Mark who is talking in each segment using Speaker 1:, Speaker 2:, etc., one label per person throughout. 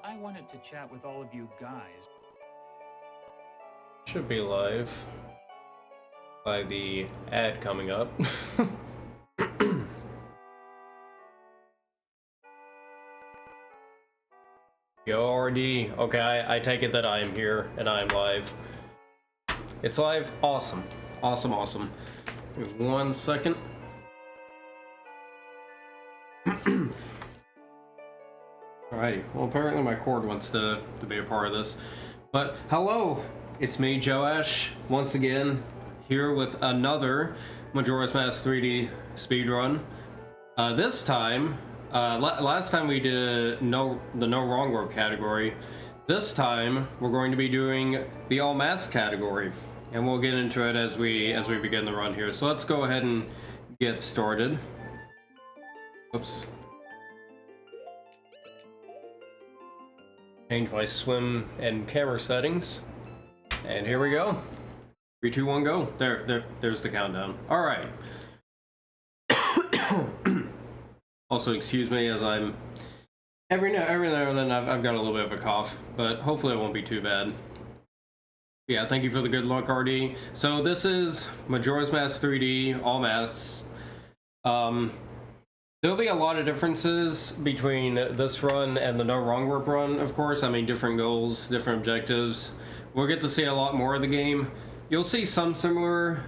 Speaker 1: I wanted to chat with all of you guys.
Speaker 2: Should be live by the ad coming up. Yo, RD. Okay, I take it that I am here and I am live. It's live? Awesome. Awesome, awesome. Give me 1 second. Alrighty, well apparently my cord wants to be a part of this. But hello, it's me, Joaish, once again, here with another Majora's Mask 3D speedrun. This time, last time we did the No Wrong Warp category. This time, we're going to be doing the All Mask category. And we'll get into it as we begin the run here. So let's go ahead and get started. Oops. Change my swim and camera settings. And here we go. 3, 2, 1, go. There's the countdown. Alright. Also, excuse me as I'm... Every now and then I've got a little bit of a cough, but hopefully it won't be too bad. Yeah, thank you for the good luck, RD. So this is Majora's Mask 3D, All Masks. There'll be a lot of differences between this run and the No Wrong Warp run, of course. I mean, different goals, different objectives. We'll get to see a lot more of the game. You'll see some similar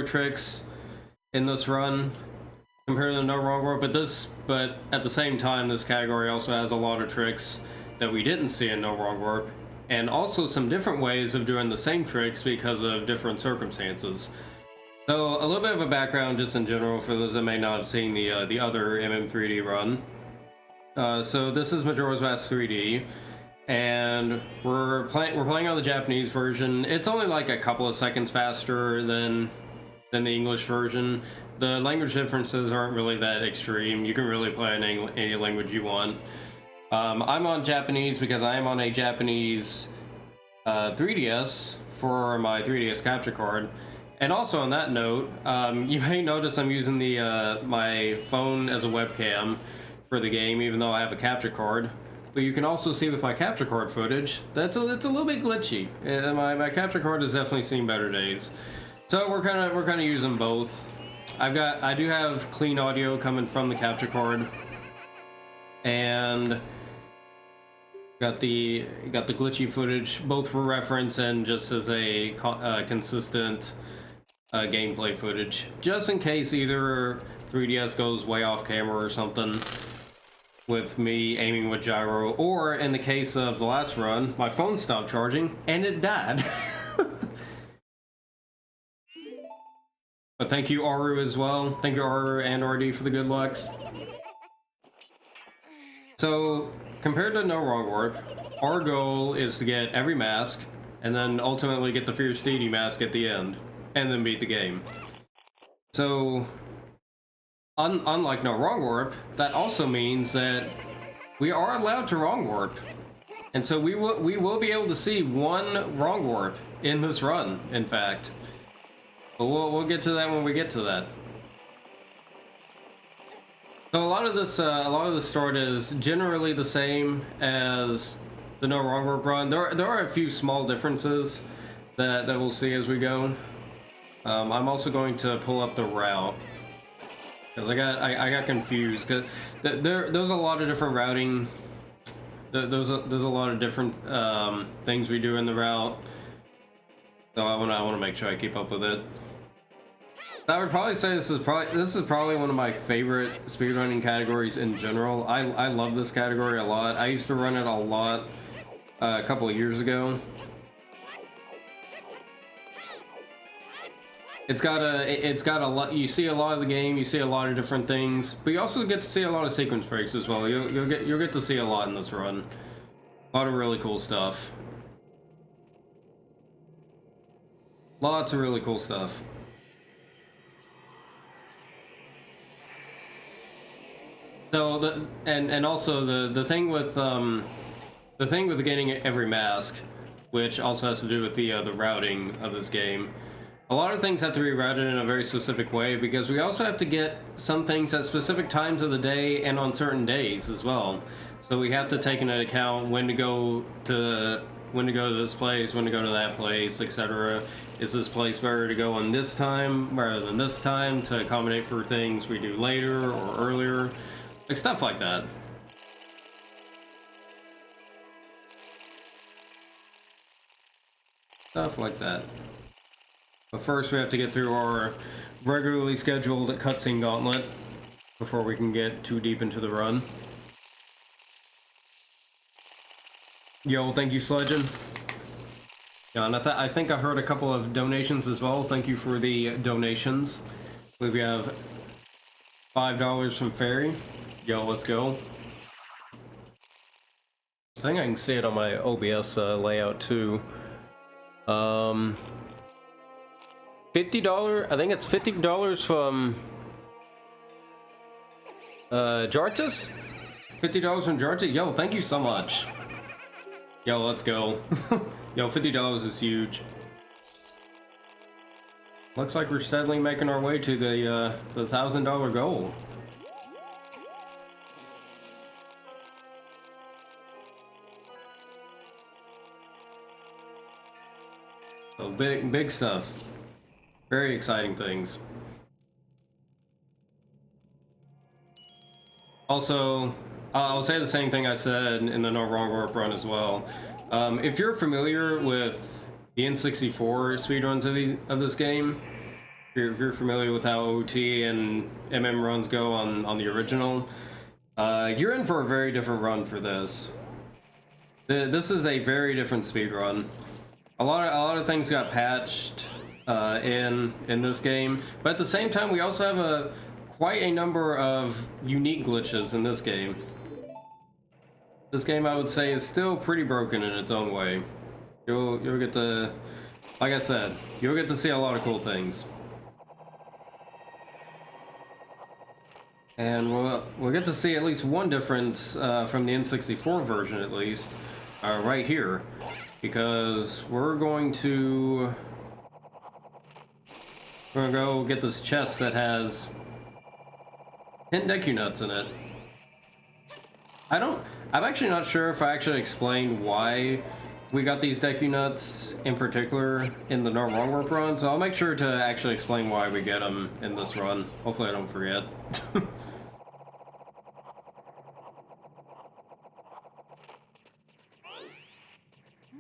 Speaker 2: tricks in this run compared to the No Wrong Warp, but at the same time, this category also has a lot of tricks that we didn't see in No Wrong Warp, and also some different ways of doing the same tricks because of different circumstances. So, a little bit of a background just in general for those that may not have seen the other MM3D run. So this is Majora's Mask 3D, and we're playing on the Japanese version. It's only like a couple of seconds faster than the English version. The language differences aren't really that extreme. You can really play in any language you want. I'm on Japanese because I am on a Japanese 3DS for my 3DS capture card. And also on that note, you may notice I'm using my phone as a webcam for the game, even though I have a capture card. But you can also see with my capture card footage, it's a little bit glitchy. My capture card has definitely seen better days. So we're kind of using both. I do have clean audio coming from the capture card, and got the glitchy footage both for reference and just as a consistent gameplay footage, just in case either 3DS goes way off camera or something with me aiming with gyro, or in the case of the last run, my phone stopped charging and it died. But thank you, Aru, as well. Thank you, Aru and RD, for the good lucks. So, compared to No Wrong Warp, our goal is to get every mask, and then ultimately get the Fierce Deity mask at the end, and then beat the game. So, unlike No Wrong Warp, that also means that we are allowed to Wrong Warp. And so we will be able to see one Wrong Warp in this run, in fact. But we'll get to that when we get to that. So a lot of this story is generally the same as the No Wrong Warp run. There are a few small differences that we'll see as we go. I'm also going to pull up the route because I got confused because there's a lot of different routing. There's a lot of different things we do in the route. So I want to make sure I keep up with it. I would probably say this is probably one of my favorite speedrunning categories in general. I love this category a lot. I used to run it a lot a couple of years ago. It's got a lot. You see a lot of the game. You see a lot of different things, but you also get to see a lot of sequence breaks as well. You'll get to see a lot in this run. A lot of really cool stuff. Lots of really cool stuff. So also the thing with getting every mask, which also has to do with the routing of this game. A lot of things have to be routed in a very specific way because we also have to get some things at specific times of the day and on certain days as well. So we have to take into account when to go to this place, when to go to that place, etc. Is this place better to go on this time rather than this time to accommodate for things we do later or earlier? Like stuff like that. Stuff like that. But first we have to get through our regularly scheduled cutscene gauntlet before we can get too deep into the run. Yo, thank you, Sledgen. Yeah, and I think I heard a couple of donations as well. Thank you for the donations. We have $5 from Fairy. Yo, let's go. I think I can see it on my OBS layout too. $50. I think it's $50 from Jartis. $50 from Jartis. Yo, thank you so much. Yo, let's go. Yo, $50 is huge. Looks like we're steadily making our way to the $1,000 goal. So big stuff. Very exciting things. Also, I'll say the same thing I said in the No Wrong Warp run as well. If you're familiar with the N64 speedruns of this game, if you're familiar with how OT and MM runs go on the original, you're in for a very different run for this. This is a very different speedrun. A lot of things got patched in this game, but at the same time, we also have quite a number of unique glitches in this game. This game, I would say, is still pretty broken in its own way. You'll get to, like I said, you'll get to see a lot of cool things. And we'll get to see at least one difference from the N64 version, at least, right here. Because we're gonna go get this chest that has 10 Deku Nuts in it. I'm actually not sure if I actually explained why we got these Deku Nuts in particular in the No Wrong Warp run, so I'll make sure to actually explain why we get them in this run. Hopefully I don't forget.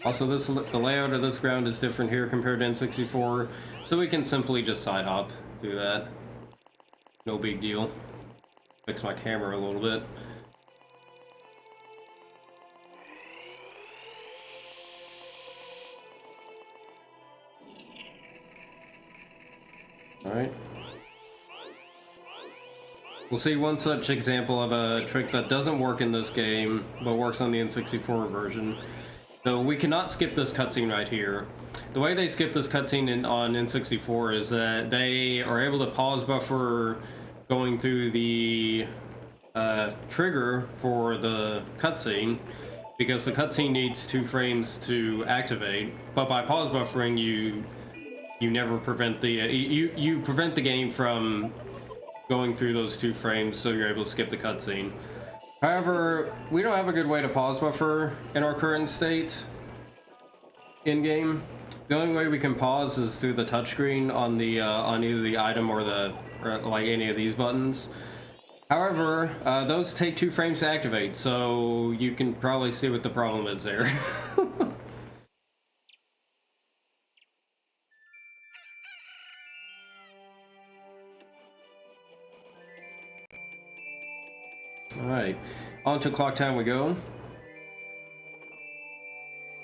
Speaker 2: Also, the layout of this ground is different here compared to N64, so we can simply just side hop through that. No big deal. Fix my camera a little bit. Alright. We'll see one such example of a trick that doesn't work in this game, but works on the N64 version. So we cannot skip this cutscene right here. The way they skip this cutscene on N64 is that they are able to pause buffer going through the trigger for the cutscene, because the cutscene needs 2 frames to activate. But by pause buffering, you never prevent the you prevent the game from going through those 2 frames, so you're able to skip the cutscene. However, we don't have a good way to pause buffer in our current state in-game. The only way we can pause is through the touchscreen on the on either the item or like any of these buttons. However, those take 2 frames to activate, so you can probably see what the problem is there. Alright, on to clock time we go.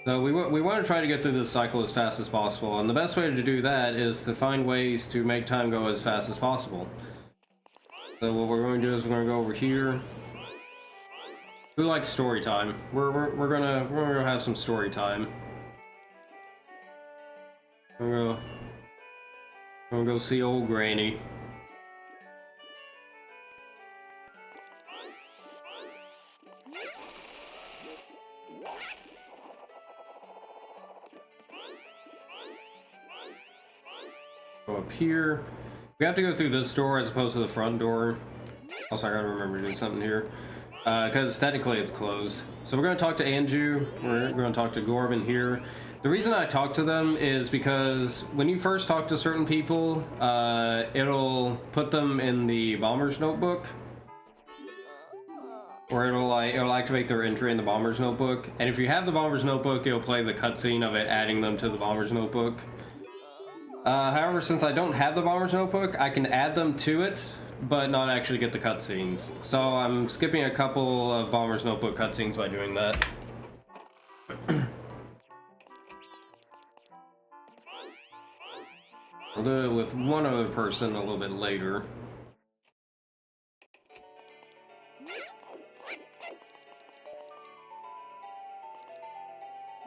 Speaker 2: So we want to try to get through this cycle as fast as possible, and the best way to do that is to find ways to make time go as fast as possible. So what we're going to do is we're going to go over here. Who likes story time? We're gonna have some story time. We're gonna go see old Granny. here. We have to go through this door as opposed to the front door. Also, I gotta remember to do something here. Because technically it's closed. So we're going to talk to Anju. We're going to talk to Gorban here. The reason I talk to them is because when you first talk to certain people, it'll put them in the Bomber's Notebook. Or it'll activate their entry in the Bomber's Notebook. And if you have the Bomber's Notebook, it'll play the cutscene of it adding them to the Bomber's Notebook. However, since I don't have the Bomber's Notebook, I can add them to it, but not actually get the cutscenes. So I'm skipping a couple of Bomber's Notebook cutscenes by doing that. I'll do it with one other person a little bit later.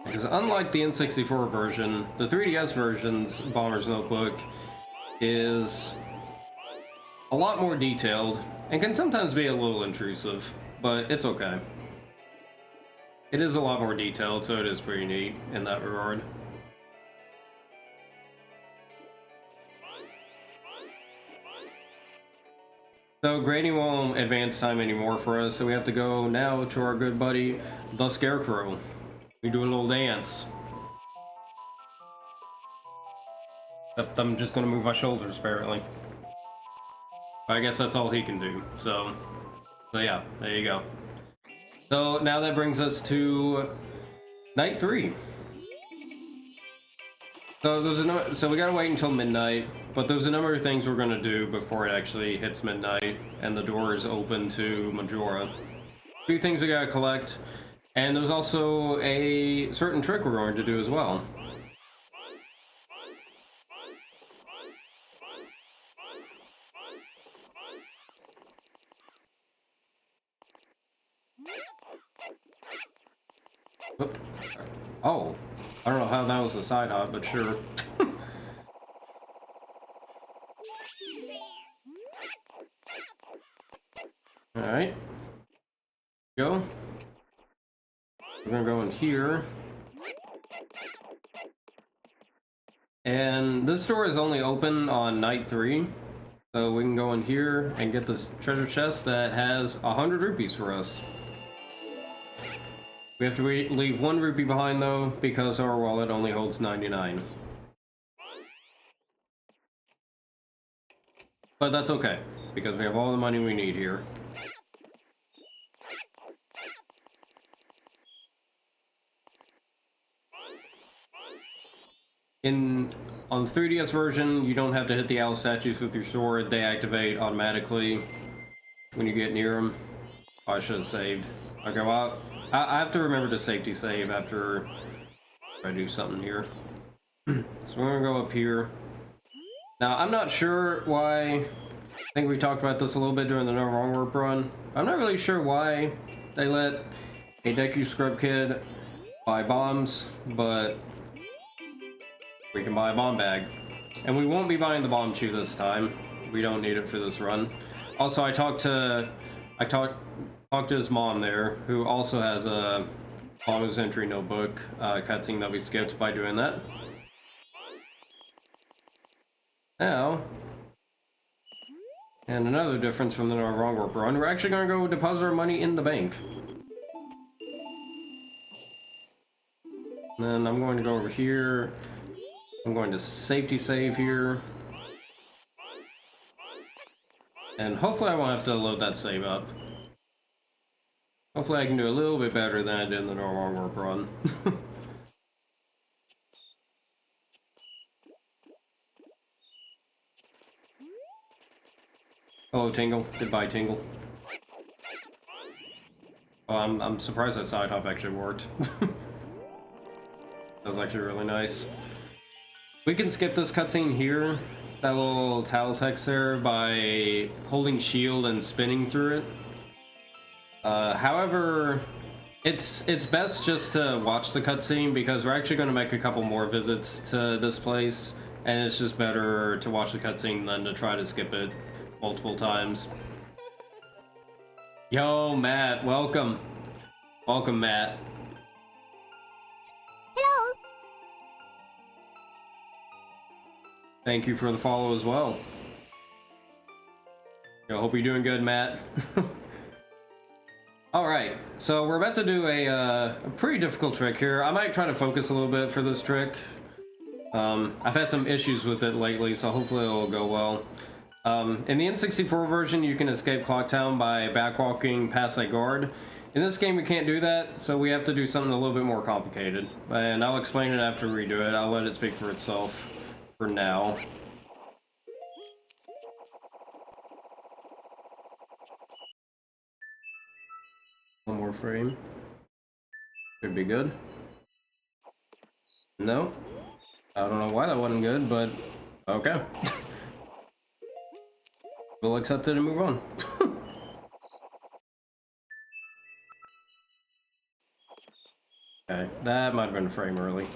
Speaker 2: Because unlike the N64 version, the 3DS version's Bomber's Notebook is a lot more detailed and can sometimes be a little intrusive, but it's okay. It is a lot more detailed, so it is pretty neat in that regard. So grading won't advance time anymore for us, so we have to go now to our good buddy, the Scarecrow. We do a little dance. Except I'm just gonna move my shoulders, apparently. I guess that's all he can do, so yeah, there you go. So now that brings us to night 3. So we gotta wait until midnight, but there's a number of things we're gonna do before it actually hits midnight and the door is open to Majora. A few things we gotta collect, and there's also a certain trick we're going to do as well. Oh, I don't know how that was a side hop, but sure. Alright. Go. We're gonna go in here. And this door is only open on night 3. So we can go in here and get this treasure chest that has 100 rupees for us. We have to leave 1 rupee behind though, because our wallet only holds 99. But that's okay, because we have all the money we need here. On the 3DS version, you don't have to hit the owl statues with your sword. They activate automatically when you get near them. Oh, I should have saved. Okay, well, I have to remember to safety save after I do something here. So we're gonna go up here. Now, I'm not sure why, I think we talked about this a little bit during the No Wrong Warp run. I'm not really sure why they let a Deku Scrub Kid buy bombs, but we can buy a bomb bag. And we won't be buying the bomb chew this time. We don't need it for this run. Also, I talked to his mom there, who also has a Bomber's Entry Notebook cutscene that we skipped by doing that. Now, and another difference from the No Wrong Warp run, we're actually going to go deposit our money in the bank. And then I'm going to go over here. I'm going to safety save here. And hopefully I won't have to load that save up. Hopefully I can do a little bit better than I did in the No Wrong Warp run. Hello, Tingle. Goodbye, Tingle. Oh, I'm surprised that side hop actually worked. That was actually really nice. We can skip this cutscene here, that little title text there, by holding shield and spinning through it. However, it's best just to watch the cutscene because we're actually going to make a couple more visits to this place, and it's just better to watch the cutscene than to try to skip it multiple times. Yo, Matt, welcome. Welcome, Matt. Thank you for the follow as well. I hope you're doing good, Matt. Alright, so we're about to do a pretty difficult trick here. I might try to focus a little bit for this trick. I've had some issues with it lately, so hopefully it'll go well. In the N64 version, you can escape Clocktown by backwalking past a guard. In this game, we can't do that, so we have to do something a little bit more complicated. And I'll explain it after we do it. I'll let it speak for itself for now. One more frame. Should be good. No? I don't know why that wasn't good, but okay. We'll accept it and move on. Okay, that might have been a frame early.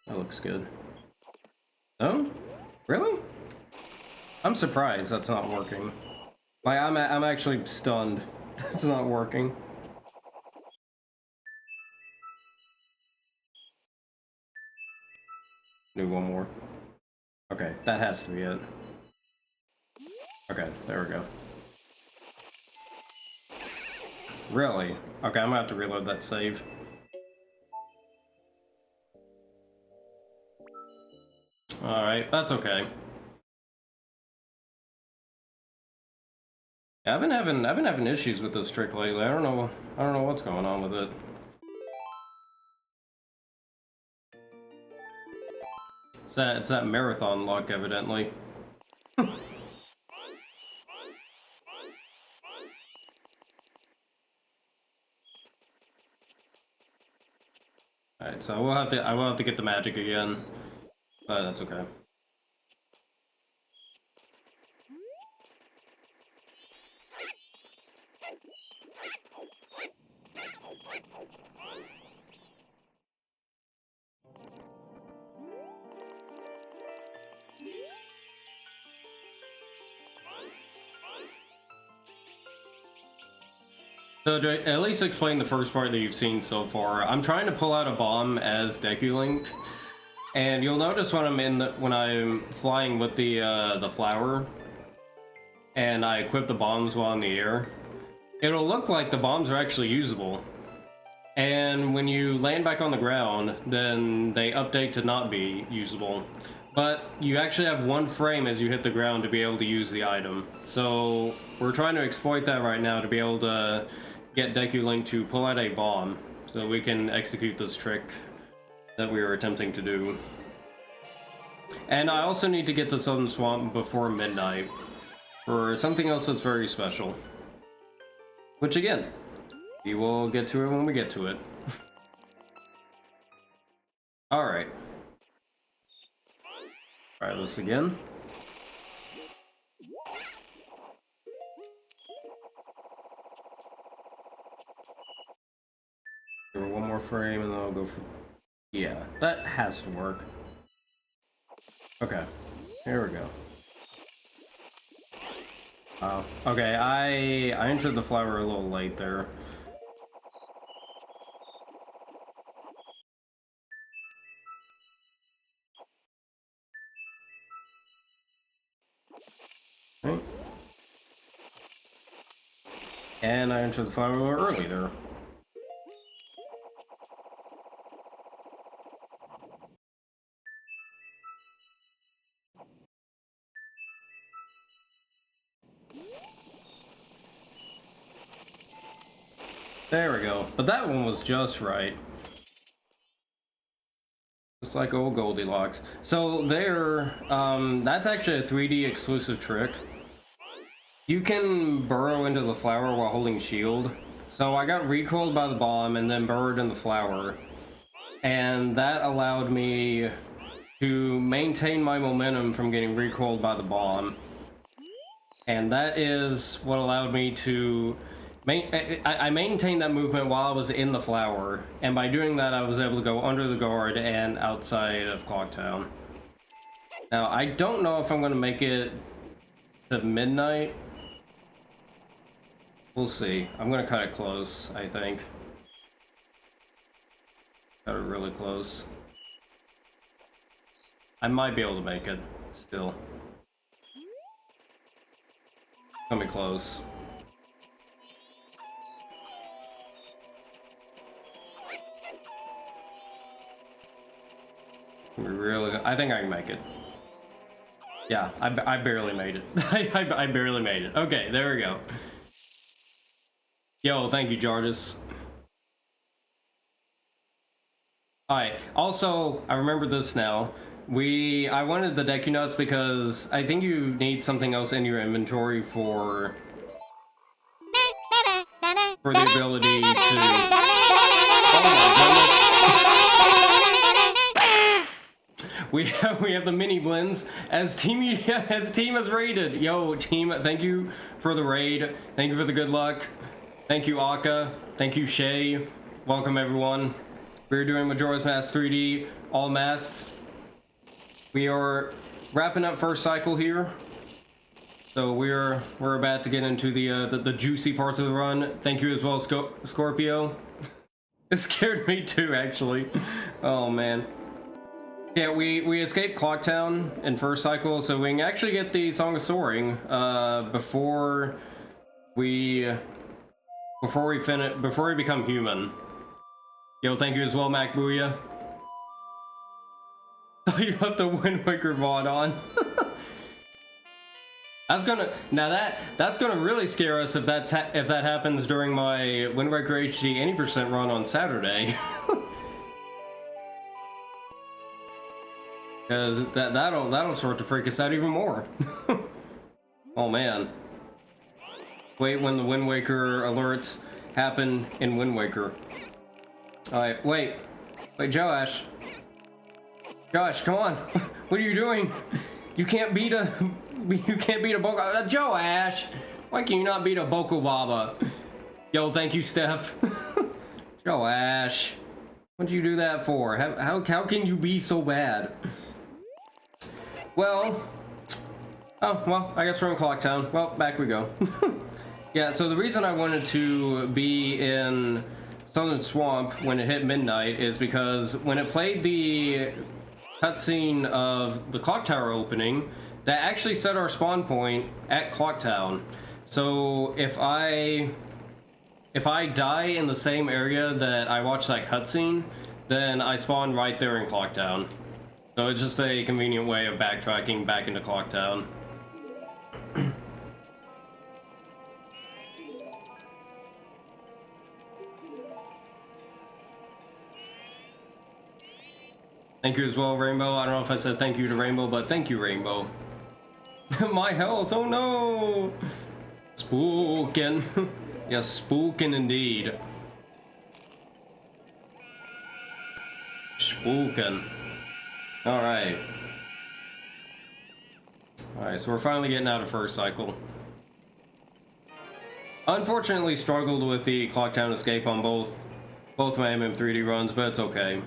Speaker 2: That looks good. No? Really? I'm surprised that's not working. Like, I'm actually stunned. It's not working. Do one more. Okay, that has to be it. Okay, there we go. Really? Okay, I'm gonna have to reload that save. Alright, that's okay. Yeah, I've been having issues with this trick lately. I don't know what's going on with it. It's that marathon luck, evidently. Alright, so I will have to get the magic again. But that's okay. So to at least explain the first part that you've seen so far, I'm trying to pull out a bomb as Deku Link, and you'll notice when I'm flying with the flower, and I equip the bombs while in the air, it'll look like the bombs are actually usable. And when you land back on the ground, then they update to not be usable. But you actually have one frame as you hit the ground to be able to use the item. So we're trying to exploit that right now to be able to get Deku Link to pull out a bomb so we can execute this trick that we were attempting to do. And I also need to get to Southern Swamp before midnight for something else that's very special. Which again, we will get to it when we get to it. Alright. Try this again. Give her one more frame and then I'll go for... Yeah, that has to work. Okay, here we go. Oh, okay, I entered the flower a little late there. Okay. And I entered the flower a little early there. There we go. But that one was just right. Just like old Goldilocks. So there, that's actually a 3D exclusive trick. You can burrow into the flower while holding shield. So I got recoiled by the bomb and then burrowed in the flower. And that allowed me to maintain my momentum from getting recoiled by the bomb. And that is what allowed me to... I maintained that movement while I was in the flower, and by doing that I was able to go under the guard and outside of Clocktown. Now, I don't know if I'm going to make it to midnight. We'll see. I'm gonna cut it close, I think. Cut it really close. I might be able to make it, still. It's gonna be close. I think I can make it. Yeah, I barely made it. I barely made it. Okay, there we go. Yo, thank you, Jarvis. Alright, also, I remember this now. I wanted the Deku Nuts because I think you need something else in your inventory for the ability to... Oh my goodness. We have the mini blends as team has raided. Yo, team, thank you for the raid. Thank you for the good luck. Thank you, Akka. Thank you, Shay. Welcome, everyone. We're doing Majora's Mask 3D, all masks. We are wrapping up first cycle here. So we're about to get into the juicy parts of the run. Thank you as well, Scorpio. It scared me too, actually. Oh man. Yeah, we escaped Clocktown in first cycle, so we can actually get the Song of Soaring before we become human. Yo, thank you as well, Mac Booyah. You left the Wind Waker VOD on. That's gonna really scare us if that happens during my Wind Waker HD 80% run on Saturday. Because that'll start to freak us out even more. Oh man. Wait when the Wind Waker alerts happen in Wind Waker. Alright, wait, Joaish. Josh, come on. What are you doing? You can't beat a Boko. Joaish! Why can you not beat a Boko Baba? Yo, thank you, Steph. Joaish. What'd you do that for? How can you be so bad? Well, I guess we're in Clocktown. Well, back we go. Yeah, so the reason I wanted to be in Southern Swamp when it hit midnight is because when it played the cutscene of the Clock Tower opening, that actually set our spawn point at Clocktown. So if I die in the same area that I watched that cutscene, then I spawn right there in Clocktown. So it's just a convenient way of backtracking back into Clocktown. Thank you as well, Rainbow. I don't know if I said thank you to Rainbow, but thank you, Rainbow. My health, oh no! Spookin'. Yes, spookin' indeed. Spookin'. Alright. Alright, so we're finally getting out of first cycle. Unfortunately struggled with the Clocktown escape on both my MM3D runs, but it's okay.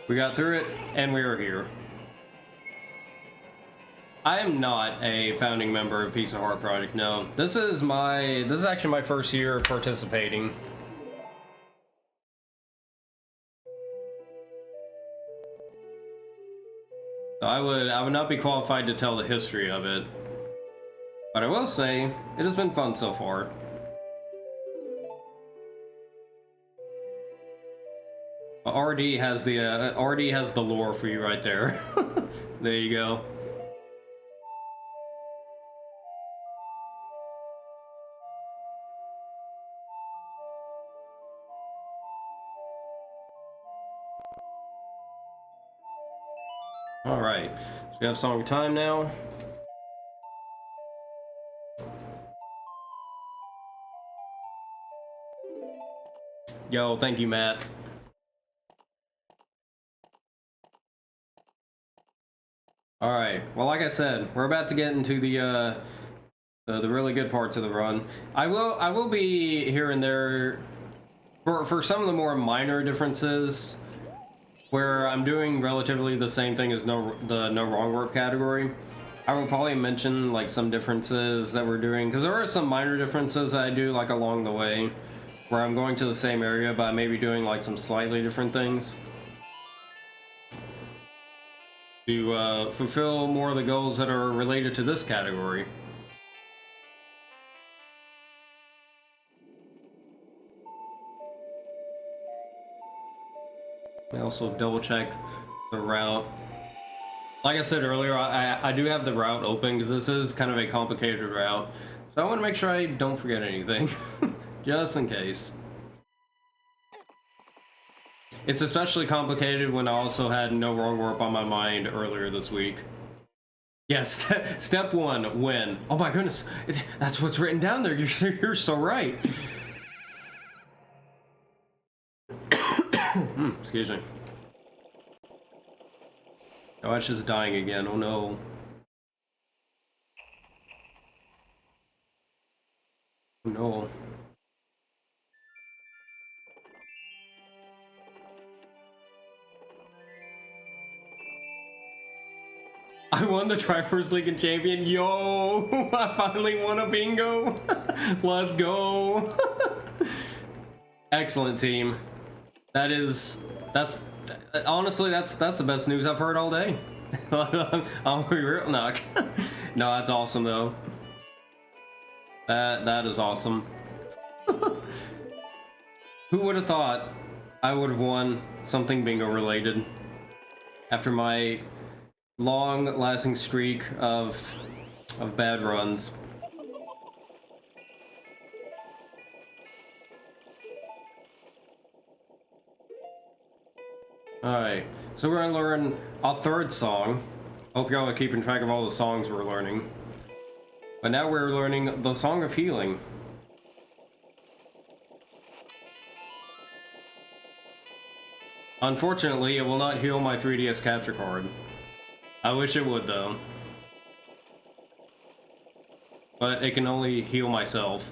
Speaker 2: We got through it, and we are here. I am not a founding member of Piece of Heart Project, no. This is actually my first year participating. So I would not be qualified to tell the history of it. But I will say, it has been fun so far. RD has the lore for you right there. There you go. All right, so we have song time now. Yo, thank you, Matt. All right. Well, like I said, we're about to get into the really good parts of the run. I will be here and there for some of the more minor differences where I'm doing relatively the same thing as the no wrong work category. I will probably mention like some differences that we're doing, because there are some minor differences that I do like along the way, where I'm going to the same area but I may be doing like some slightly different things to fulfill more of the goals that are related to this category. I also double check the route. Like I said earlier, I do have the route open because this is kind of a complicated route. So I want to make sure I don't forget anything, just in case. It's especially complicated when I also had no wrong warp on my mind earlier this week. Yes, step 1, win. Oh my goodness, that's what's written down there. You're so right. Excuse me. Joaish is dying again. Oh no. Oh no. I won the Triforce League and Champion. Yo! I finally won a bingo! Let's go! Excellent team. That's honestly, that's the best news I've heard all day. I'll be real. No, no, that's awesome though. That is awesome. Who would have thought I would have won something bingo related after my long-lasting streak of bad runs? Alright, so we're gonna learn our third song. Hope y'all are keeping track of all the songs we're learning. But now we're learning the Song of Healing. Unfortunately, it will not heal my 3DS capture card. I wish it would, though. But it can only heal myself.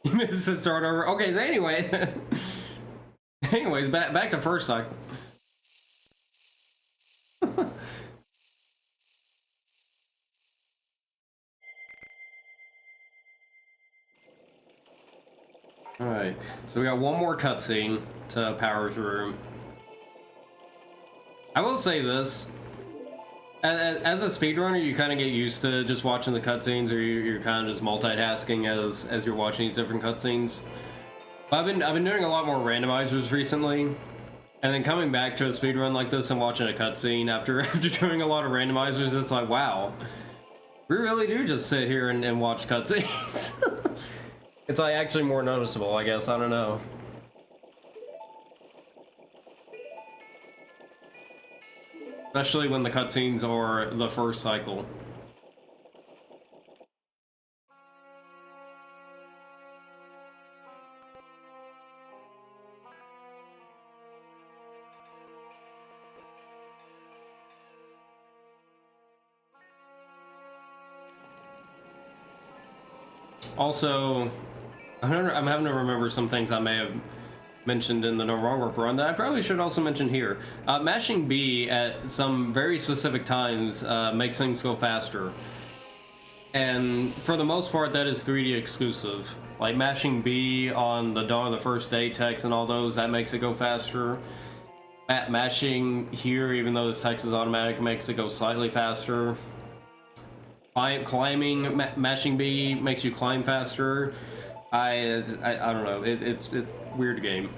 Speaker 2: You missed the start over. Okay, so anyway. Anyways, back to first cycle. Alright, so we got one more cutscene to power through. I will say this. As a speedrunner, you kind of get used to just watching the cutscenes, or you're kind of just multitasking as you're watching these different cutscenes. But I've been doing a lot more randomizers recently, and then coming back to a speedrun like this and watching a cutscene after doing a lot of randomizers, it's like, wow, we really do just sit here and watch cutscenes. It's like actually more noticeable, I guess. I don't know. Especially when the cutscenes are the first cycle. Also, I'm having to remember some things I may have mentioned in the No Wrong Warp run that I probably should also mention here. Mashing B at some very specific times makes things go faster. And for the most part, that is 3D exclusive. Like mashing B on the Dawn of the First Day text and all those, that makes it go faster. Mashing here, even though this text is automatic, makes it go slightly faster. Climbing, mashing B makes you climb faster. I don't know. It's a weird game.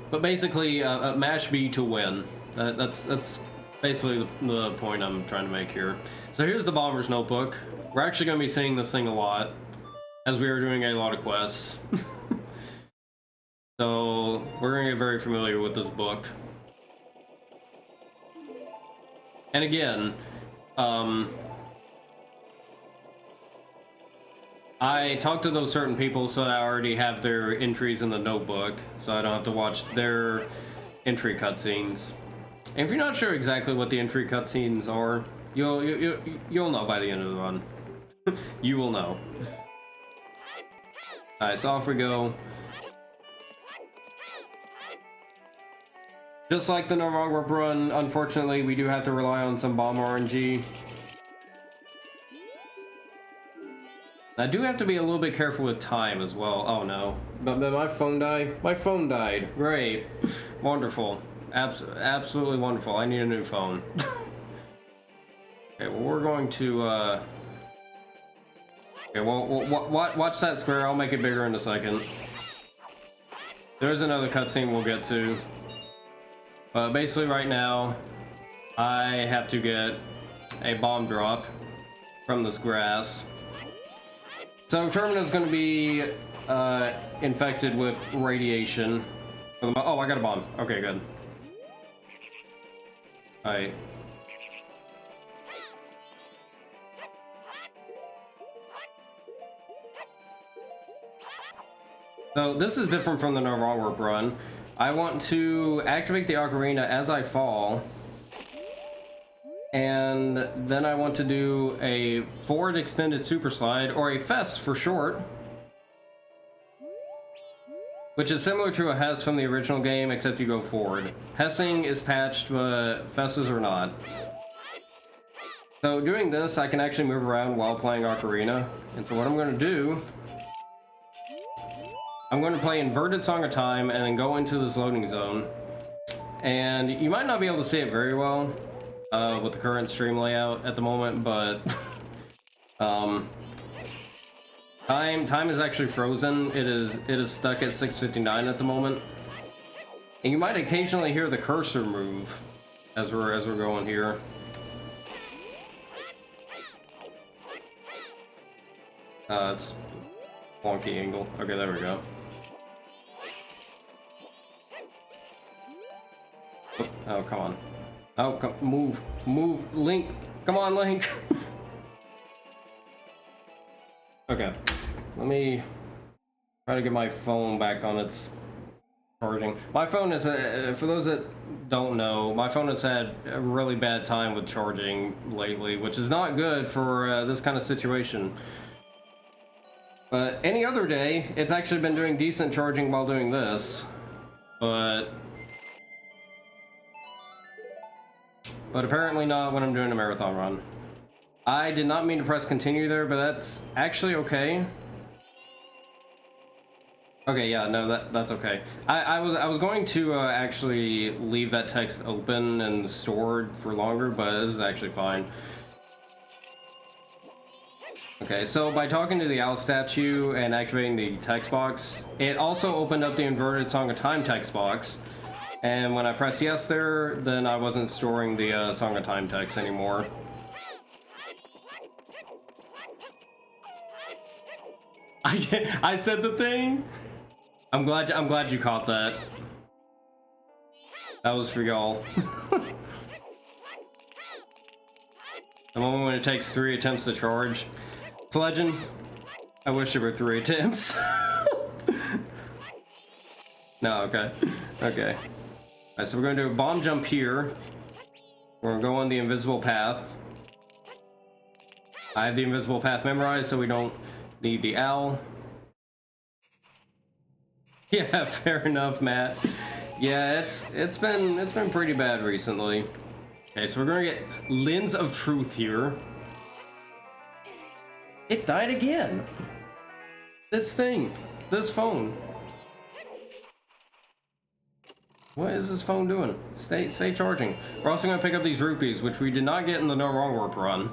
Speaker 2: But basically, mash B to win. That's basically the point I'm trying to make here. So here's the Bomber's Notebook. We're actually going to be seeing this thing a lot, as we are doing a lot of quests. So we're going to get very familiar with this book. And again, I talked to those certain people, so I already have their entries in the notebook, so I don't have to watch their entry cutscenes. And if you're not sure exactly what the entry cutscenes are, you'll know by the end of the run. You will know. Alright, so off we go. Just like the No Wrong Warp run, unfortunately, we do have to rely on some bomb RNG. I do have to be a little bit careful with time as well. Oh no. But my phone died? My phone died. Great. Wonderful. Absolutely wonderful. I need a new phone. Okay, well, we're going to, okay, well, watch that square. I'll make it bigger in a second. There's another cutscene we'll get to. But basically right now, I have to get a bomb drop from this grass. So Termina's going to be infected with radiation. Oh, I got a bomb. Okay, good. Alright. So this is different from the No Wrong Warp run. I want to activate the ocarina as I fall. And then I want to do a forward extended super slide, or a fess for short. Which is similar to a Hess from the original game, except you go forward. Hessing is patched, but fesses are not. So doing this, I can actually move around while playing Ocarina. And so what I'm going to do, I'm going to play Inverted Song of Time and then go into this loading zone. And you might not be able to see it very well with the current stream layout at the moment, but time is actually frozen. It is stuck at 6:59 at the moment. And you might occasionally hear the cursor move as we're going here. It's wonky angle. Okay, there we go. Oh, come on. Oh, come, move, Link. Come on, Link. Okay, let me try to get my phone back on its charging. My phone is, for those that don't know, my phone has had a really bad time with charging lately, which is not good for this kind of situation. But any other day, it's actually been doing decent charging while doing this. But apparently not when I'm doing a marathon run. I did not mean to press continue there, but that's actually okay. Okay, yeah, no, that's okay. I was going to actually leave that text open and stored for longer, but this is actually fine. Okay, so by talking to the owl statue and activating the text box, it also opened up the Inverted Song of Time text box. And when I press yes there, then I wasn't storing the Song of Time text anymore. I said the thing. I'm glad you caught that. That was for y'all. The moment when it takes 3 attempts to charge. It's legend. I wish it were 3 attempts. No, okay. Okay. Alright, so we're going to do a bomb jump here. We're going to go on the invisible path. I have the invisible path memorized, so we don't need the owl. Yeah, fair enough, Matt. Yeah, it's been pretty bad recently. Okay, so we're gonna get Lens of Truth here. It died again. This phone. What is this phone doing? Stay charging. We're also gonna pick up these rupees, which we did not get in the No Wrong Warp run.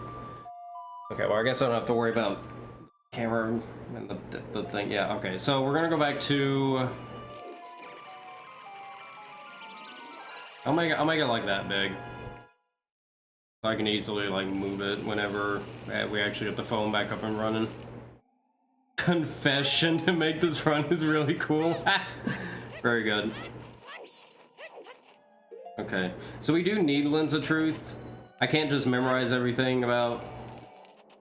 Speaker 2: Okay, well I guess I don't have to worry about camera and the thing. Yeah, okay. So we're gonna go back to. I'll make it like that big. So I can easily like move it whenever we actually get the phone back up and running. Confession to make this run is really cool. Very good. Okay, so we do need Lens of Truth. I can't just memorize everything about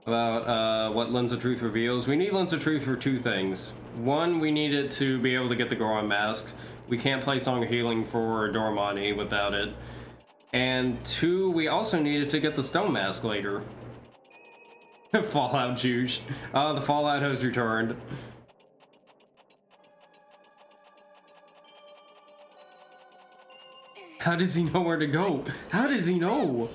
Speaker 2: what Lens of Truth reveals. We need Lens of Truth for 2 things. One, we need it to be able to get the Goron mask. We can't play Song of Healing for Dormani without it. And 2, we also need it to get the Stone Mask later. Fallout juice. The Fallout has returned. How does he know where to go? How does he know?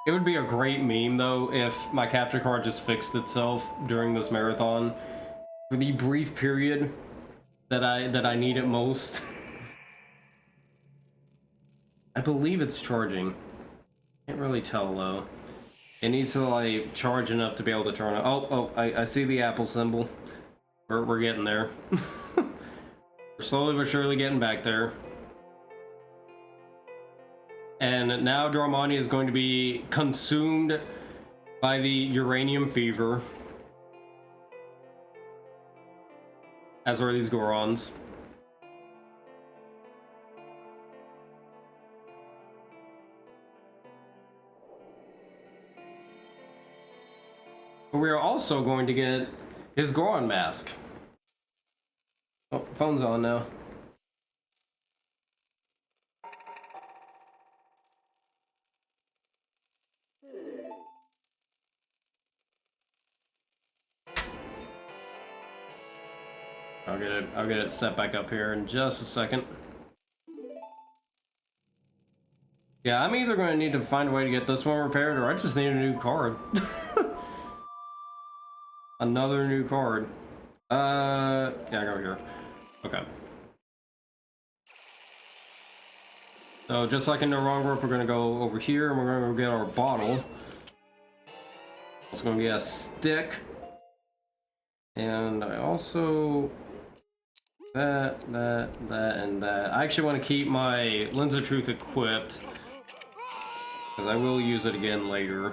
Speaker 2: It would be a great meme though if my capture card just fixed itself during this marathon for the brief period that I need it most. I believe it's charging. Can't really tell though. It needs to like charge enough to be able to turn it. Oh, I see the Apple symbol. We're getting there. We're slowly but surely getting back there. And now Dormani is going to be consumed by the uranium fever. As are these Gorons. But we are also going to get his Goron mask. Oh, phone's on now. I'll get it set back up here in just a second. Yeah, I'm either going to need to find a way to get this one repaired, or I just need a new card. Another new card. Yeah, go here. Okay. So just like in the wrong rope, we're going to go over here, and we're going to go get our bottle. It's going to be a stick. And I also... that, and that. I actually want to keep my Lens of Truth equipped, because I will use it again later.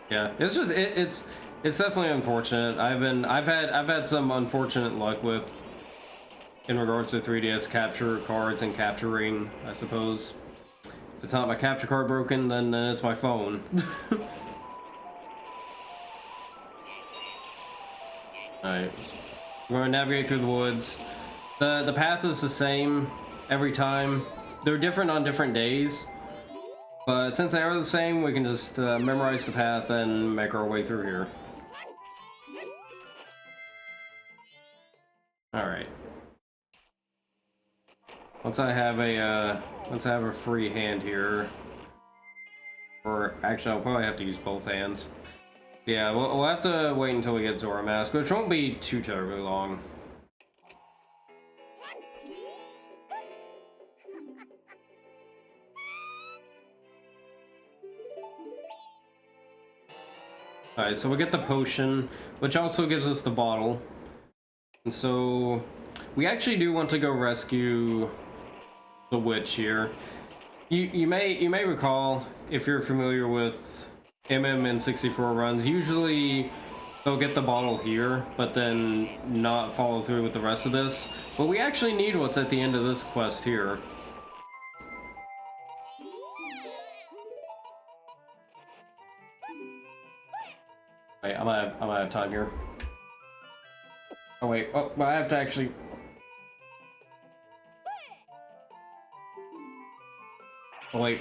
Speaker 2: Yeah, it's just it's definitely unfortunate. I've had some unfortunate luck with in regards to 3DS capture cards and capturing, I suppose. If it's not my capture card broken, then it's my phone. Alright. We're gonna navigate through the woods. The path is the same every time. They're different on different days. But since they are the same, we can just memorize the path and make our way through here. Alright. Once I have a free hand here, or actually I'll probably have to use both hands. Yeah, we'll have to wait until we get Zora Mask, which won't be too terribly long. Alright, so we get the potion, which also gives us the bottle. And so we actually do want to go rescue the witch here. You may recall, if you're familiar with MM64 runs, usually they'll get the bottle here, but then not follow through with the rest of this. But we actually need what's at the end of this quest here. Wait, I might have time here. Oh wait, oh, I have to actually... Oh wait,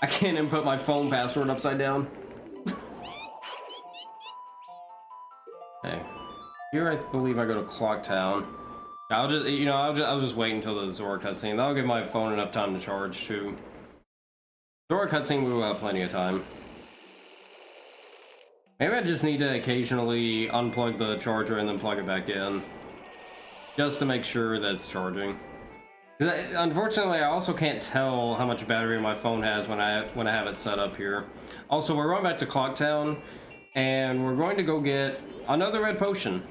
Speaker 2: I can't input my phone password upside down. Okay, here I believe I go to Clock Town. I'll just wait until the Zora cutscene. That'll give my phone enough time to charge too. Zora cutscene, we will have plenty of time. Maybe I just need to occasionally unplug the charger and then plug it back in, just to make sure that it's charging. Unfortunately, I also can't tell how much battery my phone has when I have it set up here. Also, we're going back to Clock Town, and we're going to go get another red potion.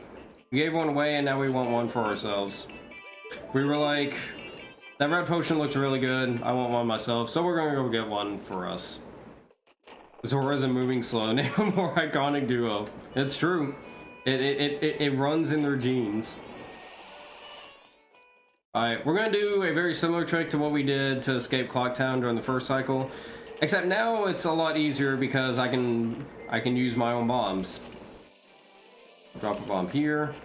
Speaker 2: We gave one away, and now we want one for ourselves. We were like, that red potion looks really good. I want one myself, so we're going to go get one for us. Zora's a moving slow, name a more iconic duo. It's true. It runs in their genes. Alright, we're gonna do a very similar trick to what we did to escape Clock Town during the first cycle. Except now it's a lot easier because I can use my own bombs. Drop a bomb here.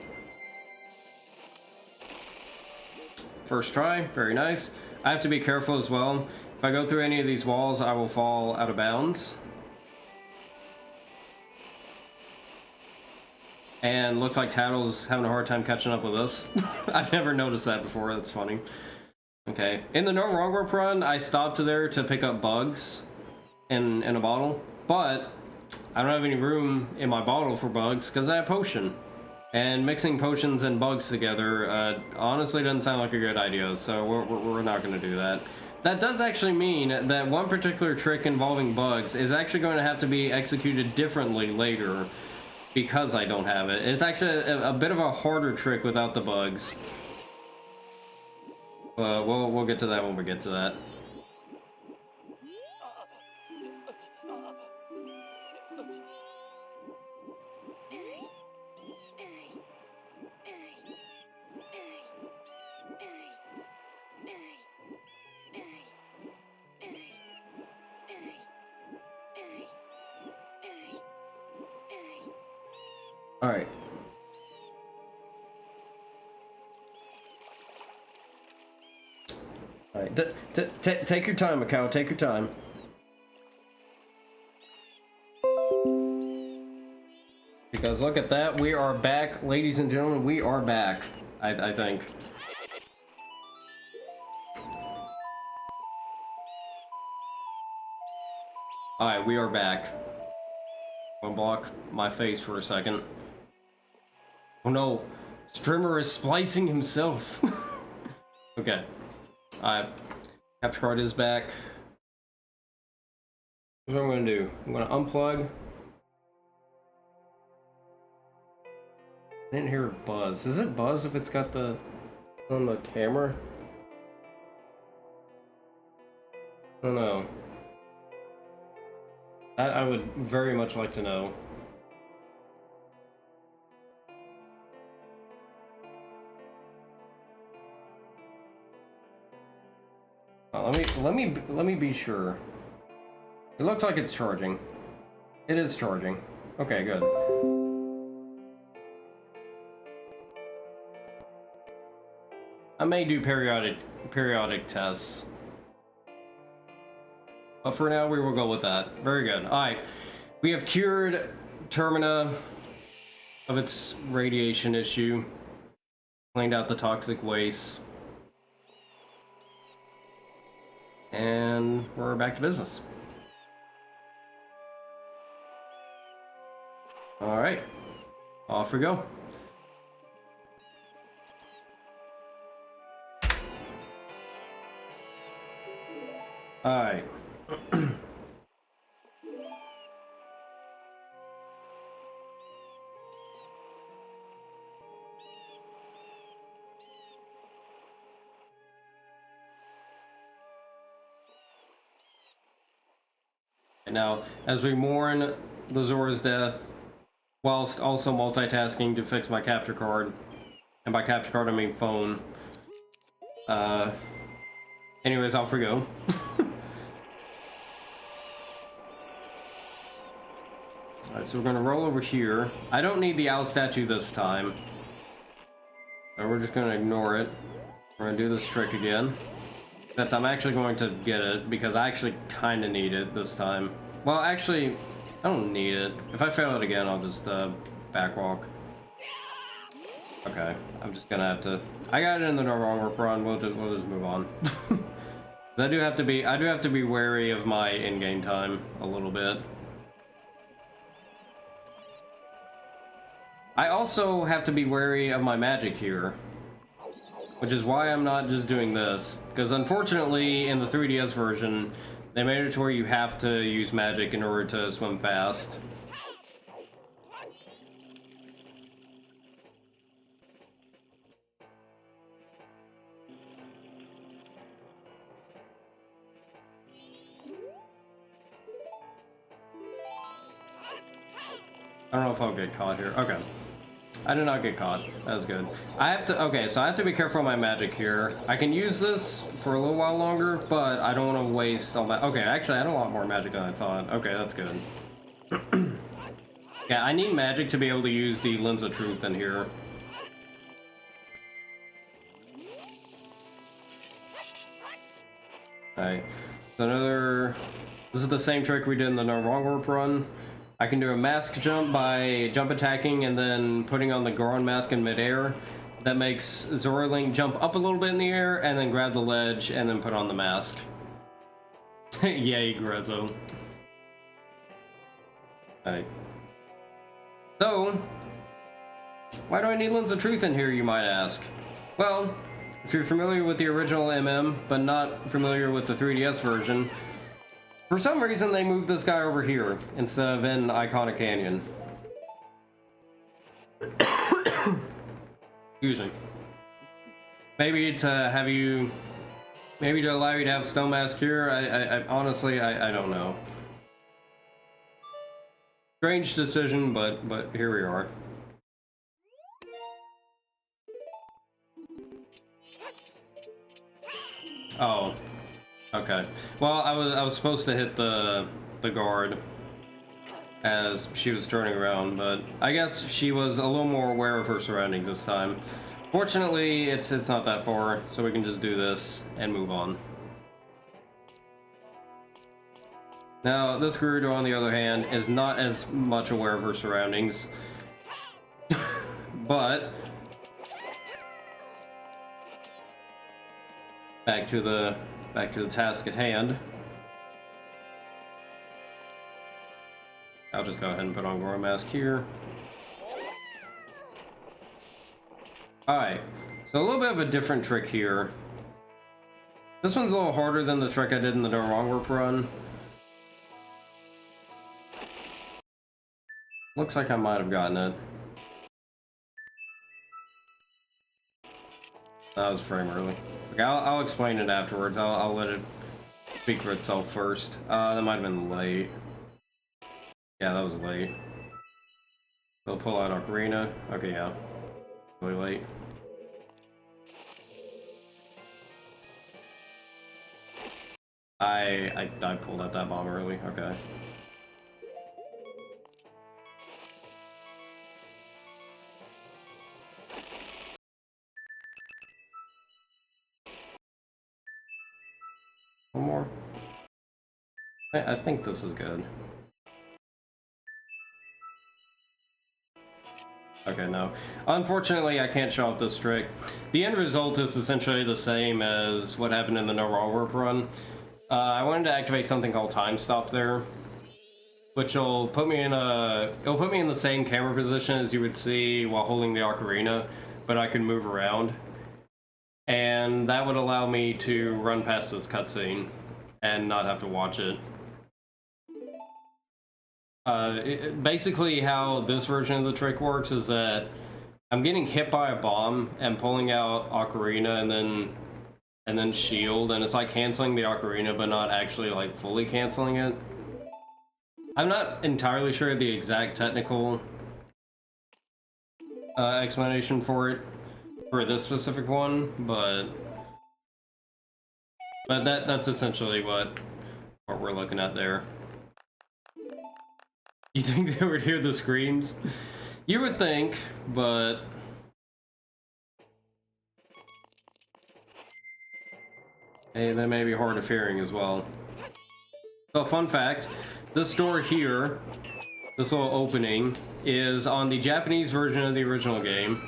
Speaker 2: First try, very nice. I have to be careful as well. If I go through any of these walls, I will fall out of bounds. And looks like Tattle's having a hard time catching up with us. I've never noticed that before, that's funny. Okay, in the No Wrong Warp run, I stopped there to pick up bugs in a bottle, but I don't have any room in my bottle for bugs because I have potion. And mixing potions and bugs together honestly doesn't sound like a good idea, so we're not going to do that. That does actually mean that one particular trick involving bugs is actually going to have to be executed differently later because I don't have it. It's actually a bit of a harder trick without the bugs. We'll get to that when we get to that. All right. All right. Take your time, Macau. Take your time. Because look at that, we are back, ladies and gentlemen. We are back. I think. All right, we are back. I'll block my face for a second. Oh no, Strimmer is splicing himself. Okay. Alright. Capture card is back. Here's what I'm gonna do. I'm gonna unplug. I didn't hear it buzz. Does it buzz if it's got the on the camera? I don't know. That I would very much like to know. Let me be sure. It looks like it's charging. It is charging. Okay, good. I may do periodic tests. But for now, we will go with that. Very good. Alright. We have cured Termina of its radiation issue. Cleaned out the toxic waste. And we're back to business. Alright. Off we go. Alright. Now, as we mourn Lazora's death, whilst also multitasking to fix my capture card, and by capture card I mean phone. Anyways, off we go. Alright, so we're gonna roll over here. I don't need the owl statue this time. So we're just gonna ignore it. We're gonna do this trick again. Except I'm actually going to get it, because I actually kinda need it this time. Well, actually, I don't need it. If I fail it again, I'll just, backwalk. Okay, I'm just gonna have to... I got it in the No Wrong Warp run, we'll just move on. I do have to be wary of my in-game time a little bit. I also have to be wary of my magic here, which is why I'm not just doing this, because unfortunately in the 3DS version they made it to where you have to use magic in order to swim fast. I don't know if I'll get caught here. Okay. I did not get caught. That was good. I have to... Okay, so I have to be careful of my magic here. I can use this for a little while longer, but I don't want to waste all that... Okay, actually, I had a lot more magic than I thought. Okay, that's good. Yeah, I need magic to be able to use the Lens of Truth in here. Alright. So this is the same trick we did in the No Wrong Warp run. I can do a mask jump by jump attacking and then putting on the Goron mask in midair. That makes Zora Link jump up a little bit in the air and then grab the ledge and then put on the mask. Yay, Grezzo. Alright. So, why do I need Lens of Truth in here, you might ask? Well, if you're familiar with the original MM, but not familiar with the 3DS version, for some reason they moved this guy over here instead of in Iconic Canyon. Excuse me. Maybe to have you... Maybe to allow you to have Stone Mask here? I honestly, I don't know. Strange decision, but here we are. Oh, okay. Well, I was supposed to hit the guard as she was turning around, but I guess she was a little more aware of her surroundings this time. Fortunately, it's not that far, so we can just do this and move on. Now, this Gerudo, on the other hand, is not as much aware of her surroundings, but back to the task at hand. I'll just go ahead and put on Goron Mask here. Alright, so a little bit of a different trick here. This one's a little harder than the trick I did in the No Wrong Warp run. Looks like I might have gotten it. That was frame early. Okay, I'll explain it afterwards. I'll let it speak for itself first. That might have been late. Yeah, that was late. They'll pull out Ocarina. Okay, yeah. Really late. I pulled out that bomb early. Okay. One more. I think this is good. Okay, no. Unfortunately, I can't show off this trick. The end result is essentially the same as what happened in the No Wrong Warp run. I wanted to activate something called Time Stop there, which will put me in the same camera position as you would see while holding the ocarina, but I can move around. And that would allow me to run past this cutscene and not have to watch it. Basically how this version of the trick works is that I'm getting hit by a bomb and pulling out ocarina and then shield, and it's like canceling the ocarina but not actually like fully canceling it. I'm not entirely sure of the exact technical explanation for it for this specific one, but that's essentially what we're looking at there. You think they would hear the screams? You would think, but hey, they may be hard of hearing as well. So, fun fact, this door here, this little opening, is on the Japanese version of the original game,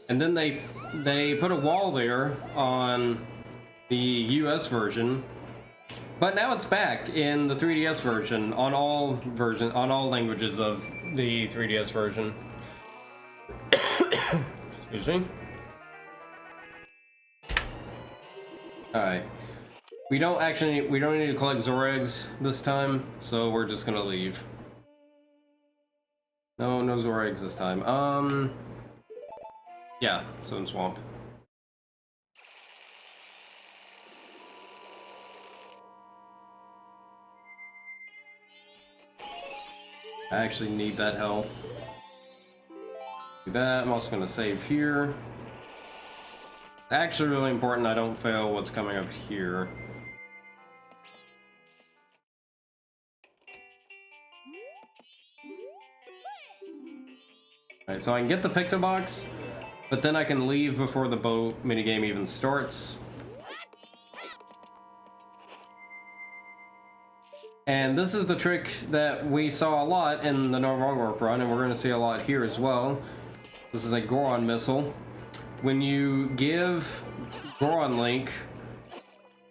Speaker 2: and then they put a wall there on the US version, but now it's back in the 3DS version on all languages of the 3DS version. Excuse me. Alright. We don't need to collect Zora eggs this time, so we're just gonna leave. No Zora eggs this time. Yeah, so in Swamp. I actually need that health. Do that. I'm also gonna save here. It's actually really important I don't fail what's coming up here. Alright, so I can get the Picto Box, but then I can leave before the boat minigame even starts. And this is the trick that we saw a lot in the No Wrong Warp run, and we're going to see a lot here as well. This is a Goron missile. When you give Goron Link,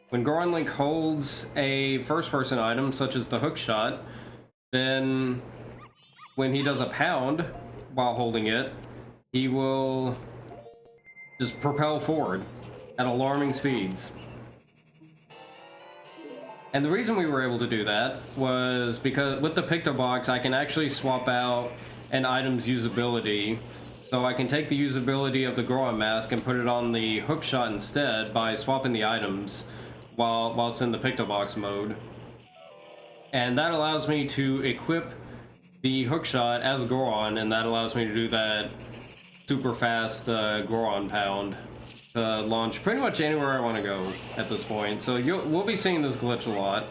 Speaker 2: when Goron Link holds a first-person item, such as the hook shot, then when he does a pound while holding it, he will just propel forward at alarming speeds. And the reason we were able to do that was because with the Pictobox, I can actually swap out an item's usability. So I can take the usability of the Goron mask and put it on the hookshot instead by swapping the items while it's in the Pictobox mode. And that allows me to equip the hookshot as Goron, and that allows me to do that super fast Goron pound. Launch pretty much anywhere I want to go at this point. So we'll be seeing this glitch a lot.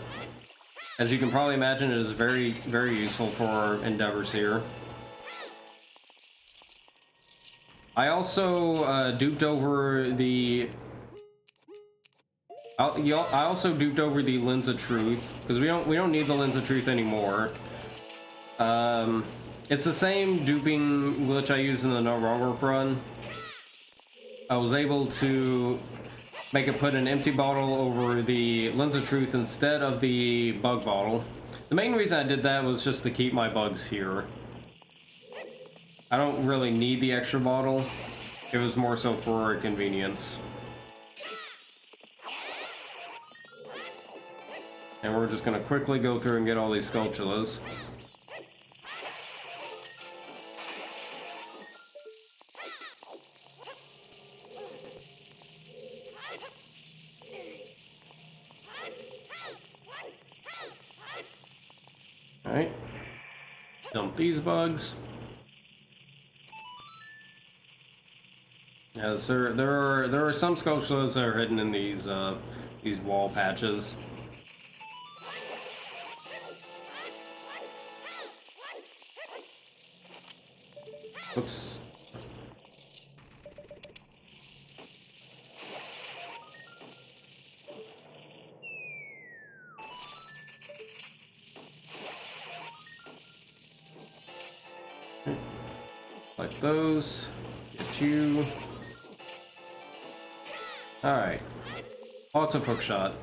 Speaker 2: As you can probably imagine, it is very, very useful for our endeavors here. I also duped over the... I also duped over the Lens of Truth, because we don't need the Lens of Truth anymore. It's the same duping glitch I used in the No Wrong Warp run. I was able to make it put an empty bottle over the Lens of Truth instead of the bug bottle. The main reason I did that was just to keep my bugs here. I don't really need the extra bottle. It was more so for convenience. And we're just gonna quickly go through and get all these Skulltulas. Alright. Dump these bugs. Yeah, sir, there are some Skulltulas that are hidden in these wall patches. Oops. Like those. Get you. Alright. Lots of hookshot.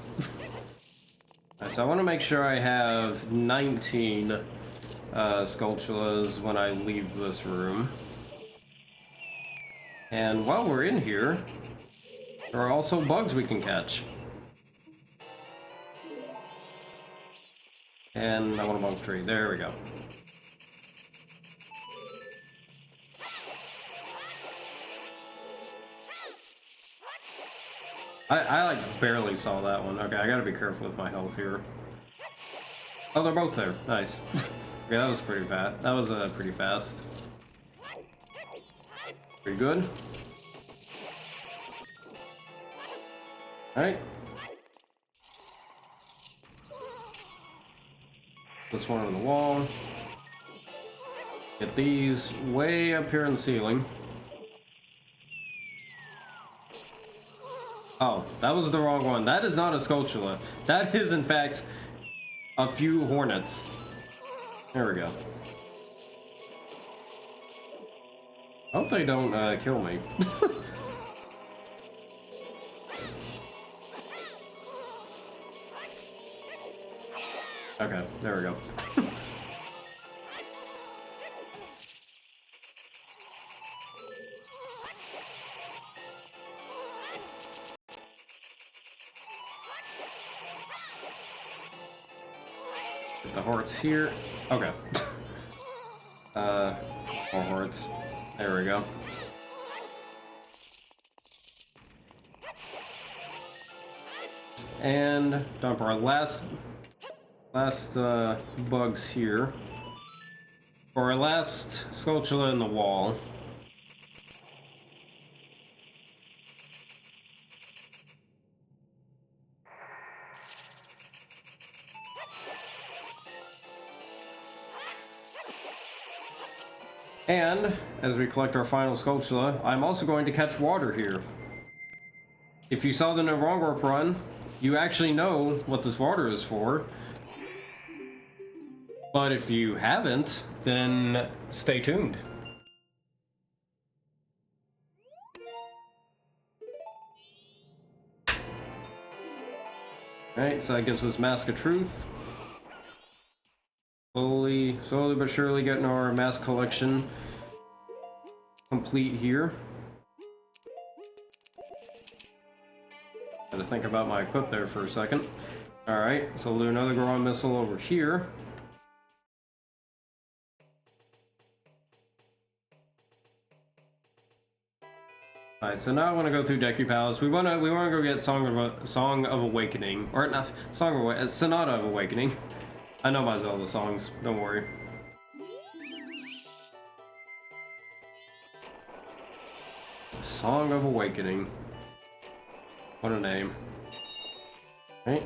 Speaker 2: So I want to make sure I have 19 Skulltulas when I leave this room. And while we're in here, there are also bugs we can catch. And I want a bug tree. There we go. I like barely saw that one. Okay, I gotta be careful with my health here. Oh, they're both there. Nice. Yeah, that was pretty fast. That was pretty fast. Pretty good. Alright. This one on the wall. Get these way up here in the ceiling. Oh, that was the wrong one. That is not a Skulltula. That is, in fact, a few hornets. There we go. I hope they don't kill me. Okay, there we go. Get the hearts here. Okay. More hearts. There we go. And dump our last bugs here. For our last Skulltula in the wall. And as we collect our final Skulltula, I'm also going to catch water here. If you saw the No Wrong Warp run, you actually know what this water is for. But if you haven't, then stay tuned. Alright, so that gives us Mask of Truth. Slowly but surely getting our mask collection complete here. Got to think about my equip there for a second. Alright, so we'll do another Goron Missile over here. Alright, so now I want to go through Deku Palace. We want to go get Song of Awakening, or not Sonata of Awakening. I know my Zelda songs. Don't worry. Song of Awakening. What a name. Right.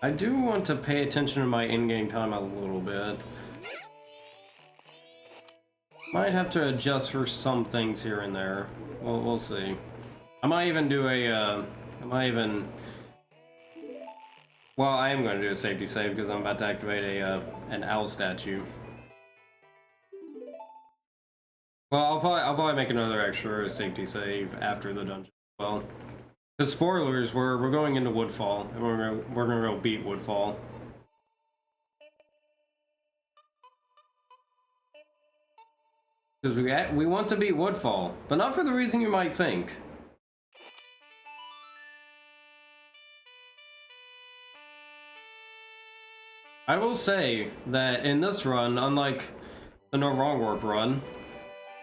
Speaker 2: I do want to pay attention to my in-game time a little bit. Might have to adjust for some things here and there. We'll see. I might even do a, well, I am going to do a safety save because I'm about to activate an owl statue. Well, I'll probably make another extra safety save after the dungeon as well. The spoilers, we're going into Woodfall, and we're gonna go beat Woodfall. Because we want to beat Woodfall, but not for the reason you might think. I will say that in this run, unlike the No Wrong Warp run,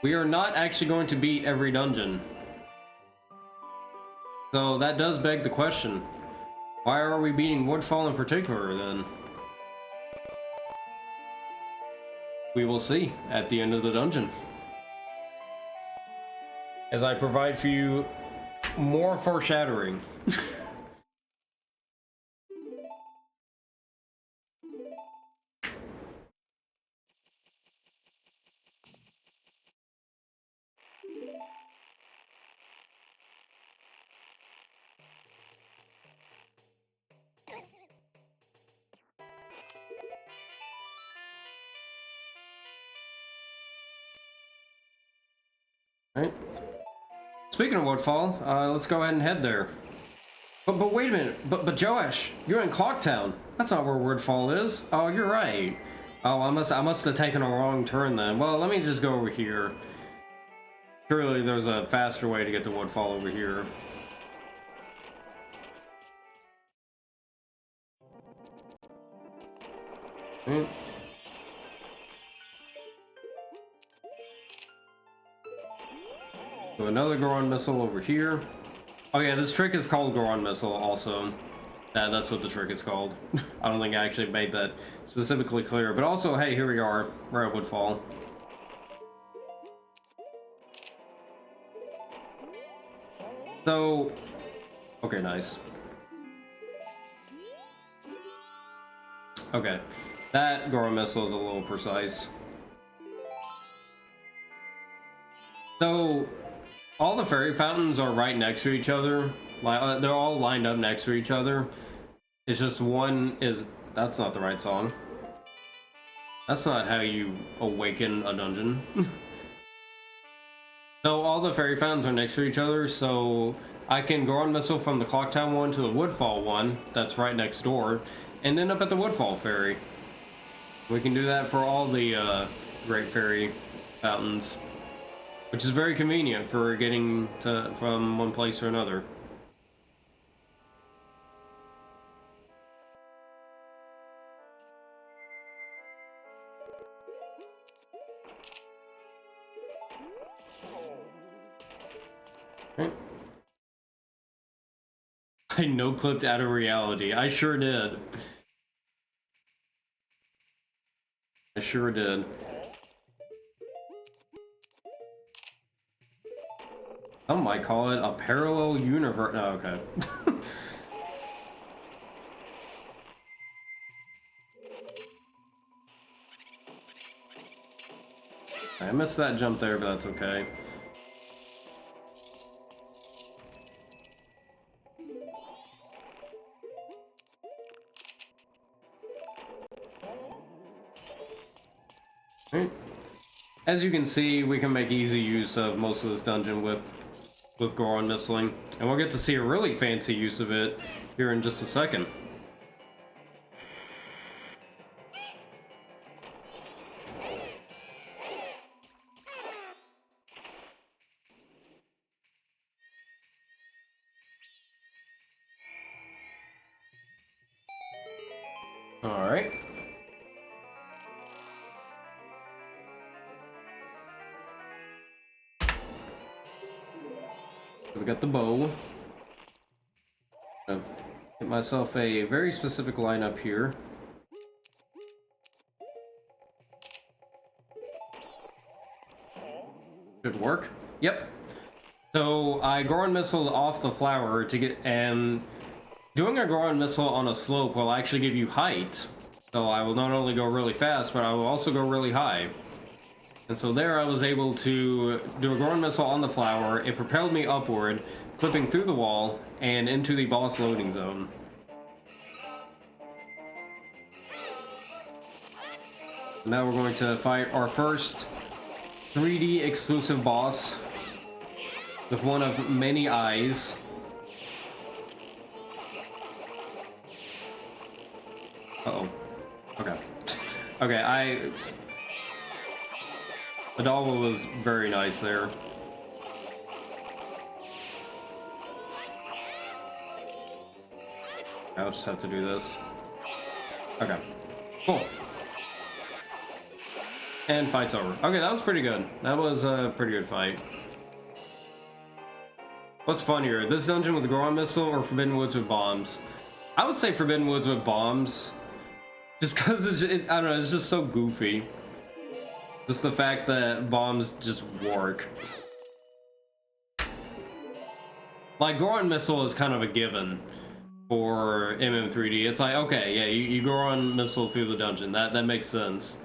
Speaker 2: we are not actually going to beat every dungeon. So that does beg the question, why are we beating Woodfall in particular then? We will see at the end of the dungeon. As I provide for you more foreshadowing. Right. Speaking of Woodfall, let's go ahead and head there. But wait a minute, but Joaish, you're in Clocktown. That's not where Woodfall is. Oh, you're right. Oh, I must have taken a wrong turn then. Well, let me just go over here. Surely there's a faster way to get to Woodfall over here. Hmm. So another Goron Missile over here. Oh yeah, this trick is called Goron Missile also. That's what the trick is called. I don't think I actually made that specifically clear. But also, hey, here we are. We're at Woodfall. So, okay, nice. Okay, that Goron Missile is a little precise. So, all the fairy fountains are right next to each other. They're all lined up next to each other. It's just one is... That's not the right song. That's not how you awaken a dungeon. So all the fairy fountains are next to each other, so I can Goron Missile from the Clocktown one to the Woodfall one, that's right next door, and end up at the Woodfall Fairy. We can do that for all the Great Fairy fountains, which is very convenient for getting from one place to another. Right. I no-clipped out of reality. I sure did. I sure did. Some might call it a parallel universe. Oh, okay. I missed that jump there, but that's okay. Right. As you can see, we can make easy use of most of this dungeon with Goron missiling, and we'll get to see a really fancy use of it here in just a second. All right. We got the bow. Get myself a very specific lineup here. Should work. Yep. So I Goron missile off the flower to get, and doing a Goron missile on a slope will actually give you height. So I will not only go really fast, but I will also go really high. And so there I was able to do a Goron missile on the flower. It propelled me upward, clipping through the wall and into the boss loading zone. Now we're going to fight our first 3D exclusive boss with one of many eyes. Uh-oh. Okay. Okay, the Adalwa was very nice there. I'll just have to do this. Okay. Cool. And fight's over. Okay, that was pretty good. That was a pretty good fight. What's funnier, this dungeon with the Goron missile or Forbidden Woods with bombs? I would say Forbidden Woods with bombs. Just because I don't know, it's just so goofy. Just the fact that bombs just work. Like, Goron missile is kind of a given for MM3D. It's like, okay, yeah, you Goron missile through the dungeon. That makes sense.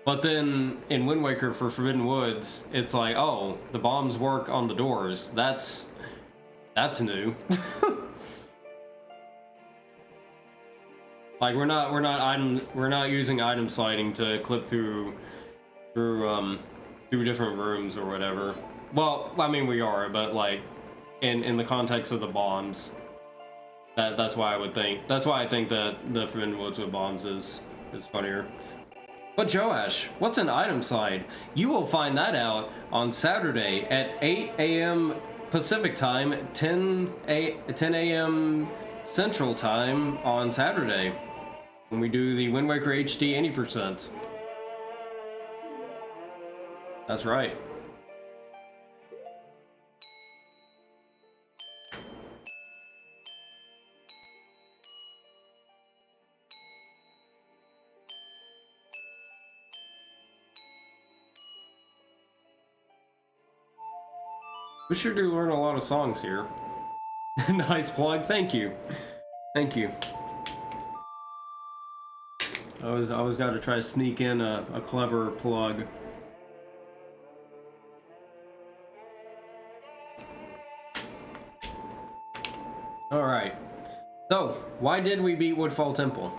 Speaker 2: But then in Wind Waker for Forbidden Woods, it's like, oh, the bombs work on the doors. That's new. Like, we're not using item sliding to clip through different rooms or whatever. Well, I mean we are, but like in the context of the bombs, that's why I would think. That's why I think that the Forbidden Woods with bombs is funnier. But Joaish, what's an item slide? You will find that out on Saturday at 8 a.m. Pacific time, 10 a.m. Central time on Saturday, when we do the Wind Waker HD 80%. That's right. We sure do learn a lot of songs here. Nice plug, thank you. Thank you. I always got to try to sneak in a clever plug. All right. So, why did we beat Woodfall Temple?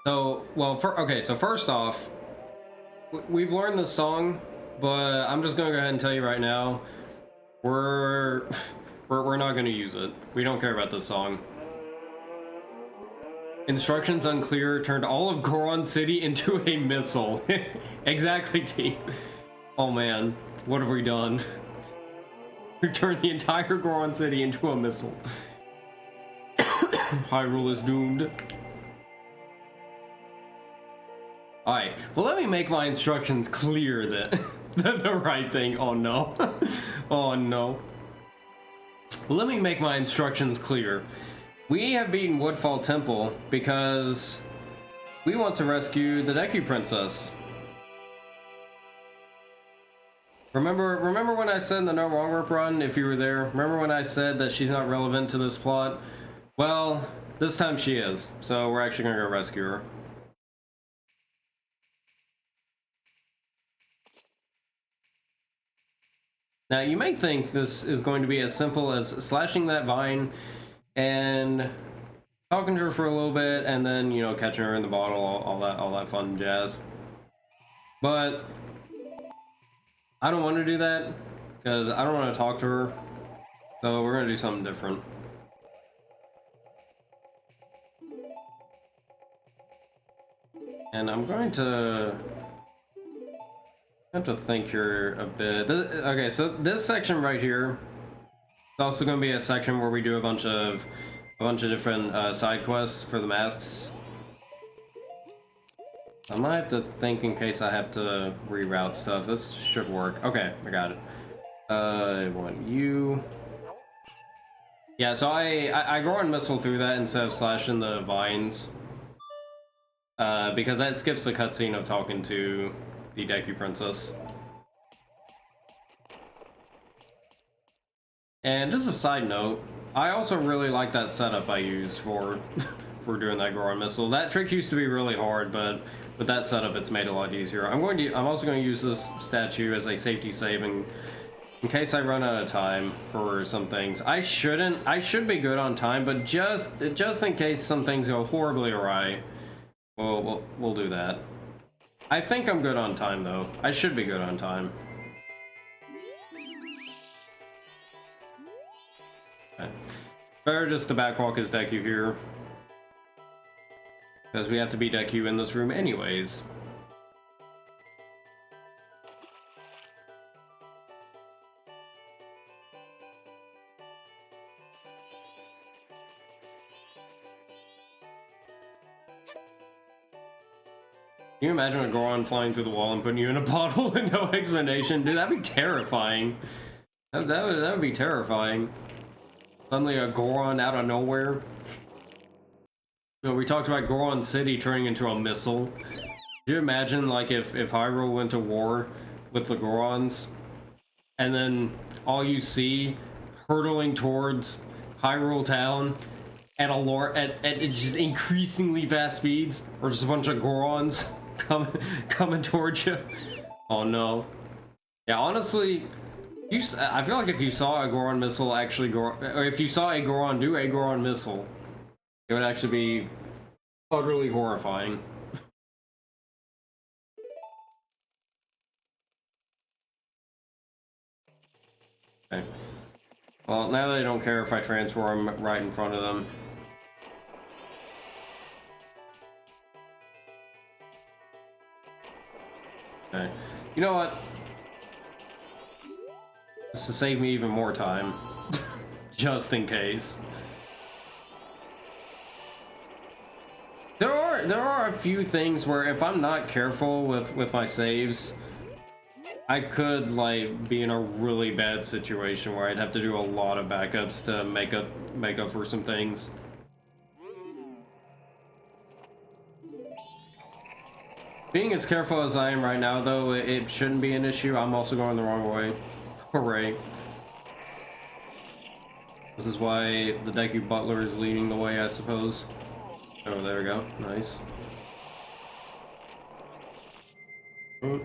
Speaker 2: So, well, so first off, we've learned this song, but I'm just gonna go ahead and tell you right now, we're not gonna use it. We don't care about this song. Instructions unclear, turned all of Goron City into a missile. Exactly, team. Oh man, what have we done? We turned the entire Goron City into a missile. Hyrule is doomed. Alright, well let me make my instructions clear that the right thing. Oh no. Oh no. Well, let me make my instructions clear. We have beaten Woodfall Temple because we want to rescue the Deku Princess. Remember when I said in the No Wrong Warp run, if you were there, remember when I said that she's not relevant to this plot? Well, this time she is, so we're actually gonna go rescue her. Now, you may think this is going to be as simple as slashing that vine and talking to her for a little bit, and then, you know, catching her in the bottle, all that fun jazz. But I don't want to do that, because I don't want to talk to her, so we're going to do something different. And I'm going to have to think here a bit. Okay, so this section right here is also going to be a section where we do a bunch of different side quests for the masks. I might have to think in case I have to reroute stuff. This should work. Okay, I got it. I want you. Yeah, so I go on missile through that instead of slashing the vines. Because that skips the cutscene of talking to the Deku Princess. And just a side note, I also really like that setup I used for for doing that Goron missile. That trick used to be really hard, but with that setup, it's made it a lot easier. I'm also going to use this statue as a safety save in case I run out of time for some things. I should be good on time, but just in case some things go horribly awry, we'll do that. I think I'm good on time though. I should be good on time. Okay. Better just to backwalk his Deku here, because we have to be Deku in this room anyways. Can you imagine a Goron flying through the wall and putting you in a bottle with no explanation? Dude, that'd be terrifying. That would be terrifying. Suddenly a Goron out of nowhere. You know, we talked about Goron City turning into a missile. Could you imagine, like, if Hyrule went to war with the Gorons, and then all you see hurtling towards Hyrule Town at just increasingly fast speeds, or just a bunch of Gorons coming towards you? Oh no. Yeah, honestly, I feel like if you saw a Goron missile or if you saw a Goron do a Goron missile, it would actually be utterly horrifying. Okay. Well, now they don't care if I transform right in front of them. Okay. You know what? Just to save me even more time. Just in case. There are a few things where if I'm not careful with my saves, I could like be in a really bad situation where I'd have to do a lot of backups to make up for some things. Being as careful as I am right now, though, it shouldn't be an issue. I'm also going the wrong way. Hooray. This is why the Deku Butler is leading the way, I suppose. Oh, there we go. Nice. Oh,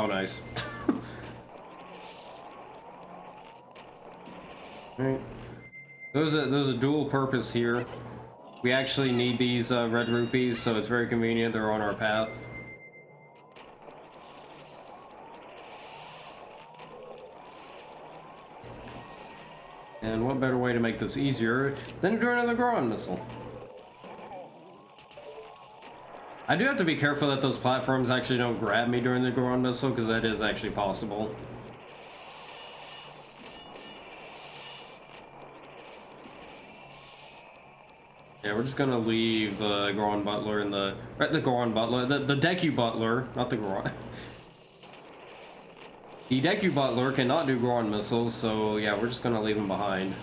Speaker 2: nice. Alright. There's a dual purpose here. We actually need these red rupees, so it's very convenient they're on our path. And what better way to make this easier than to do another Goron missile? I do have to be careful that those platforms actually don't grab me during the Goron missile, because that is actually possible. Yeah, we're just gonna leave the Goron Butler and the Deku Butler, not the Goron. The Deku Butler cannot do Goron missiles, so yeah, we're just gonna leave him behind.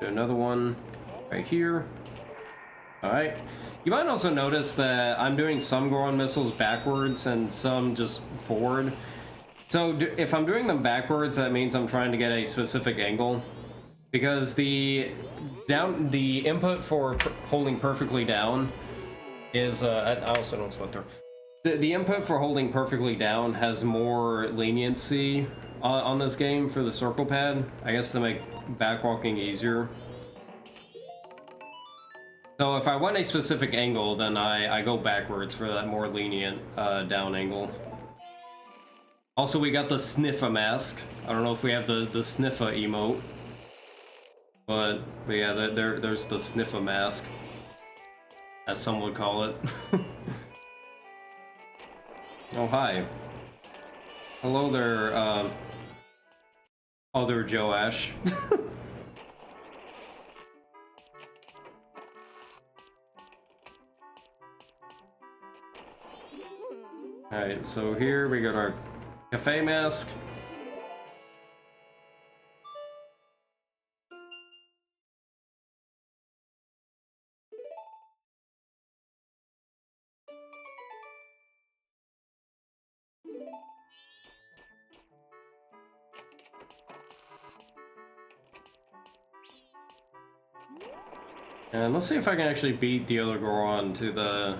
Speaker 2: Do another one right here. Alright. You might also notice that I'm doing some Goron missiles backwards and some just forward. So if I'm doing them backwards, that means I'm trying to get a specific angle. Because the input for holding perfectly down is, I also don't split through. The input for holding perfectly down has more leniency on this game for the circle pad, I guess, to make backwalking easier. So if I want a specific angle, then I go backwards for that more lenient down angle. Also, we got the Sniffa mask. I don't know if we have the Sniffa emote. But yeah, there's the Sniffa mask, as some would call it. Oh, hi. Hello there, other Joaish. Alright, so here we got our cafe mask. And let's see if I can actually beat the other Goron to the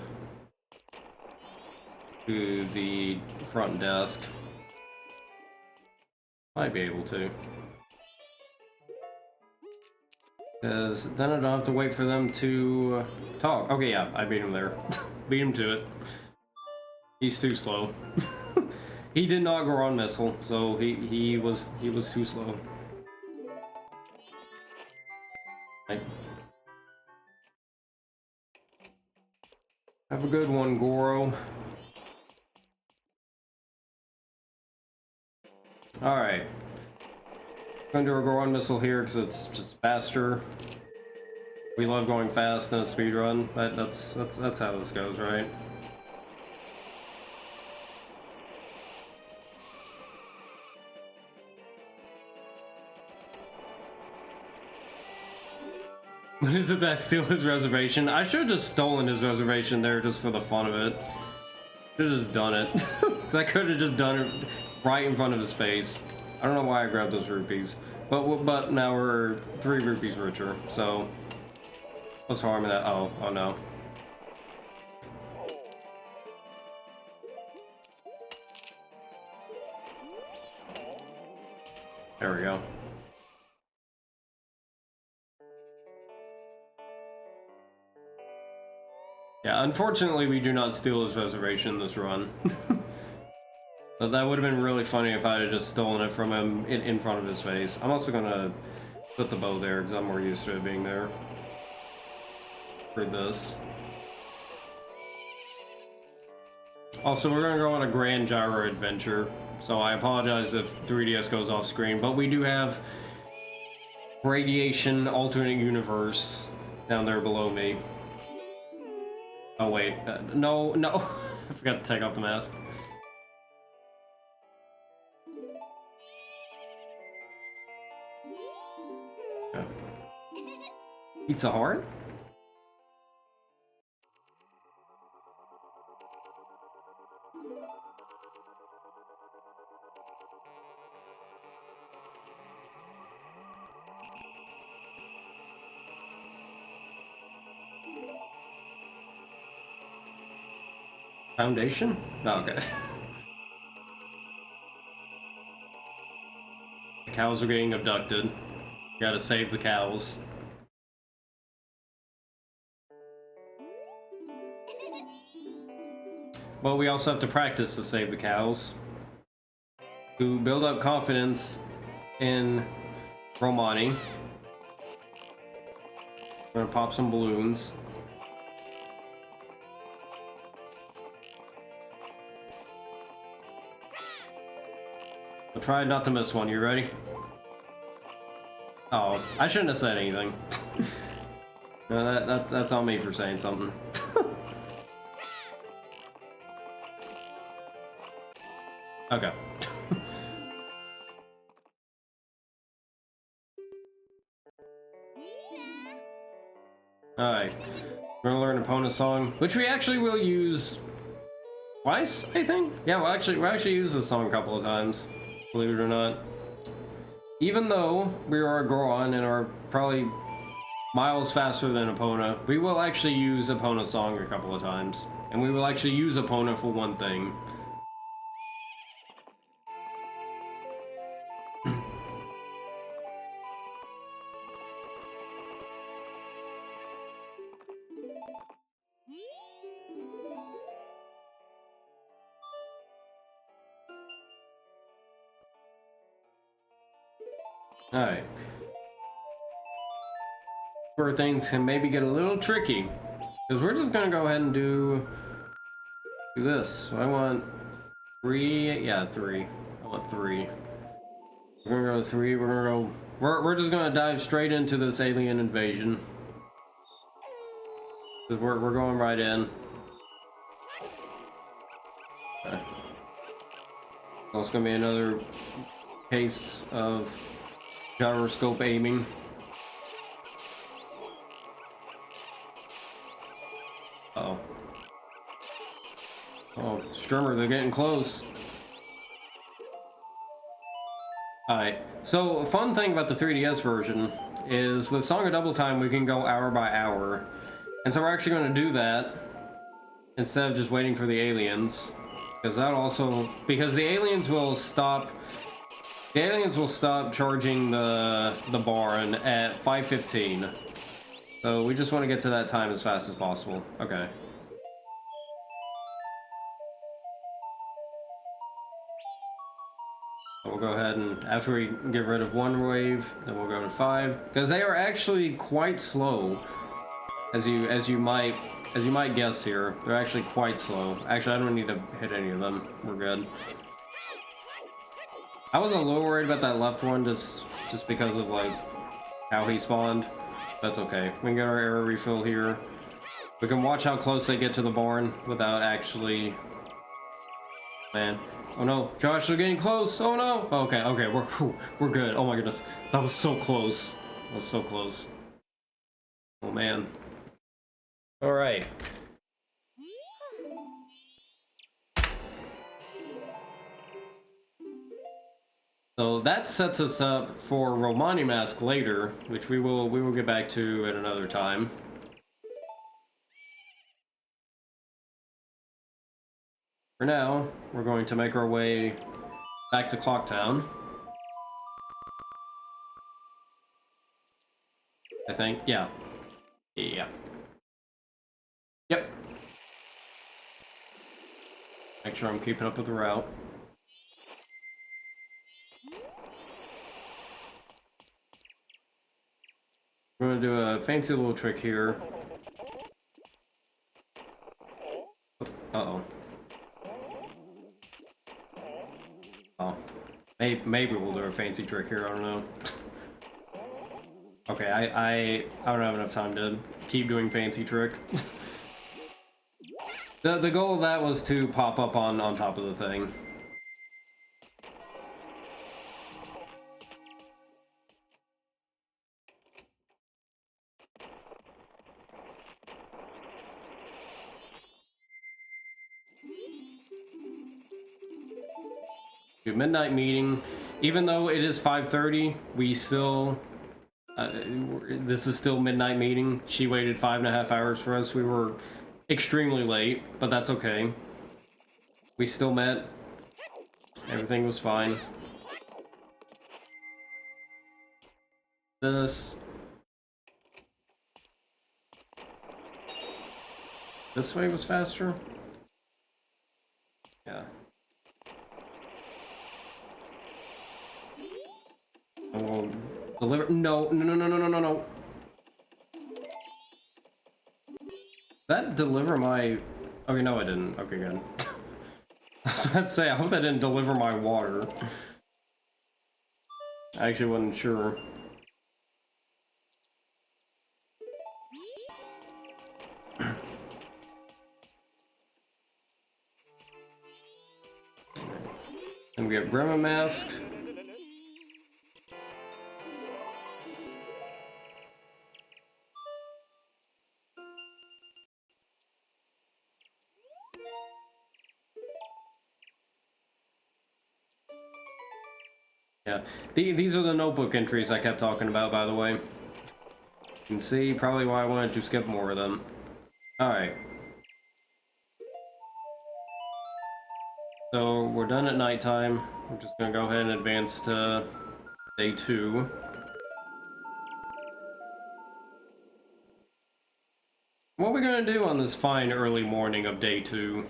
Speaker 2: front desk. Might be able to. Because then I don't have to wait for them to talk. Okay, yeah, I beat him there. Beat him to it. He's too slow. He did not Goron missile, so he was too slow. Like, have a good one, Goro. Alright. Gonna do a Goron missile here because it's just faster. We love going fast in a speedrun. That's how this goes, right? What is it that steal his reservation? I should have just stolen his reservation there just for the fun of it. Should have just done it. Because I could have just done it right in front of his face. I don't know why I grabbed those rupees. But now we're 3 rupees richer, so... What's harm in that? Oh no. There we go. Yeah, unfortunately we do not steal his reservation this run. But that would have been really funny if I had just stolen it from him in front of his face. I'm also gonna put the bow there because I'm more used to it being there. For this. Also, we're gonna go on a Grand Gyro adventure, so I apologize if 3DS goes off screen, but we do have Radiation Alternate Universe down there below me. Oh wait, no, I forgot to take off the mask. Okay. Pizza Heart? Foundation? Oh, okay. The cows are getting abducted. Gotta save the cows. But we also have to practice to save the cows. To build up confidence in Romani. We're gonna pop some balloons. I'll try not to miss one. You ready? Oh, I shouldn't have said anything. No, that's on me for saying something. Okay. Alright. We're gonna learn Epona song, which we actually will use twice, I think? Yeah, we'll actually use this song a couple of times, believe it or not. Even though we are a Goron and are probably miles faster than Epona, we will actually use Epona song a couple of times. And we will actually use Epona for one thing. Alright. Where things can maybe get a little tricky. Because we're just gonna go ahead and do this. So I want 3, yeah, 3. I want 3. We're gonna go 3, we're gonna go... We're just gonna dive straight into this alien invasion. Because we're going right in. Okay. So it's gonna be another case of gyroscope aiming. Uh-oh. Oh, Strimmer, they're getting close. Alright, so a fun thing about the 3DS version is with Song of Double Time we can go hour by hour. And so we're actually going to do that instead of just waiting for the aliens. Because that also... Because the aliens will stop... The aliens will stop charging the barn at 5:15. So we just want to get to that time as fast as possible. Okay. So we'll go ahead and, after we get rid of one wave, then we'll go to 5. Because they are actually quite slow. As you might guess here. They're actually quite slow. Actually, I don't need to hit any of them. We're good. I was a little worried about that left one just because of like how he spawned. That's okay. We can get our arrow refill here. We can watch how close they get to the barn without actually... Man. Oh no, Josh, they're getting close. Oh no. Okay, we're good. Oh my goodness. That was so close. That was so close. Oh man. All right. So that sets us up for Romani Mask later, which we will get back to at another time. For now, we're going to make our way back to Clocktown. I think, yeah. Yeah. Yep. Make sure I'm keeping up with the route. We're gonna do a fancy little trick here. Uh-oh. Oh. Maybe we'll do a fancy trick here, I don't know. Okay, I don't have enough time to keep doing fancy trick. The goal of that was to pop up on top of the thing. Do midnight meeting. Even though it is 5:30, we still... this is still midnight meeting. She waited 5.5 hours for us. We were extremely late, but that's okay. We still met. Everything was fine. This way was faster? Yeah. And we'll deliver... No. That deliver my... Okay, no, I didn't. Okay, good. I was about to say, I hope that didn't deliver my water. I actually wasn't sure. And we get Brahma Mask. Yeah, these are the notebook entries I kept talking about, by the way. You can see probably why I wanted to skip more of them. Alright. So, we're done at nighttime. I'm just gonna go ahead and advance to day 2. What are we gonna do on this fine early morning of day 2?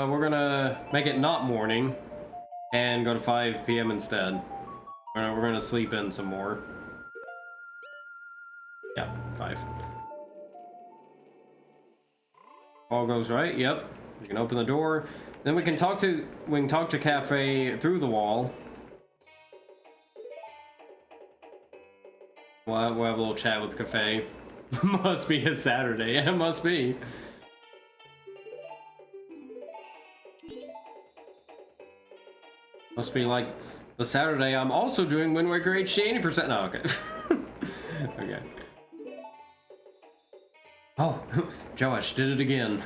Speaker 2: We're gonna make it not morning and go to 5 p.m. instead. We're gonna sleep in some more. Yeah, 5. All goes right. Yep. We can open the door. Then we can talk to Cafe through the wall. We'll have a little chat with Cafe. Must be a Saturday. Yeah, it must be. Must be like the Saturday I'm also doing Wind Waker HD 80%. No, okay. Okay. Oh, Joaish did it again.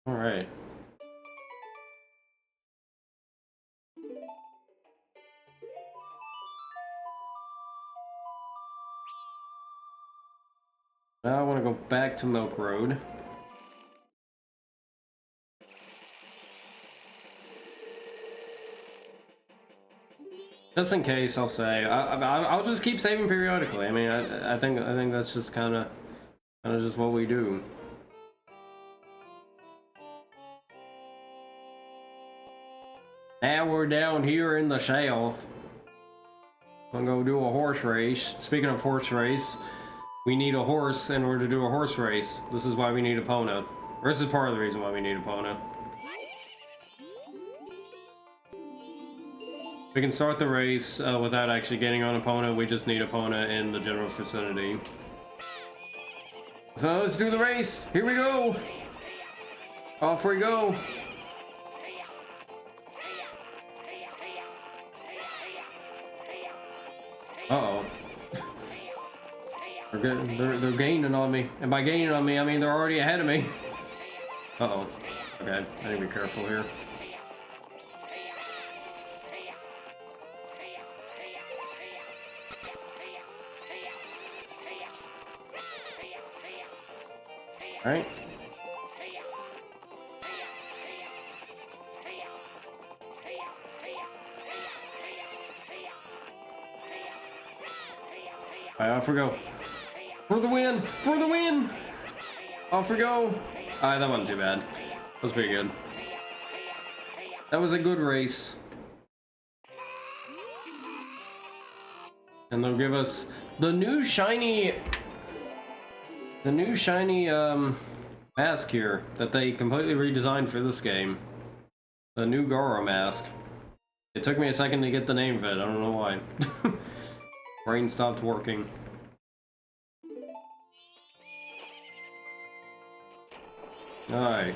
Speaker 2: All right. Now I want to go back to Milk Road. Just in case, I'll say I'll just keep saving periodically. I mean, I think that's just kind of just what we do. Now we're down here in the south. I'm gonna go do a horse race. Speaking of horse race, we need a horse in order to do a horse race. This is why we need Epona. Or this is part of the reason why we need Epona. We can start the race without actually getting on Epona. We just need Epona in the general vicinity. So let's do the race. Here we go. Off we go. Uh-oh. They're gaining on me. And by gaining on me, I mean they're already ahead of me. Uh-oh. Okay, I need to be careful here. Alright. Alright, off we go. For the win! For the win! Off we go! Alright, that wasn't too bad. That was pretty good. That was a good race. And they'll give us the new shiny mask here that they completely redesigned for this game. The new Goro mask. It took me a second to get the name of it, I don't know why. Brain stopped working. Alright.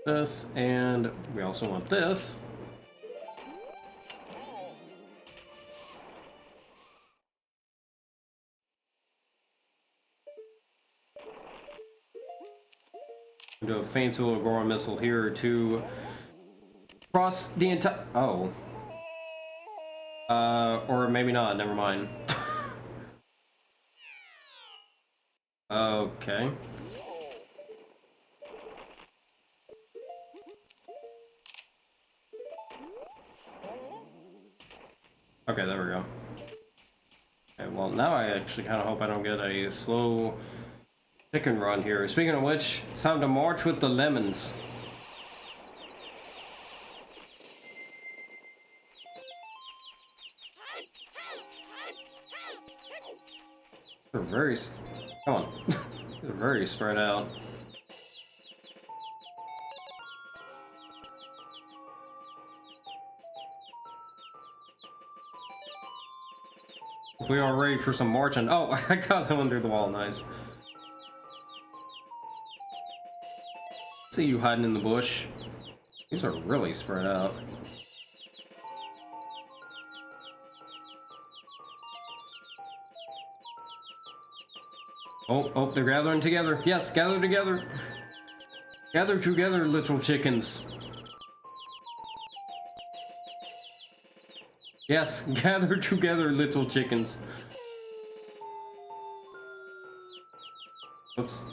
Speaker 2: This, and we also want this. Do a fancy little Goro missile here to cross the entire. Oh. Or maybe not, never mind. Okay. Okay, there we go. Okay, well, now I actually kind of hope I don't get a slow chicken run here. Speaking of which, it's time to march with the lemons. They're very... Come on. They're very spread out. We are ready for some marching. Oh, I got that one through the wall. Nice. See you hiding in the bush. These are really spread out. Oh, they're gathering together. Yes, gather together. Gather together, little chickens. Yes, gather together, little chickens. Oops.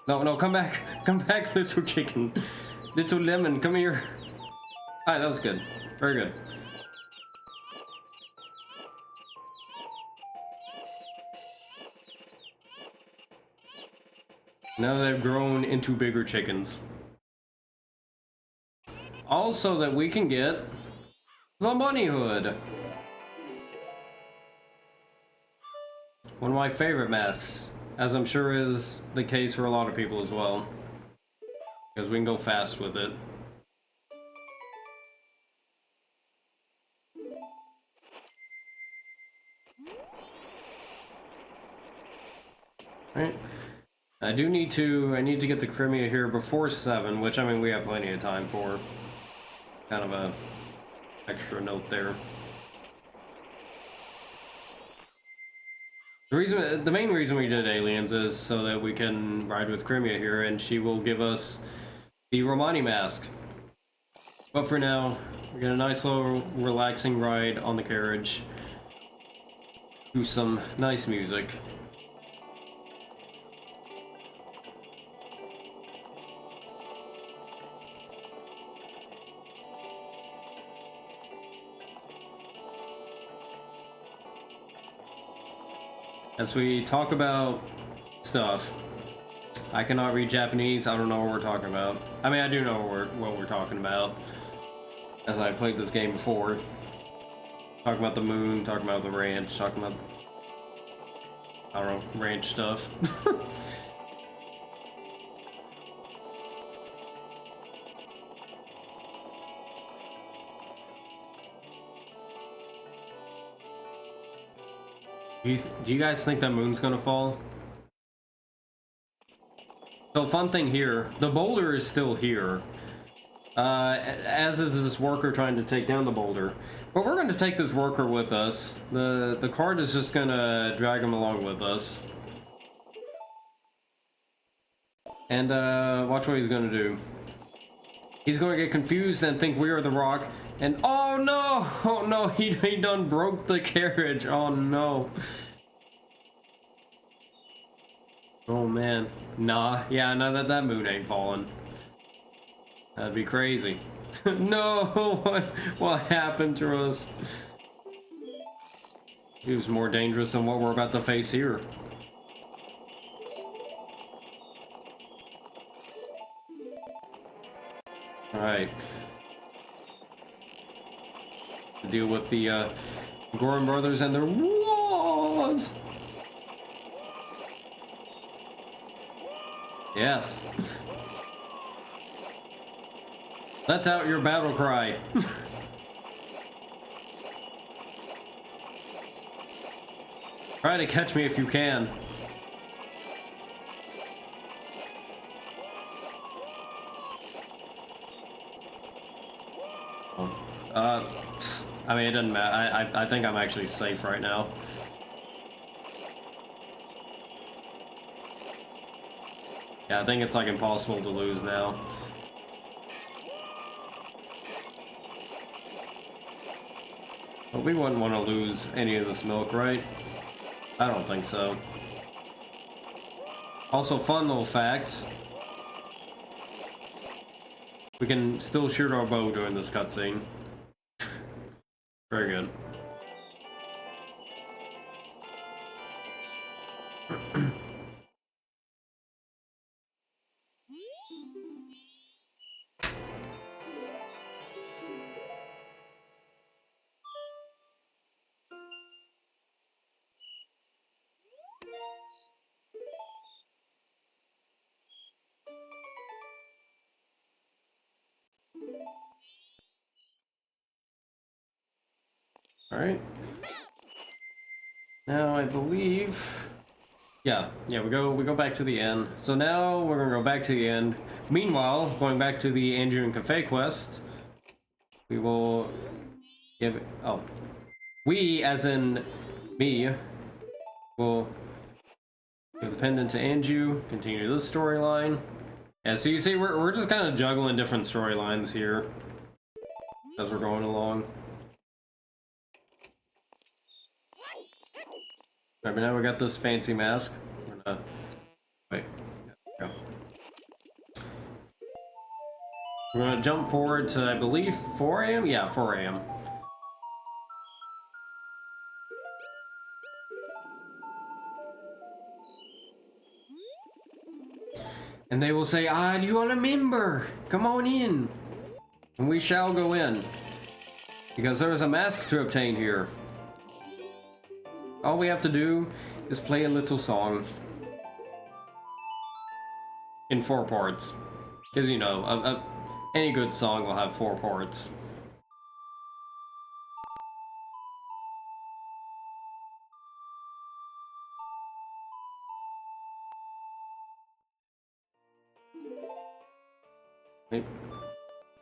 Speaker 2: No, come back. Come back, little chicken. Little lemon, come here. Alright, that was good. Very good. Now they've grown into bigger chickens. Also that we can get the bunny hood. One of my favorite masks, as I'm sure is the case for a lot of people as well. Because we can go fast with it. Right. I need to get to Crimea here before 7, which I mean we have plenty of time for. Kind of a extra note there. The main reason we did Aliens is so that we can ride with Crimea here and she will give us the Romani mask. But for now, we get a nice little relaxing ride on the carriage. Do some nice music. As we talk about stuff, I cannot read Japanese. I don't know what we're talking about. I mean, I do know what we're talking about, as I played this game before. Talking about the moon, talking about the ranch, talking about, I don't know, ranch stuff. Do you guys think that moon's gonna fall? So fun thing here, the boulder is still here. As is this worker trying to take down the boulder. But we're gonna take this worker with us. The cart is just gonna drag him along with us. And watch what he's gonna do. He's gonna get confused and think we are the rock. And oh no, he done broke the carriage. Oh no. Oh man. Nah, yeah, no, that moon ain't falling. That'd be crazy. No, what happened to us? It was more dangerous than what we're about to face here. Alright. Deal with the Goran brothers and their walls. Yes. Let out your battle cry. Try to catch me if you can. I mean, it doesn't matter. I think I'm actually safe right now. Yeah, I think it's like impossible to lose now. But we wouldn't want to lose any of this milk, right? I don't think so. Also, fun little fact. We can still shoot our bow during this cutscene. Very good. Alright. Now I believe... Yeah, we go back to the end. So now we're gonna go back to the end. Meanwhile, going back to the Andrew and Cafe quest, we will give... Oh. We, as in me, will give the pendant to Andrew, continue this storyline. Yeah, so you see, we're just kind of juggling different storylines here as we're going along. Alright, but now we got this fancy mask. We're gonna... Wait. There we go. We're gonna jump forward to, I believe, 4 AM? Yeah, 4 AM. And they will say, "Ah, you are a member! Come on in!" And we shall go in. Because there is a mask to obtain here. All we have to do is play a little song. In 4 parts. Because, you know, any good song will have 4 parts.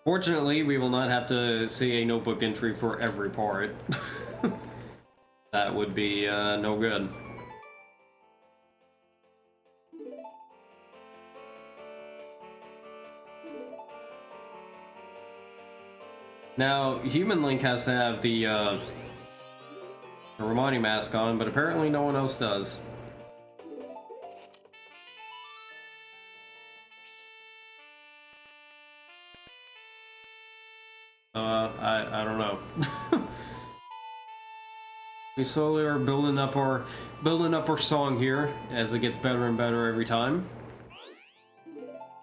Speaker 2: Fortunately, we will not have to see a notebook entry for every part. That would be no good. Now, Human Link has to have the Romani mask on, but apparently no one else does. I don't know. We slowly are building up our song here as it gets better and better every time.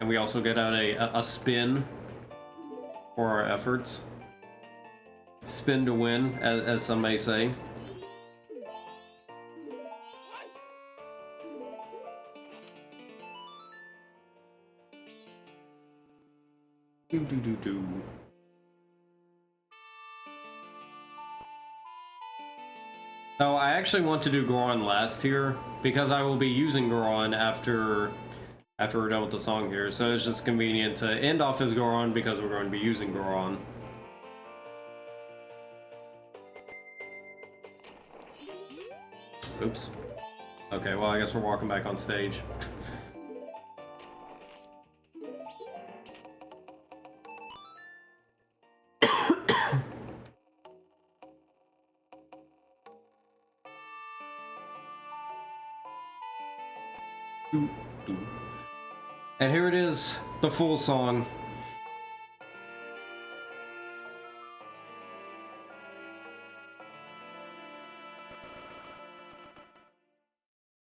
Speaker 2: And we also get out a spin for our efforts. Spin to win, as some may say. Do. So I actually want to do Goron last here because I will be using Goron after we're done with the song here. So it's just convenient to end off as Goron because we're going to be using Goron. Oops. Okay, well I guess we're walking back on stage. And here it is, the full song.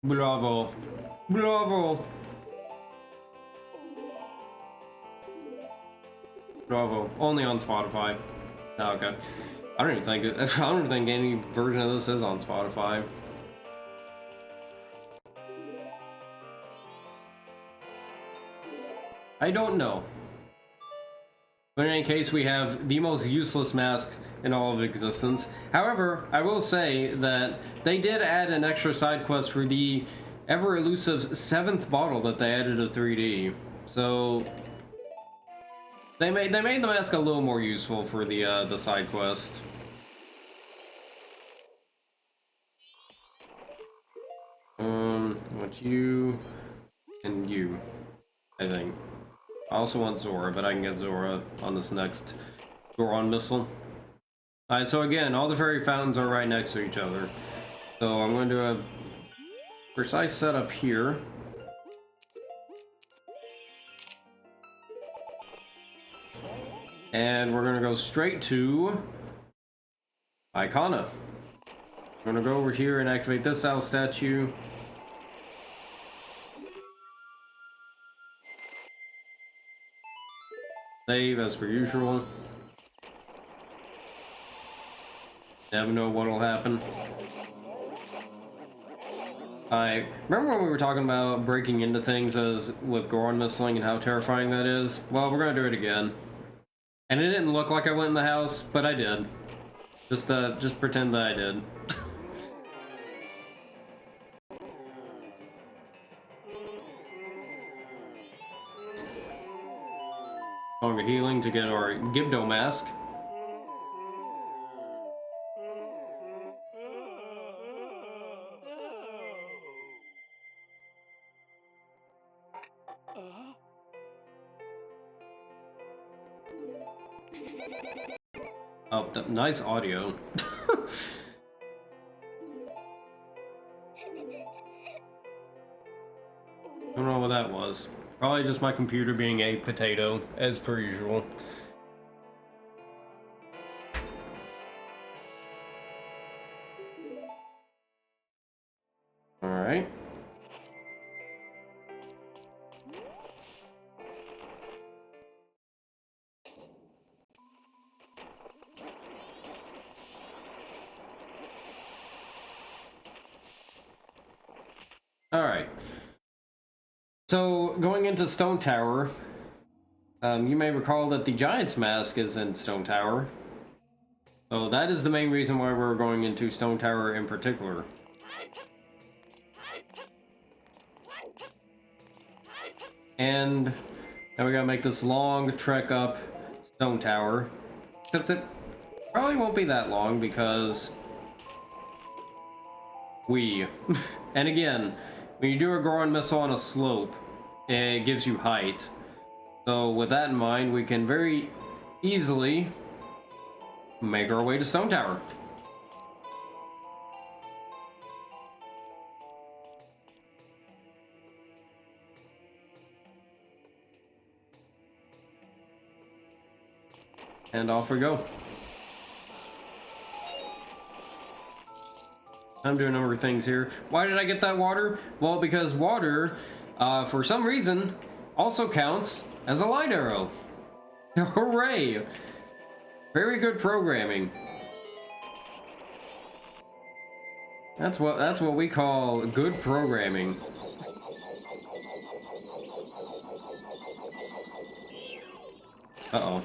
Speaker 2: Bravo. Bravo. Bravo. Only on Spotify. Oh, okay. I don't even think any version of this is on Spotify. I don't know. But in any case, we have the most useless mask in all of existence. However, I will say that they did add an extra side quest for the ever-elusive 7th bottle that they added to 3D. So they made the mask a little more useful for the side quest. I want you and you, I think. I also want Zora, but I can get Zora on this next Goron missile. Alright, so again, all the fairy fountains are right next to each other. So I'm going to do a precise setup here. And we're going to go straight to Icona. I'm going to go over here and activate this owl statue. Save as per usual. Never know what'll happen. I remember when we were talking about breaking into things as with Goron missiling and how terrifying that is. Well, we're gonna do it again. And it didn't look like I went in the house, but I did. Just pretend that I did. Song of Healing to get our Gibdo mask. Oh, nice audio. Don't know what that was. Probably just my computer being a potato, as per usual. Alright. Alright. So, going into Stone Tower, you may recall that the Giant's Mask is in Stone Tower. So that is the main reason why we're going into Stone Tower in particular. And now we gotta make this long trek up Stone Tower. Except it probably won't be that long because and again, when you do a Goron missile on a slope, it gives you height. So with that in mind, we can very easily make our way to Stone Tower. And off we go. I'm doing a number of things here. Why did I get that water? Well, because water, for some reason, also counts as a light arrow. Hooray! Very good programming. That's what we call good programming. Uh-oh.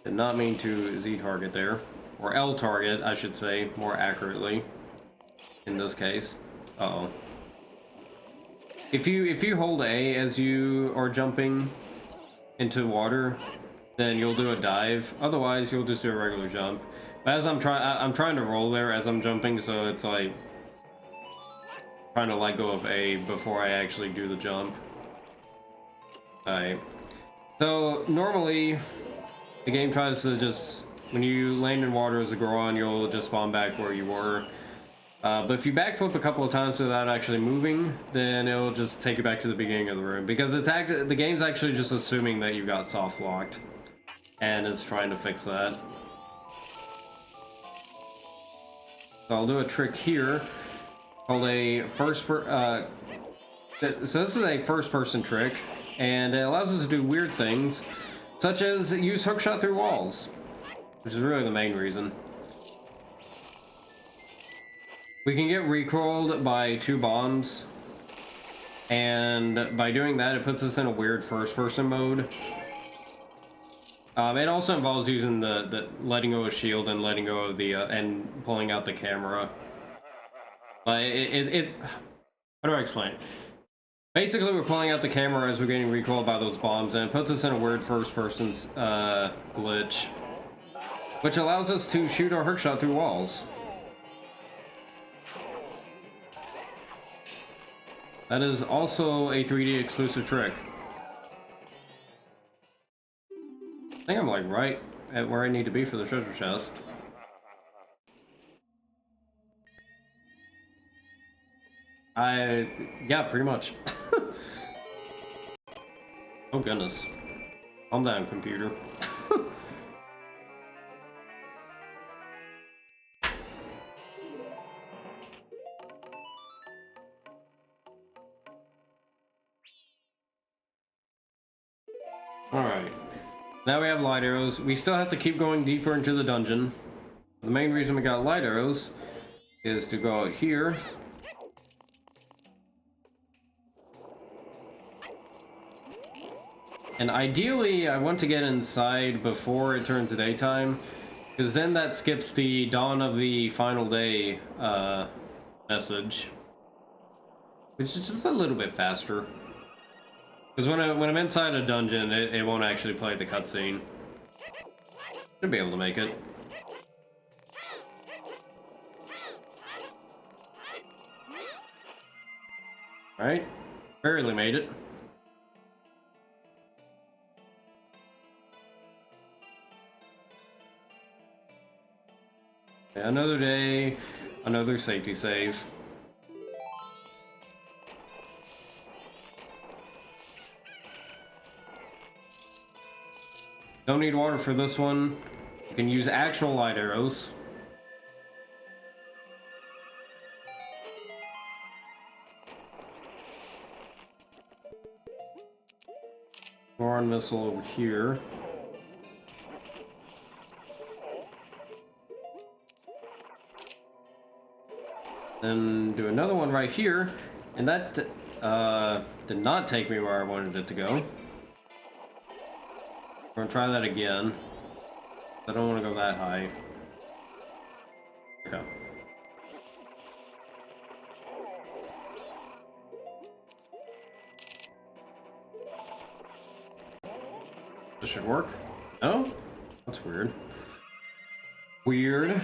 Speaker 2: Did not mean to Z-target there. Or L-target, I should say, more accurately. In this case. Uh-oh. If you hold A as you are jumping into water, then you'll do a dive. Otherwise, you'll just do a regular jump. But as I'm trying to roll there as I'm jumping, so it's like trying to let go of A before I actually do the jump. Alright. So normally the game tries to just, when you land in water as a Goron, you'll just spawn back where you were. But if you backflip a couple of times without actually moving, then it'll just take you back to the beginning of the room. Because the game's actually just assuming that you got soft locked. And is trying to fix that. So I'll do a trick here called a so this is a first person trick, and it allows us to do weird things, such as use hookshot through walls, which is really the main reason. We can get recoiled by 2 bombs, and by doing that, it puts us in a weird first-person mode. It also involves using the letting go of shield and letting go of the and pulling out the camera. But how do I explain it? Basically, we're pulling out the camera as we're getting recoiled by those bombs, and it puts us in a weird first-person glitch, which allows us to shoot our hookshot through walls. That is also a 3D exclusive trick. I think I'm like right at where I need to be for the treasure chest. Yeah, pretty much. Oh goodness. Calm down, computer. Alright. Now we have light arrows. We still have to keep going deeper into the dungeon. The main reason we got light arrows is to go out here. And ideally, I want to get inside before it turns daytime, because then that skips the dawn of the final day message, which is just a little bit faster. Because when I'm inside a dungeon, it won't actually play the cutscene. Should be able to make it. Right? Barely made it. Yeah, another day, another safety save. Don't need water for this one. You can use actual light arrows. Boron missile over here. Then do another one right here, and that did not take me where I wanted it to go. We're gonna try that again. I don't want to go that high. Okay. This should work. No? That's weird. Weird.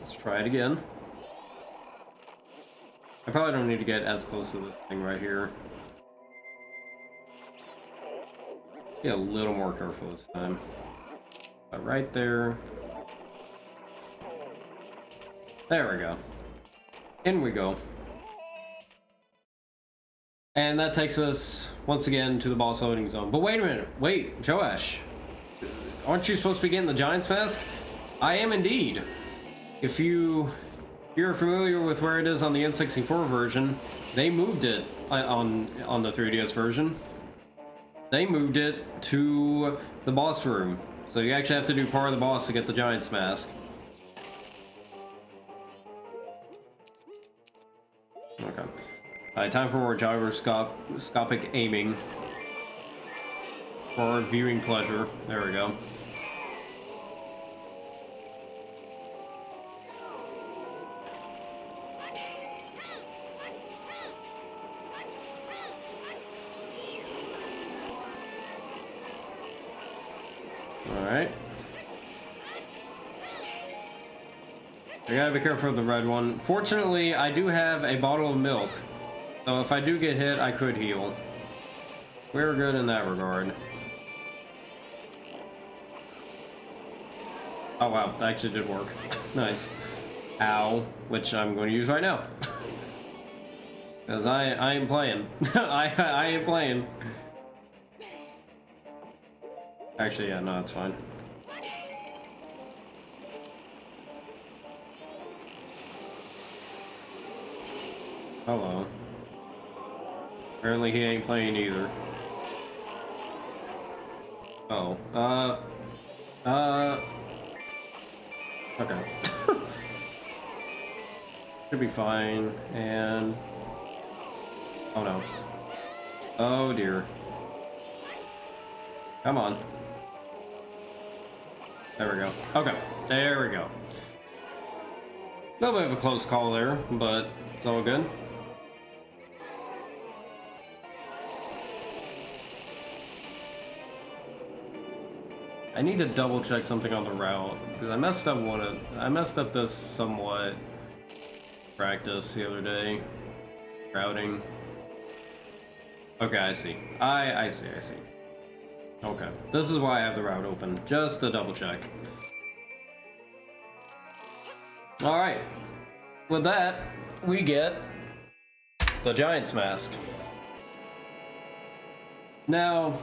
Speaker 2: Let's try it again. I probably don't need to get as close to this thing right here. Be a little more careful this time. But right there. There we go. In we go. And that takes us once again to the boss loading zone. But wait a minute. Wait, Joaish. Aren't you supposed to be getting the Giant's Mask? I am indeed. If you're familiar with where it is on the N64 version, they moved it on the 3DS version. They moved it to the boss room. So you actually have to do part of the boss to get the Giant's Mask. Okay. Alright, time for more gyroscopic aiming. For our viewing pleasure. There we go. Alright. I gotta be careful with the red one. Fortunately, I do have a bottle of milk. So if I do get hit, I could heal. We're good in that regard. Oh wow, that actually did work. Nice. Ow. Which I'm going to use right now. Because I ain't playing. I ain't playing. Actually, yeah, no, it's fine. Hello. Apparently he ain't playing either. Oh, okay. Should be fine, and... oh no. Oh dear. Come on. There we go. Okay, there we go. A little bit of a close call there, but it's all good. I need to double check something on the route because I messed up this somewhat practice the other day. Routing. Okay, I see. I see. Okay, this is why I have the route open, just to double check. All right, with that, we get the Giant's Mask. Now,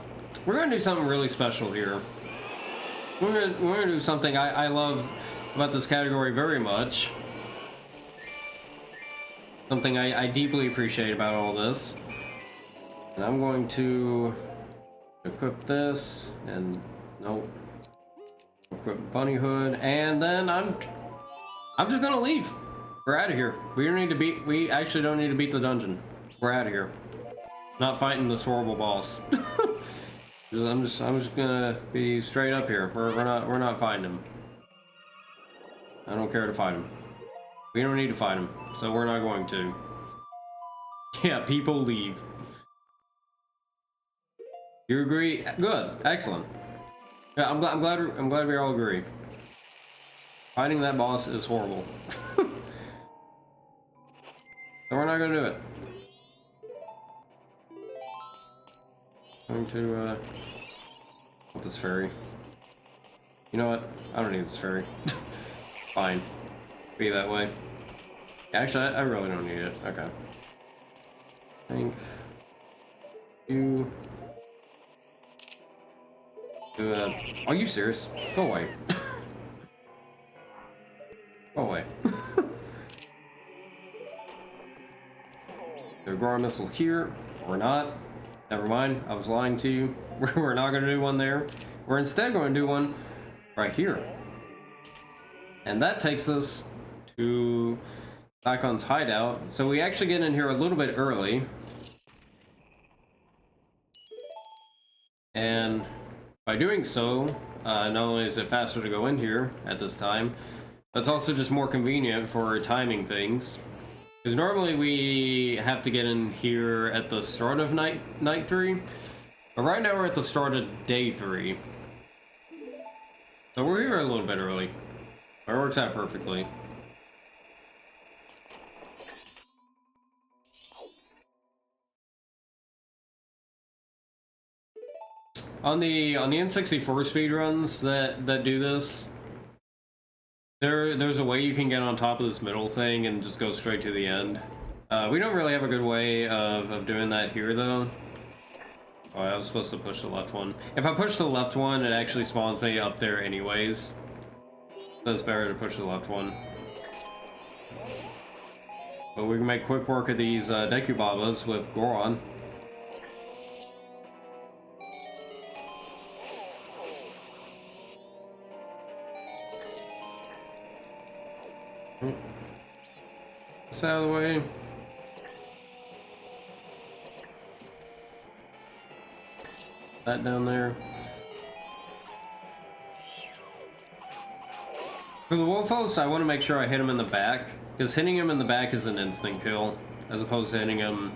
Speaker 2: we're gonna do something really special here. We're gonna do something I love about this category very much. Something I deeply appreciate about all this. And I'm going to equip this, and nope. Equip Bunny Hood, and then I'm just gonna leave. We're out of here. We actually don't need to beat the dungeon. We're out of here. Not fighting this horrible boss. I'm just gonna be straight up here. We're not fighting him. I don't care to fight him. We don't need to fight him, so we're not going to. Yeah, people leave. You agree? Good, excellent. Yeah, I'm glad we all agree. Fighting that boss is horrible. So we're not gonna do it. Going to want this fairy. You know what? I don't need this fairy. Fine. Be that way. Actually, I really don't need it. Okay. Thank you. Are you serious? Go away. Go away. The Aurora missile here, or not. Never mind, I was lying to you. We're not going to do one there. We're instead going to do one right here. And that takes us to Icon's hideout. So we actually get in here a little bit early. And by doing so, not only is it faster to go in here at this time, but it's also just more convenient for timing things. Because normally we have to get in here at the start of night 3, but right now we're at the start of day 3. So we're here a little bit early. It works out perfectly. On the N64 speedruns that do this, there's a way you can get on top of this middle thing and just go straight to the end. We don't really have a good way of doing that here, though. Oh, I was supposed to push the left one. If I push the left one, it actually spawns me up there anyways. So it's better to push the left one. But we can make quick work of these Dekubabas with Goron. This out of the way. That down there. For the Wolfos, I want to make sure I hit him in the back, because hitting him in the back is an instant kill, as opposed to hitting him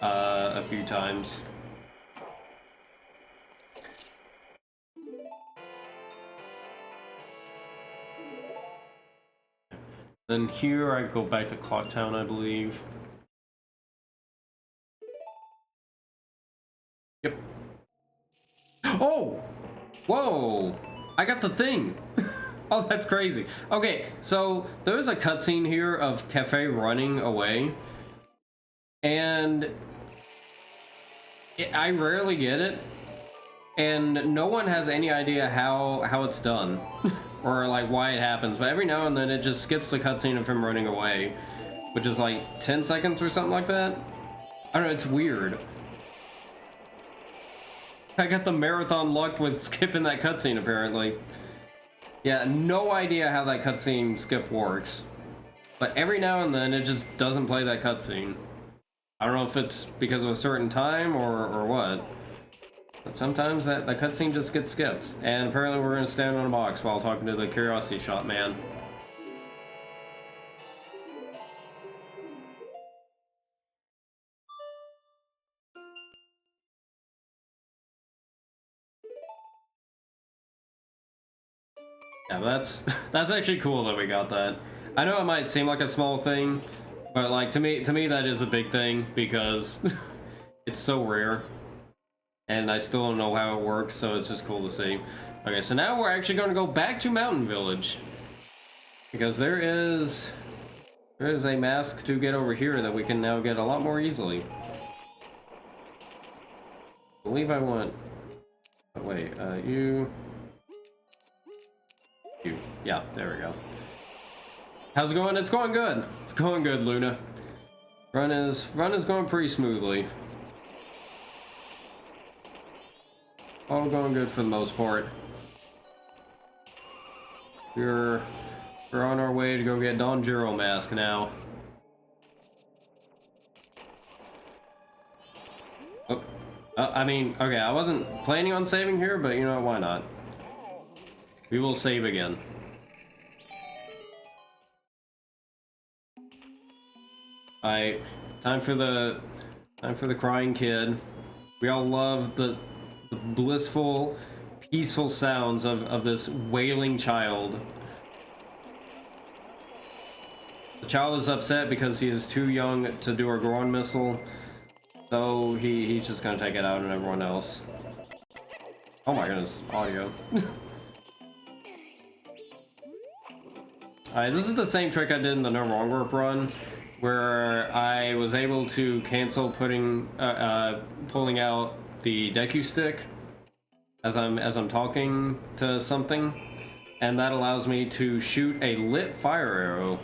Speaker 2: a few times. Then here I go back to Clocktown, I believe. Yep. Oh! Whoa! I got the thing! Oh, that's crazy. Okay, so there's a cutscene here of Cafe running away. And I rarely get it. And no one has any idea how it's done. Or like why it happens. But every now and then it just skips the cutscene of him running away. Which is like 10 seconds or something like that. I don't know, it's weird. I got the marathon luck with skipping that cutscene apparently. Yeah, no idea how that cutscene skip works. But every now and then it just doesn't play that cutscene. I don't know if it's because of a certain time or what. But sometimes that cutscene just gets skipped. And apparently we're going to stand on a box while talking to the Curiosity Shop man. Yeah, that's actually cool that we got that. I know it might seem like a small thing, but like to me that is a big thing because it's so rare. And I still don't know how it works, so it's just cool to see. Okay, so now we're actually going to go back to Mountain Village. Because there is a mask to get over here that we can now get a lot more easily. I believe I want... Oh, wait, you... Yeah, there we go. How's it going? It's going good. It's going good, Luna. Run is going pretty smoothly. All going good for the most part. We're on our way to go get Don Jiro mask now. Oh, I mean, okay, I wasn't planning on saving here, but you know, why not? We will save again. Time for the crying kid. We all love the blissful, peaceful sounds of this wailing child. The child is upset because he is too young to do a groin missile, so he's just gonna take it out on everyone else. Oh my goodness, audio. Alright, this is the same trick I did in the No Wrong Warp run, where I was able to cancel pulling out the Deku stick as I'm talking to something, and that allows me to shoot a lit fire arrow.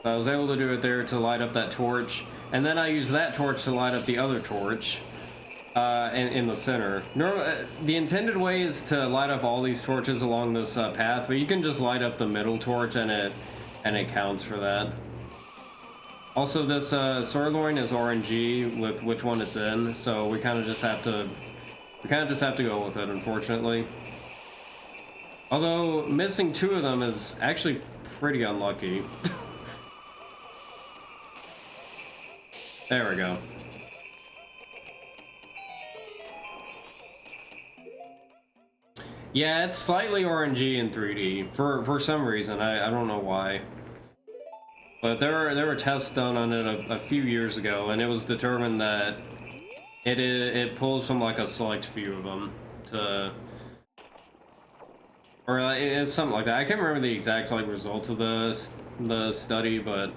Speaker 2: So I was able to do it there to light up that torch, and then I use that torch to light up the other torch in the center. The intended way is to light up all these torches along this path, but you can just light up the middle torch and it counts for that. Also, this sirloin is RNG with which one it's in, so we kind of just have to go with it, unfortunately. Although missing 2 of them is actually pretty unlucky. There we go. Yeah, it's slightly RNG in 3D for some reason. I don't know why. But there were tests done on it a few years ago, and it was determined that it pulls from like a select few of them to, or it's something like that. I can't remember the exact like results of the study, but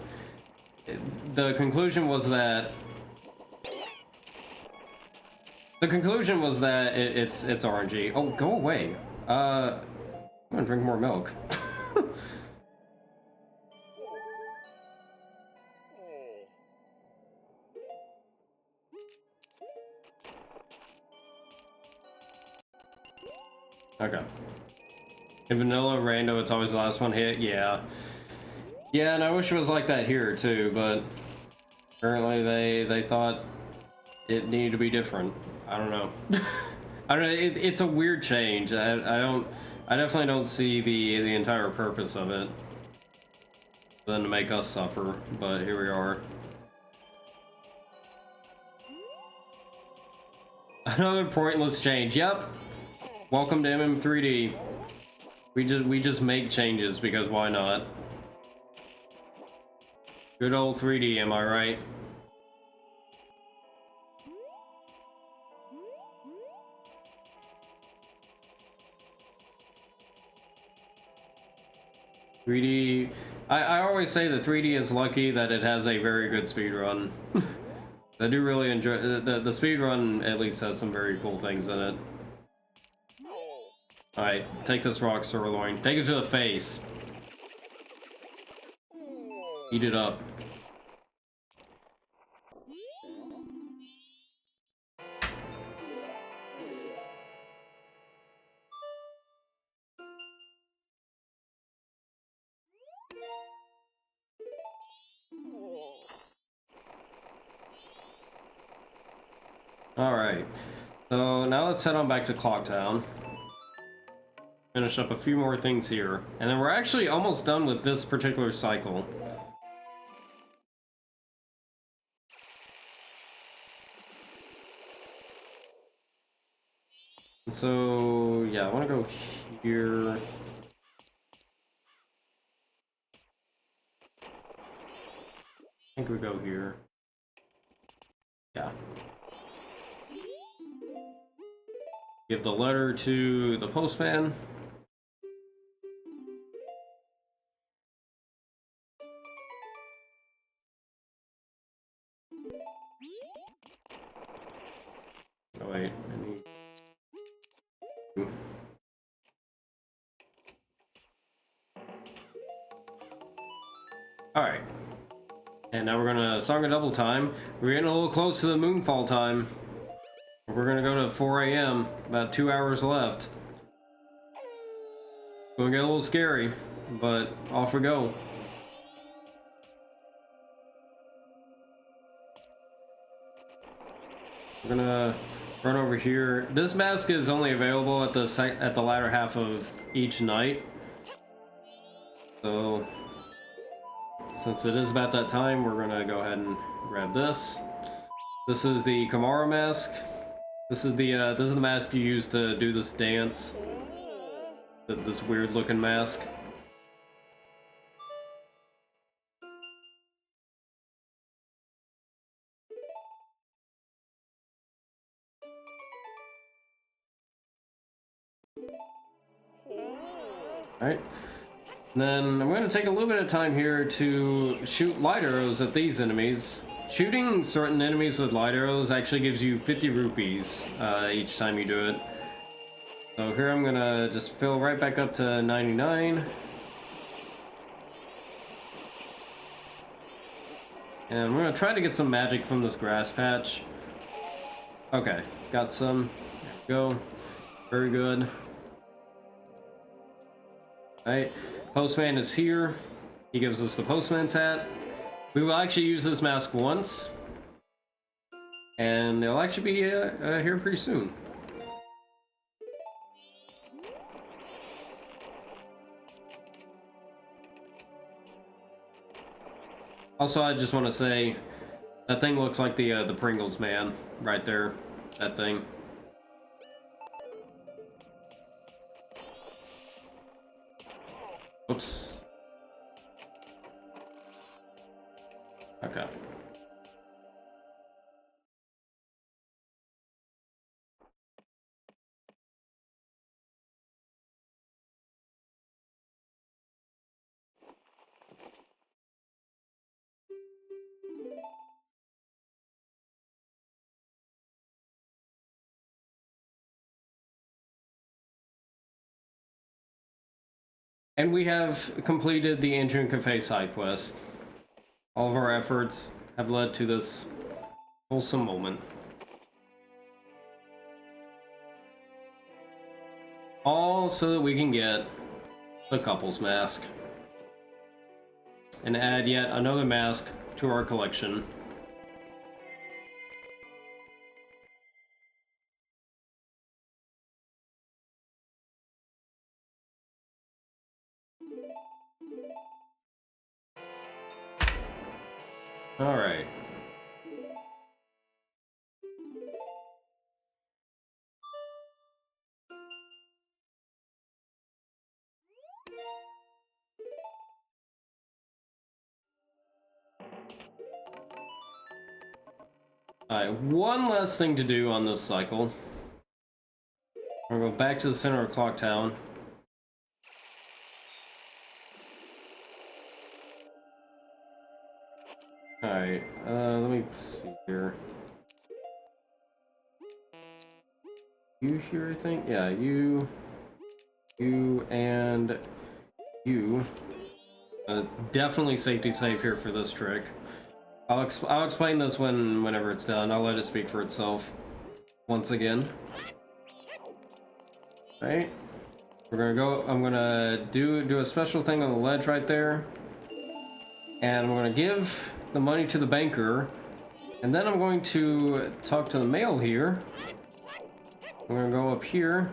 Speaker 2: the conclusion was that it's RNG. Oh, go away. I'm gonna drink more milk. Okay. In vanilla rando, it's always the last one hit. Yeah. Yeah, and I wish it was like that here too, but apparently they thought it needed to be different. I don't know. I don't know. It's a weird change. I definitely don't see the entire purpose of it than to make us suffer. But here we are. Another pointless change. Yep. Welcome to MM3D. We just make changes because why not? Good old 3D, am I right? I always say that 3D is lucky that it has a very good speedrun. I do really enjoy the speedrun. At least has some very cool things in it. All right, take this rock sirloin. Take it to the face. Eat it up. Alright, so now let's head on back to Clocktown. Finish up a few more things here. And then we're actually almost done with this particular cycle. So, yeah, I want to go here. I think we go here. Yeah. Give the letter to the postman. Oh wait, I need... Alright. And now we're gonna song a double time. We're getting a little close to the moonfall time. We're gonna go to 4 AM, about 2 hours left. Gonna get a little scary, but off we go. We're gonna run over here. This mask is only available at the latter half of each night. So since it is about that time, we're gonna go ahead and grab this. This is the Kamara mask. This is the mask you use to do this dance. This weird looking mask. Alright. Then I'm going to take a little bit of time here to shoot light arrows at these enemies. Shooting certain enemies with light arrows actually gives you 50 rupees each time you do it. So here I'm gonna just fill right back up to 99. And we're gonna try to get some magic from this grass patch. Okay, got some. There we go. Very good. Alright, Postman is here. He gives us the Postman's hat. We will actually use this mask once. And it'll actually be here pretty soon. Also, I just want to say, that thing looks like the Pringles man right there. That thing. Oops. Okay. And we have completed the Engine Cafe side quest. All of our efforts have led to this wholesome moment. All so that we can get the couple's mask. And add yet another mask to our collection. Alright. Alright, one last thing to do on this cycle. We're gonna go back to the center of Clock Town. Alright, let me see here. You here, I think? Yeah, you, and you. Definitely safety safe here for this trick. I'll explain this whenever it's done. I'll let it speak for itself once again. Right? We're gonna go. I'm gonna do a special thing on the ledge right there, and I'm gonna give the money to the banker, and then I'm going to talk to the male here. I'm gonna go up here,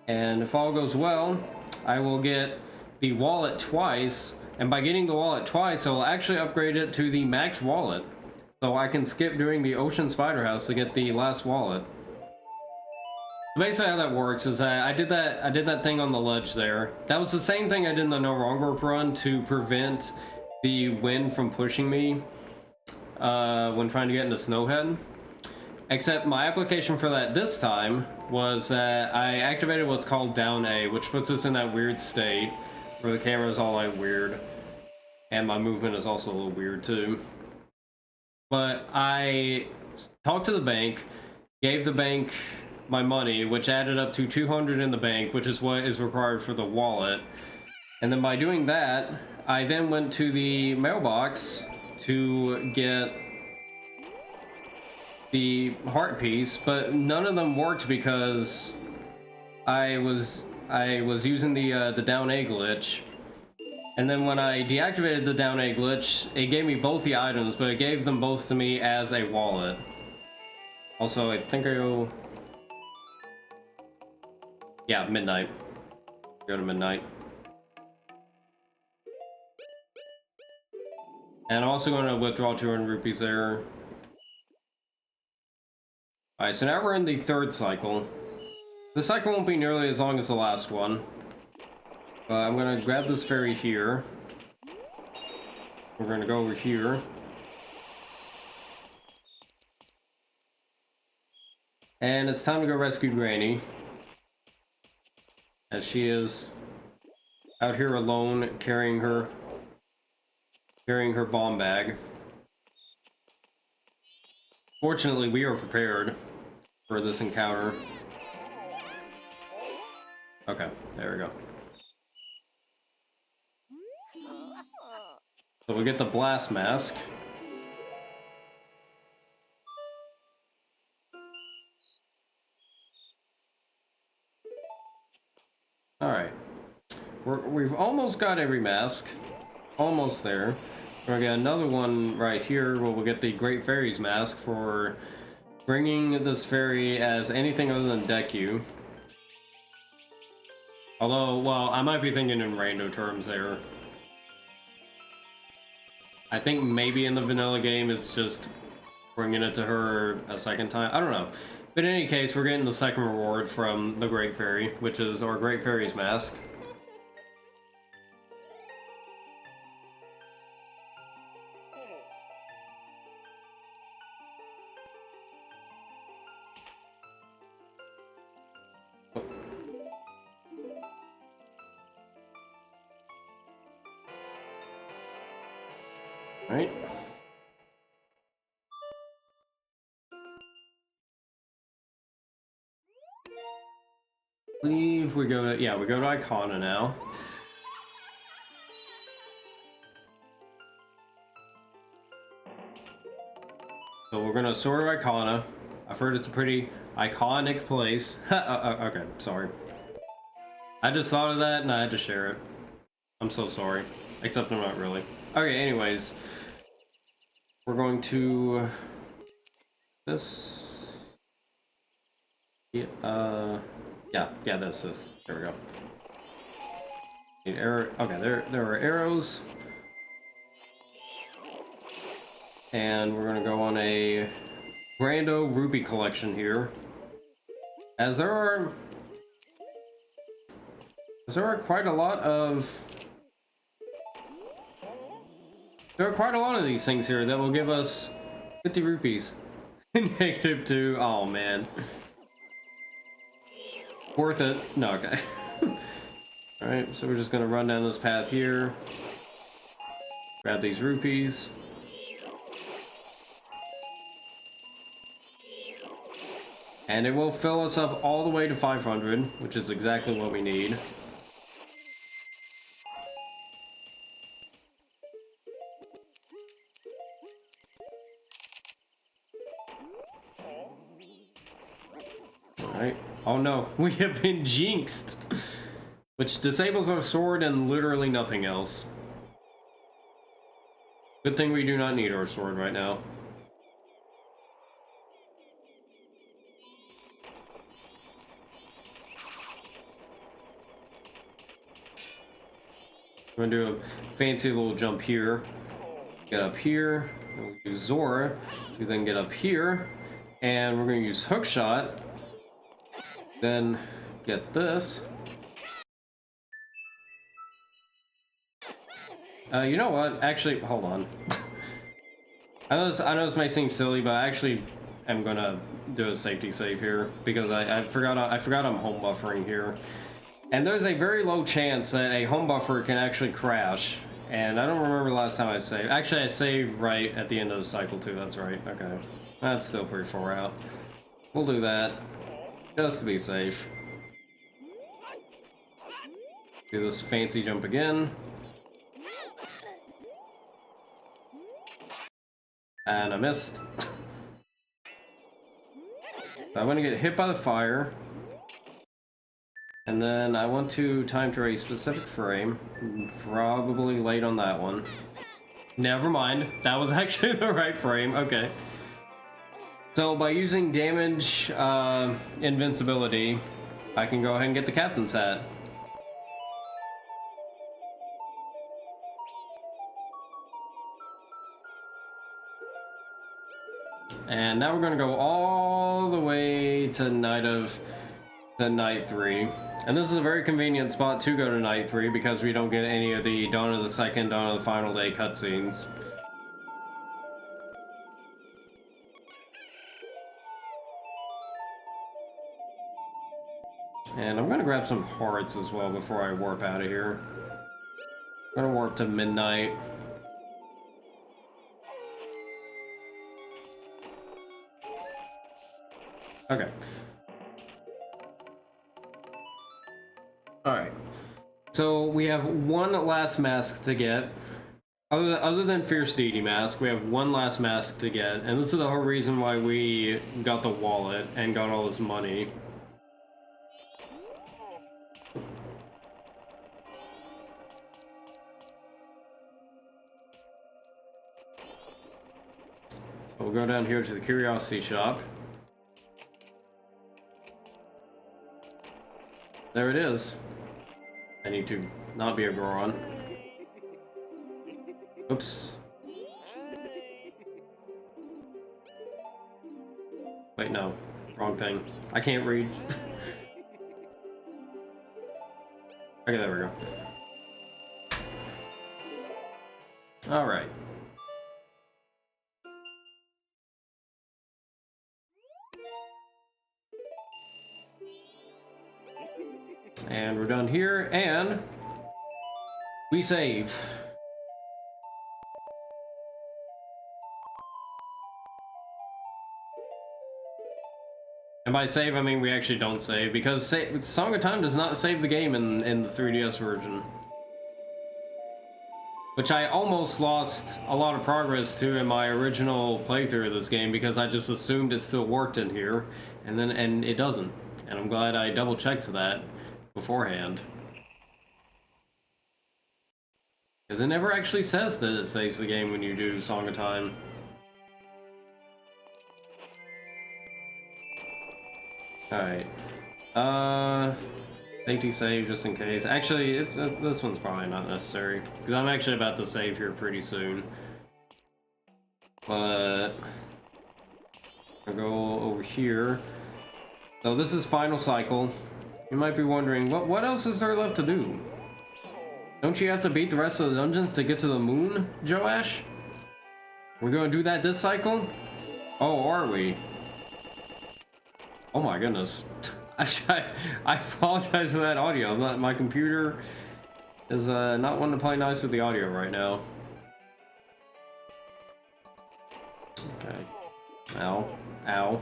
Speaker 2: and if all goes well, I will get the wallet twice, and by getting the wallet twice, I'll actually upgrade it to the max wallet, so I can skip doing the Ocean Spider House to get the last wallet. Basically how that works is I did that thing on the ledge there. That was the same thing I did in the No Wrong Rope run to prevent the wind from pushing me when trying to get into Snowhead. Except my application for that this time was that I activated what's called Down A, which puts us in that weird state where the camera is all like weird, and my movement is also a little weird too. But I talked to the bank, gave the bank my money, which added up to 200 in the bank, which is what is required for the wallet. And then by doing that, I then went to the mailbox to get the heart piece, but none of them worked because I was using the down A glitch. And then when I deactivated the down A glitch, it gave me both the items, but it gave them both to me as a wallet. Also, I think I go... Yeah, midnight. Go to midnight. And I'm also going to withdraw 200 rupees there. Alright, so now we're in the third cycle. This cycle won't be nearly as long as the last one. But I'm going to grab this fairy here. We're going to go over here. And it's time to go rescue Granny. As she is out here alone carrying her bomb bag. Fortunately, we are prepared for this encounter. Okay, there we go. So we get the blast mask. Alright. We've almost got every mask. Almost there. We're gonna get another one right here where we'll get the Great Fairy's mask for bringing this fairy as anything other than Deku. Although, well, I might be thinking in rando terms there. I think maybe in the vanilla game it's just bringing it to her a second time. I don't know. But in any case, we're getting the second reward from the Great Fairy, which is our Great Fairy's mask. Right. We go to Icona now. So we're gonna sort of Icona. I've heard it's a pretty iconic place. Okay, sorry. I just thought of that and I had to share it. I'm so sorry. Except I'm not really. Okay, anyways. We're going to... this... Yeah, this. There we go. Need arrow... Okay, there are arrows. And we're gonna go on a Brando Rupee collection here. As there are quite a lot of... There are quite a lot of these things here that will give us 50 rupees. -2. Oh, man. Worth it. No, okay. Alright, so we're just gonna run down this path here. Grab these rupees. And it will fill us up all the way to 500, which is exactly what we need. Alright. Oh no, we have been jinxed! Which disables our sword and literally nothing else. Good thing we do not need our sword right now. I'm gonna do a fancy little jump here. Get up here. We'll use Zora to then get up here. And we're gonna use Hookshot. Then get this. You know what? Actually, hold on. I know this may seem silly, but I actually am gonna do a safety save here because I forgot I'm home buffering here. And there's a very low chance that a home buffer can actually crash. And I don't remember the last time I saved. Actually, I saved right at the end of the cycle too, that's right. Okay. That's still pretty far out. We'll do that. Just to be safe. Do this fancy jump again. And I missed. I'm gonna get hit by the fire. And then I want to time to a specific frame. Probably late on that one. Never mind. That was actually the right frame. Okay. So by using damage invincibility, I can go ahead and get the captain's hat. And now we're going to go all the way to night 3. And this is a very convenient spot to go to night 3 because we don't get any of the Dawn of the Second, Dawn of the Final Day cutscenes. And I'm going to grab some hearts as well before I warp out of here. I'm going to warp to midnight. Okay. Alright. So we have one last mask to get. Other than Fierce Deity Mask, we have one last mask to get. And this is the whole reason why we got the wallet and got all this money. So we'll go down here to the Curiosity Shop. There it is. I need to not be a Goron. Oops. Wait, no. Wrong thing. I can't read. Okay, there we go. Alright. And we're done here, and we save. And by save, I mean we actually don't save, because Song of Time does not save the game in the 3DS version. Which I almost lost a lot of progress to in my original playthrough of this game, because I just assumed it still worked in here, and it doesn't. And I'm glad I double-checked that beforehand. Because it never actually says that it saves the game when you do Song of Time. Alright. Safety save just in case. Actually, this one's probably not necessary. Because I'm actually about to save here pretty soon. But I'll go over here. So this is Final Cycle. You might be wondering, what else is there left to do? Don't you have to beat the rest of the dungeons to get to the moon, Joaish? We're gonna do that this cycle? Oh, are we? Oh my goodness. I apologize for that audio. My computer is not wanting to play nice with the audio right now. Okay. Ow. Ow.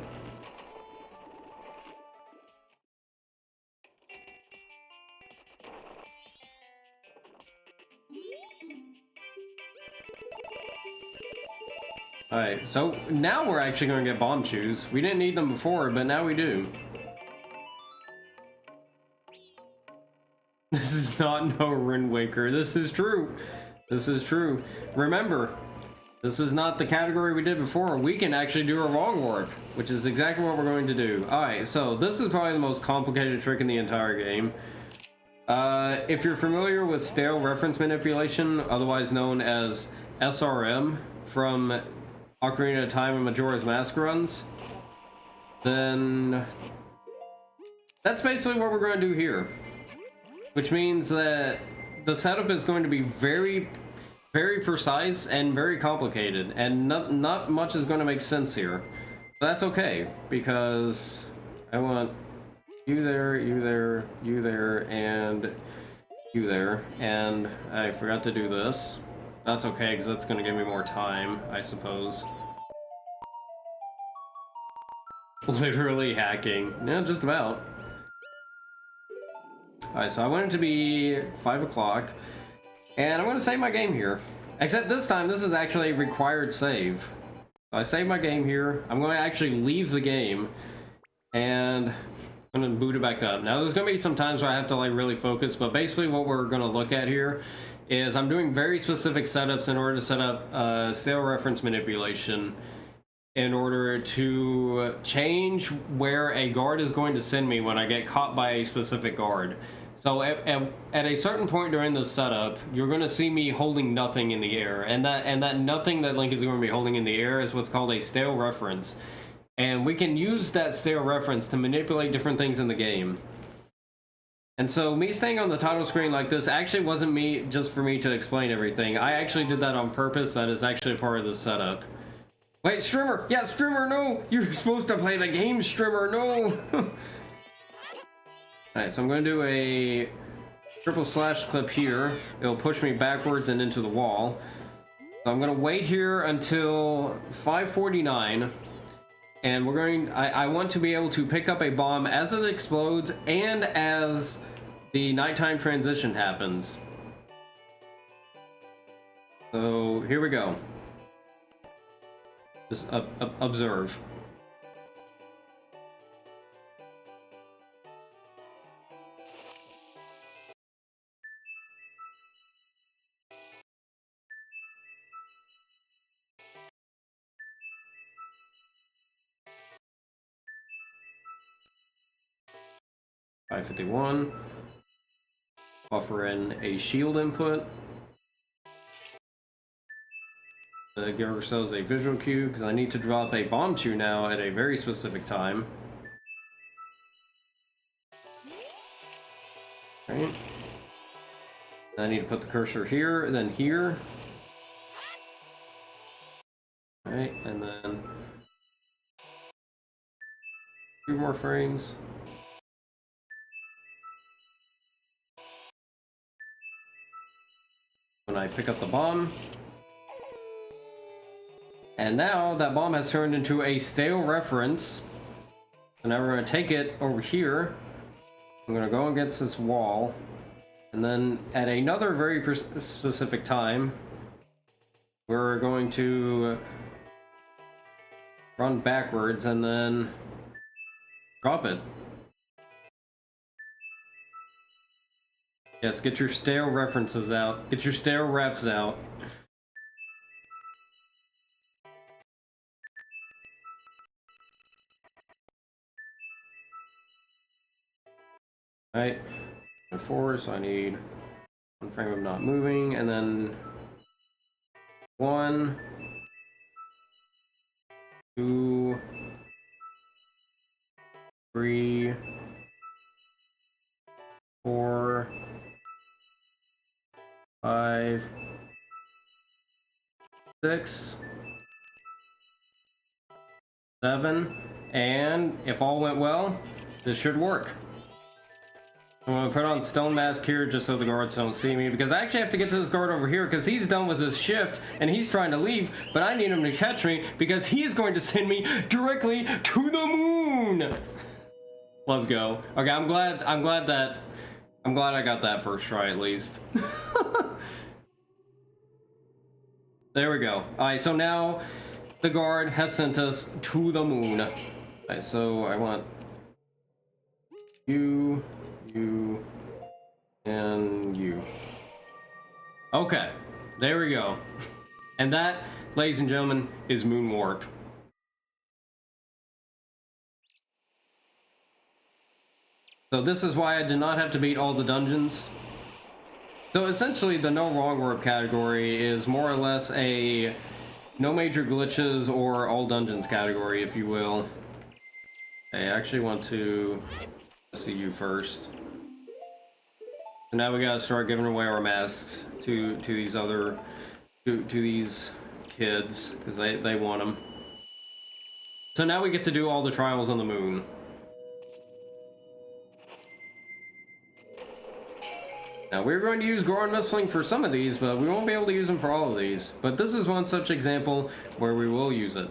Speaker 2: Alright, so now we're actually going to get bomb shoes. We didn't need them before, but now we do. This is not no Wind Waker. This is true. This is true. Remember, this is not the category we did before. We can actually do a wrong warp, which is exactly what we're going to do. Alright, so this is probably the most complicated trick in the entire game. If you're familiar with stale reference manipulation, otherwise known as SRM, from Ocarina of Time and Majora's Mask runs, then that's basically what we're going to do here. Which means that the setup is going to be very, very precise and very complicated, and not much is going to make sense here. But that's okay, because I want you there, you there, you there, and you there, and I forgot to do this. That's okay, because that's going to give me more time, I suppose. Literally hacking. Yeah, just about. Alright, so I want it to be 5 o'clock, and I'm going to save my game here. Except this time, this is actually a required save. So I save my game here. I'm going to actually leave the game, and I'm going to boot it back up. Now, there's going to be some times where I have to like really focus, but basically what we're going to look at here is I'm doing very specific setups in order to set up stale reference manipulation in order to change where a guard is going to send me when I get caught by a specific guard. So at a certain point during the setup, you're going to see me holding nothing in the air, and that nothing that Link is going to be holding in the air is what's called a stale reference, and we can use that stale reference to manipulate different things in the game. And so me staying on the title screen like this actually wasn't me just for me to explain everything. I actually did that on purpose. That is actually part of the setup. Wait, Streamer! Yeah, Streamer, no! You're supposed to play the game, Streamer, no! Alright, so I'm going to do a triple slash clip here. It'll push me backwards and into the wall. So I'm going to wait here until 5:49. And we're going... I want to be able to pick up a bomb as it explodes and as the nighttime transition happens. So, here we go. Just observe. $5.51. Buffer in a shield input. Give ourselves a visual cue because I need to drop a bomb to now at a very specific time. Right. I need to put the cursor here, then here. Right, and then 2 more frames. When I pick up the bomb. And now that bomb has turned into a stale reference. So now we're going to take it over here. I'm going to go against this wall. And then at another very specific time, we're going to run backwards and then drop it. Yes, get your stale references out. Get your stale refs out. Alright. 4, so I need 1 frame of not moving, and then 1, 2, 3, 4, 5, 6, 7, and if all went well, this should work. I'm gonna put on stone mask here just so the guards don't see me, because I actually have to get to this guard over here because he's done with his shift and he's trying to leave, but I need him to catch me because he's going to send me directly to the moon. Let's go. Okay, I'm glad I got that first try at least. There we go. Alright, so now the guard has sent us to the moon. Alright, so I want you, and you. Okay, there we go. And that, ladies and gentlemen, is Moon Warp. So this is why I did not have to beat all the dungeons. So essentially the no wrong warp category is more or less a no major glitches or all dungeons category, if you will. I actually want to see you first. So now we gotta start giving away our masks to these other to these kids because they want them. So now we get to do all the trials on the moon. Now we're going to use Goron Missling for some of these, but we won't be able to use them for all of these. But this is one such example where we will use it.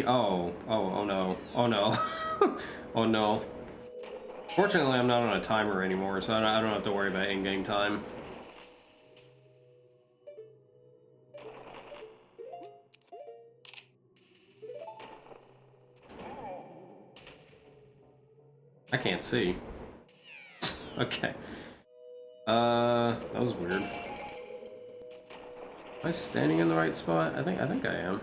Speaker 2: Oh no. Oh no. Oh no. Fortunately, I'm not on a timer anymore, so I don't have to worry about in-game time. I can't see. Okay. That was weird. Am I standing in the right spot? I think I am.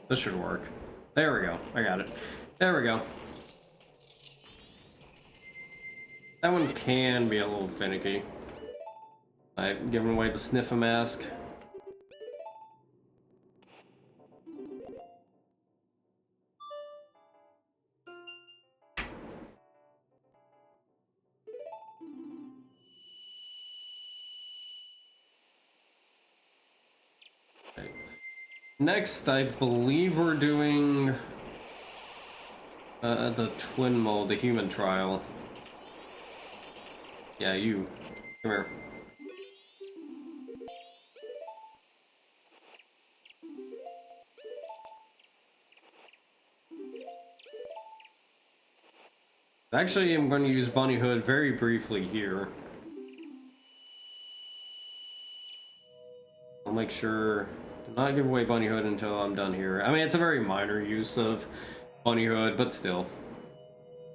Speaker 2: This should work. There we go. I got it. There we go. That one can be a little finicky. I'm giving away the sniffer mask. Okay. Next, I believe we're doing the twin mold, the human trial. Yeah, you. Come here. Actually, I'm going to use Bunny Hood very briefly here. I'll make sure to not give away Bunny Hood until I'm done here. I mean, it's a very minor use of Bunny Hood, but still.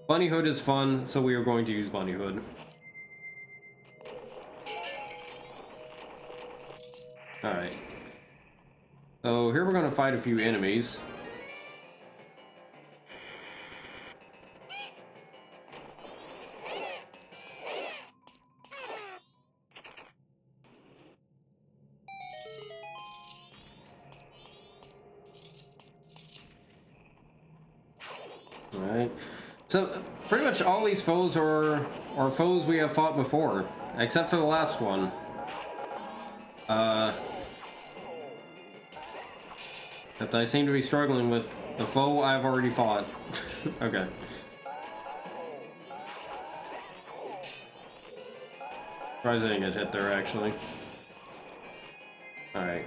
Speaker 2: Bunny Hood is fun, so we are going to use Bunny Hood. Alright. So here we're going to fight a few enemies. Alright. So pretty much all these foes are foes we have fought before, except for the last one. That I seem to be struggling with the foe I've already fought. Okay. Surprised I didn't get hit there, actually. Alright.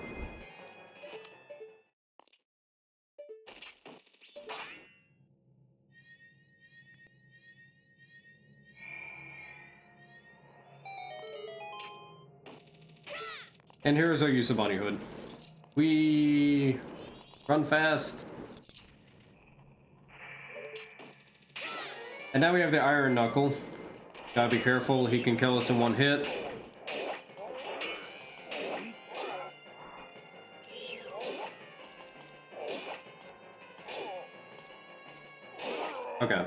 Speaker 2: And here's our use of Bunny Hood. We run fast. And now we have the Iron Knuckle. Gotta be careful, he can kill us in one hit. Okay.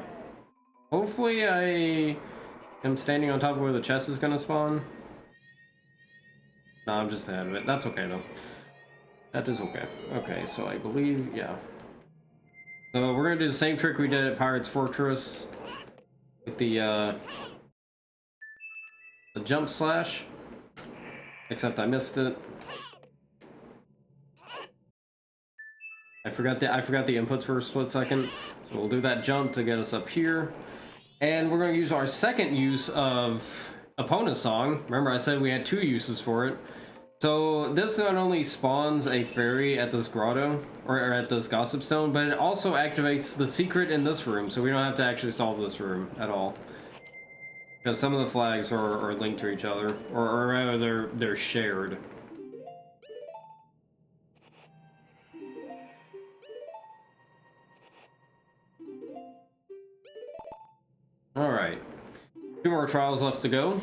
Speaker 2: Hopefully I am standing on top of where the chest is gonna spawn. No, I'm just ahead of it. That's okay though. That is okay. Okay, so I believe, yeah. So we're gonna do the same trick we did at Pirate's Fortress with the jump slash, except I missed it. I forgot the inputs for a split second. So we'll do that jump to get us up here, and we're going to use our second use of Opponent's Song. Remember, I said we had 2 uses for it. So this not only spawns a fairy at this grotto, or at this gossip stone, but it also activates the secret in this room, so we don't have to actually solve this room at all. Because some of the flags are linked to each other, or rather they're shared. Alright. 2 more trials left to go.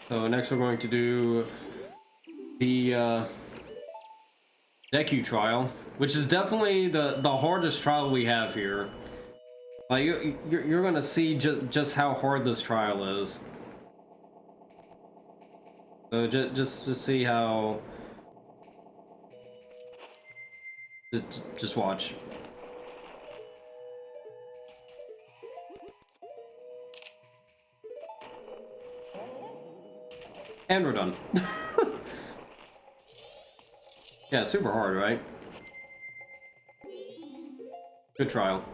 Speaker 2: So next we're going to do the Deku trial, which is definitely the hardest trial we have here. Like you're gonna see just how hard this trial is. So just see how. Just watch. And we're done. Yeah, super hard, right? Good trial.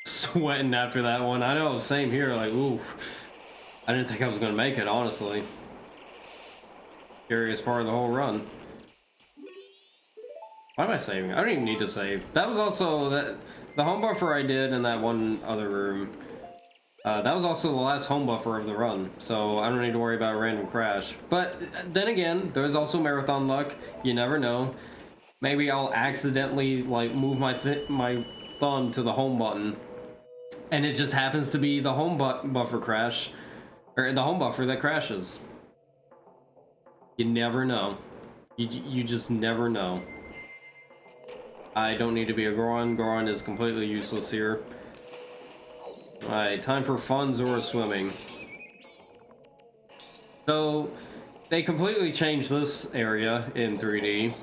Speaker 2: Sweating after that one. I know, same here. Like, ooh. I didn't think I was gonna make it, honestly. Scariest part of the whole run. Why am I saving? I don't even need to save. That was also the home buffer I did in that one other room. That was also the last home buffer of the run, so I don't need to worry about a random crash. But then again, there's also marathon luck. You never know. Maybe I'll accidentally like move my thumb to the home button, and it just happens to be the home buffer crash, or the home buffer that crashes. You never know. You just never know. I don't need to be a Goron. Goron is completely useless here. Alright, time for fun Zora swimming. So, they completely changed this area in 3D.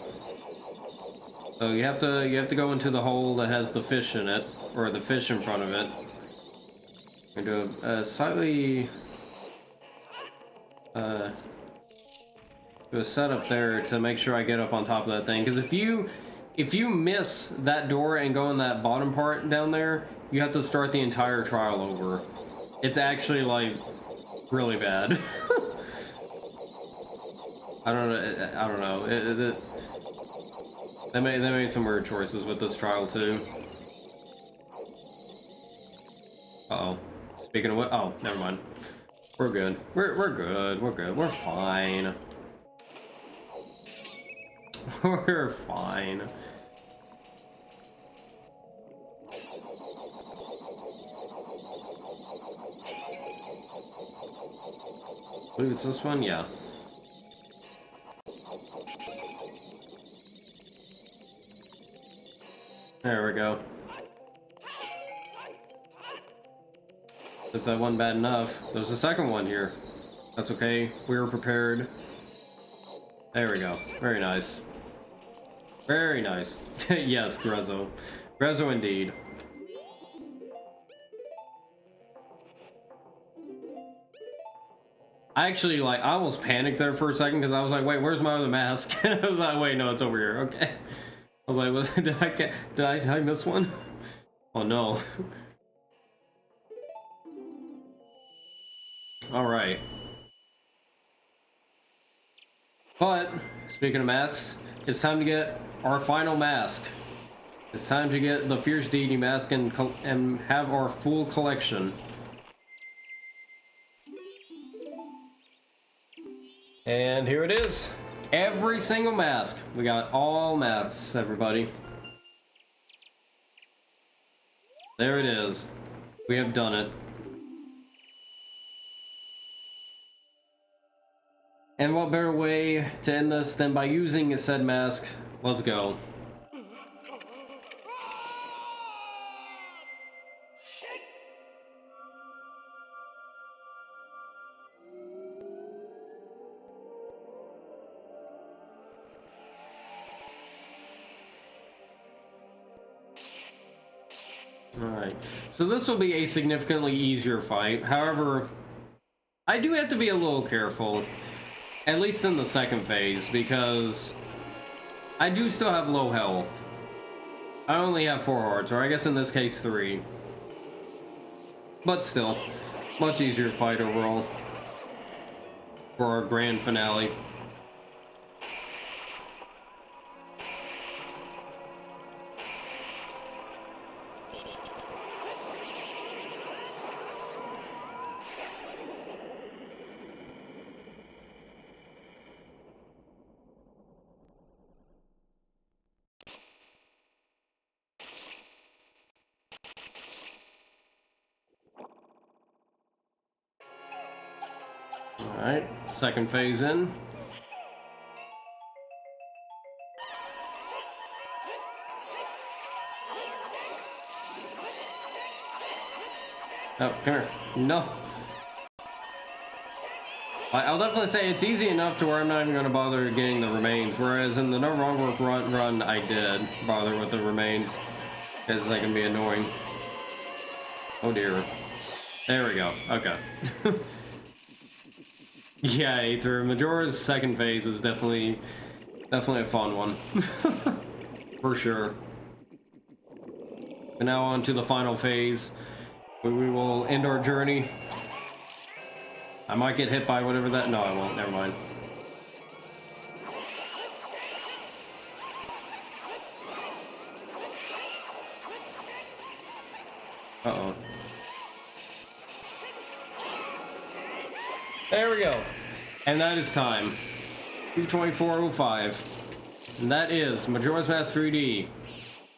Speaker 2: So you have to go into the hole that has the fish in it, or the fish in front of it. And do a slightly do a setup there to make sure I get up on top of that thing. Because if you miss that door and go in that bottom part down there, you have to start the entire trial over. It's actually like really bad. I don't know. They made some weird choices with this trial too. Uh-oh. Speaking of what? Oh, never mind. We're good. We're good. We're good. We're fine. We're fine. I believe it's this one, yeah. There we go. If that wasn't bad enough, there's a second one here. That's okay. We were prepared. There we go. Very nice. Very nice. Yes, Grezzo. Grezzo indeed. I actually, like, I almost panicked there for a second because I was like, wait, where's my other mask? I was like, wait, no, it's over here. Okay. I was like, what, did I miss one? Oh no. All right. But speaking of masks, it's time to get our final mask. It's time to get the Fierce Deity mask and have our full collection. And here it is. Every single mask. We got all masks, everybody. There it is. We have done it. And what better way to end this than by using a said mask? Let's go. Alright, so this will be a significantly easier fight. However, I do have to be a little careful, at least in the second phase, because I do still have low health. I only have 4 hearts, or I guess in this case 3. But still, much easier fight overall for our grand finale. Alright, second phase in. Oh, come here. No. I'll definitely say it's easy enough to where I'm not even going to bother getting the remains, whereas in the No Wrong Work run I did bother with the remains, because they can be annoying. Oh dear. There we go. Okay. Yeah, Aether. Majora's second phase is definitely a fun one. For sure. And now on to the final phase, where we will end our journey. I might get hit by whatever that... No, I won't. Never mind. Uh-oh. There we go. And that is time. 2:24:05. And that is Majora's Mask 3D.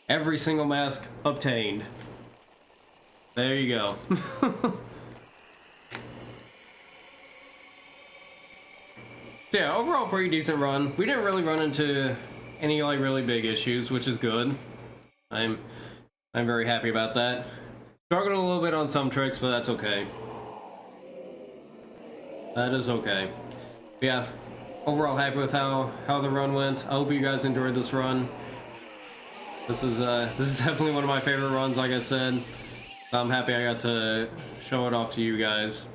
Speaker 2: Every single mask obtained. There you go. So yeah, overall pretty decent run. We didn't really run into any like really big issues, which is good. I'm very happy about that. Struggled a little bit on some tricks, but that's okay. That is okay. But yeah, overall happy with how the run went. I hope you guys enjoyed this run. This is definitely one of my favorite runs, like I said. I'm happy I got to show it off to you guys.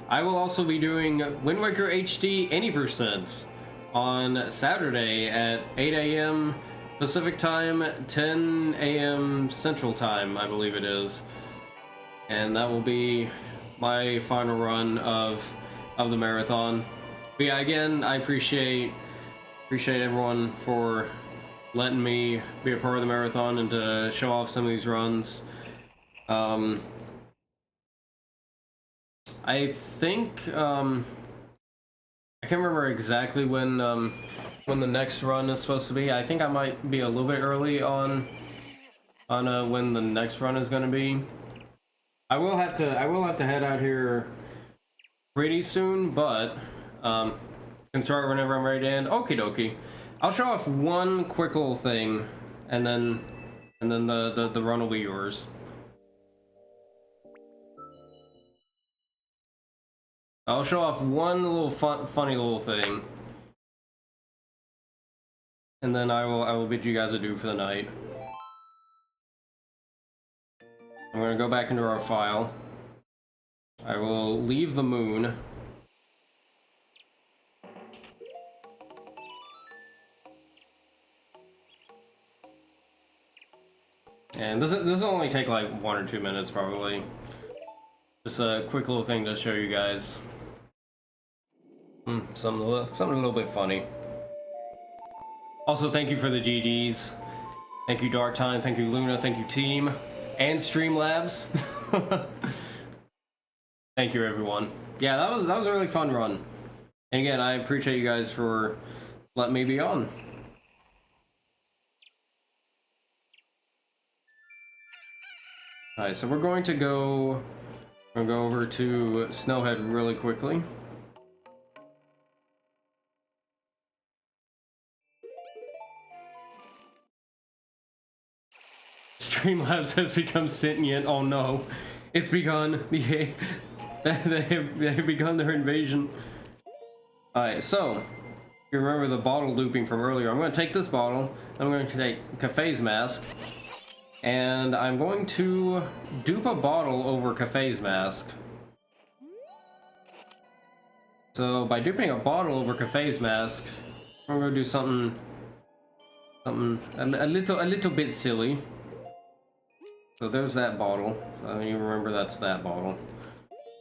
Speaker 2: I will also be doing Wind Waker HD any % on Saturday at 8 a.m. Pacific time, 10 a.m. Central time, I believe it is. And that will be my final run of the marathon. But yeah, again, I appreciate everyone for letting me be a part of the marathon and to show off some of these runs. I think I can't remember exactly when the next run is supposed to be. I think I might be a little bit early on when the next run is going to be. I will have to head out here pretty soon, but can start whenever I'm ready to end. Okie dokie. I'll show off one quick little thing, and then the run will be yours. I'll show off one little funny little thing, and then I will bid you guys adieu for the night. I'm gonna go back into our file. I will leave the moon. And this will only take like 1 or 2 minutes probably. Just a quick little thing to show you guys. Something a little bit funny. Also, thank you for the GGs. Thank you Dark Time, thank you Luna, thank you team, and Streamlabs. Thank you everyone. Yeah, that was a really fun run. And again, I appreciate you guys for letting me be on. Alright, so we're going to go over to Snowhead really quickly. Streamlabs has become sentient. Oh no, it's begun. They have begun their invasion. Alright, so you remember the bottle looping from earlier. I'm going to take this bottle. I'm going to take Cafe's mask, and I'm going to dupe a bottle over Cafe's mask. So by duping a bottle over Cafe's mask, I'm going to do something a little bit silly. So there's that bottle. So you remember that's that bottle.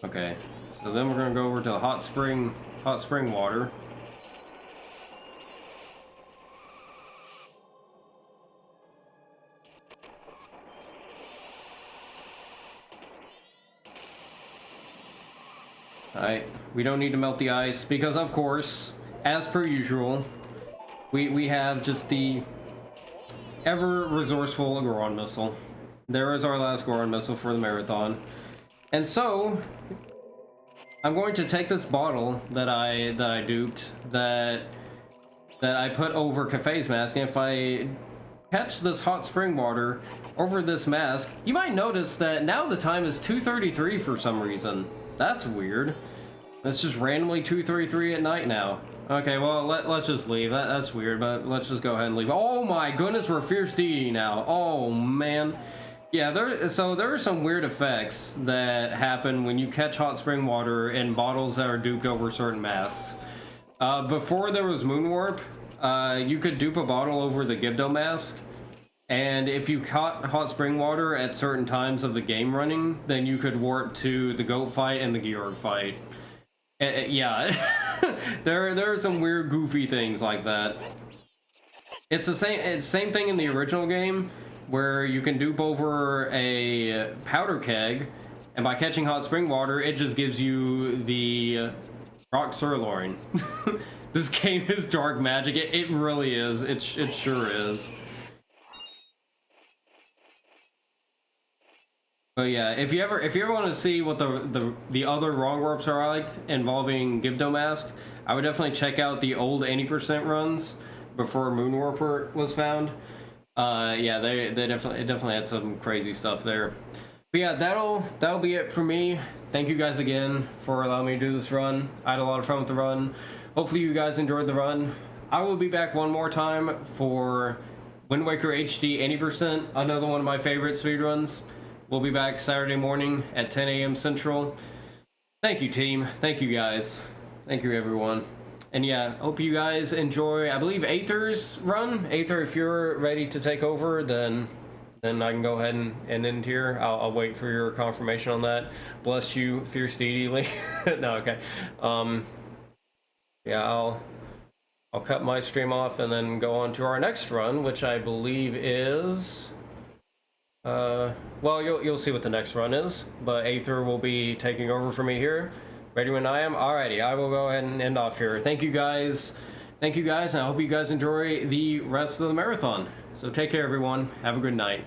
Speaker 2: Okay. So then we're gonna go over to the hot spring water. Alright, we don't need to melt the ice because of course, as per usual, we have just the ever resourceful Goron missile. There is our last Goron missile for the marathon. And so I'm going to take this bottle that I duped, that I put over Cafe's mask, and if I catch this hot spring water over this mask, you might notice that now the time is 2:33 for some reason. That's weird. It's just randomly 2:33 at night now. Okay, well, let's just leave. That's weird, but let's just go ahead and leave. Oh my goodness, we're Fierce Deity now. Oh man. Yeah, there are some weird effects that happen when you catch hot spring water in bottles that are duped over certain masks. Before there was Moon Warp, you could dupe a bottle over the Gibdo mask, and if you caught hot spring water at certain times of the game running, then you could warp to the Goat fight and the Georg fight. Yeah, there are some weird, goofy things like that. It's the same thing in the original game, where you can dupe over a powder keg, and by catching hot spring water, it just gives you the rock sirloin. This game is dark magic. It really is. It sure is. But yeah, if you ever want to see what the other wrong warps are like involving Gibdo Mask, I would definitely check out the old 80% runs before Moonwarper was found. Yeah, it definitely had some crazy stuff there. But yeah, that'll be it for me. Thank you guys again for allowing me to do this run. I had a lot of fun with the run. Hopefully you guys enjoyed the run. I will be back one more time for Wind Waker HD 80%, another one of my favorite speedruns. We'll be back Saturday morning at 10 a.m. Central. Thank you, team. Thank you, guys. Thank you, everyone. And yeah, hope you guys enjoy, I believe, Aether's run. Aether, if you're ready to take over, then I can go ahead and end here. I'll wait for your confirmation on that. Bless you, Fierce Deity. No, okay. Yeah, I'll cut my stream off and then go on to our next run, which I believe is... well, you'll see what the next run is, but Aether will be taking over for me here. Ready when I am? Alrighty, I will go ahead and end off here. Thank you guys, and I hope you guys enjoy the rest of the marathon. So take care, everyone. Have a good night.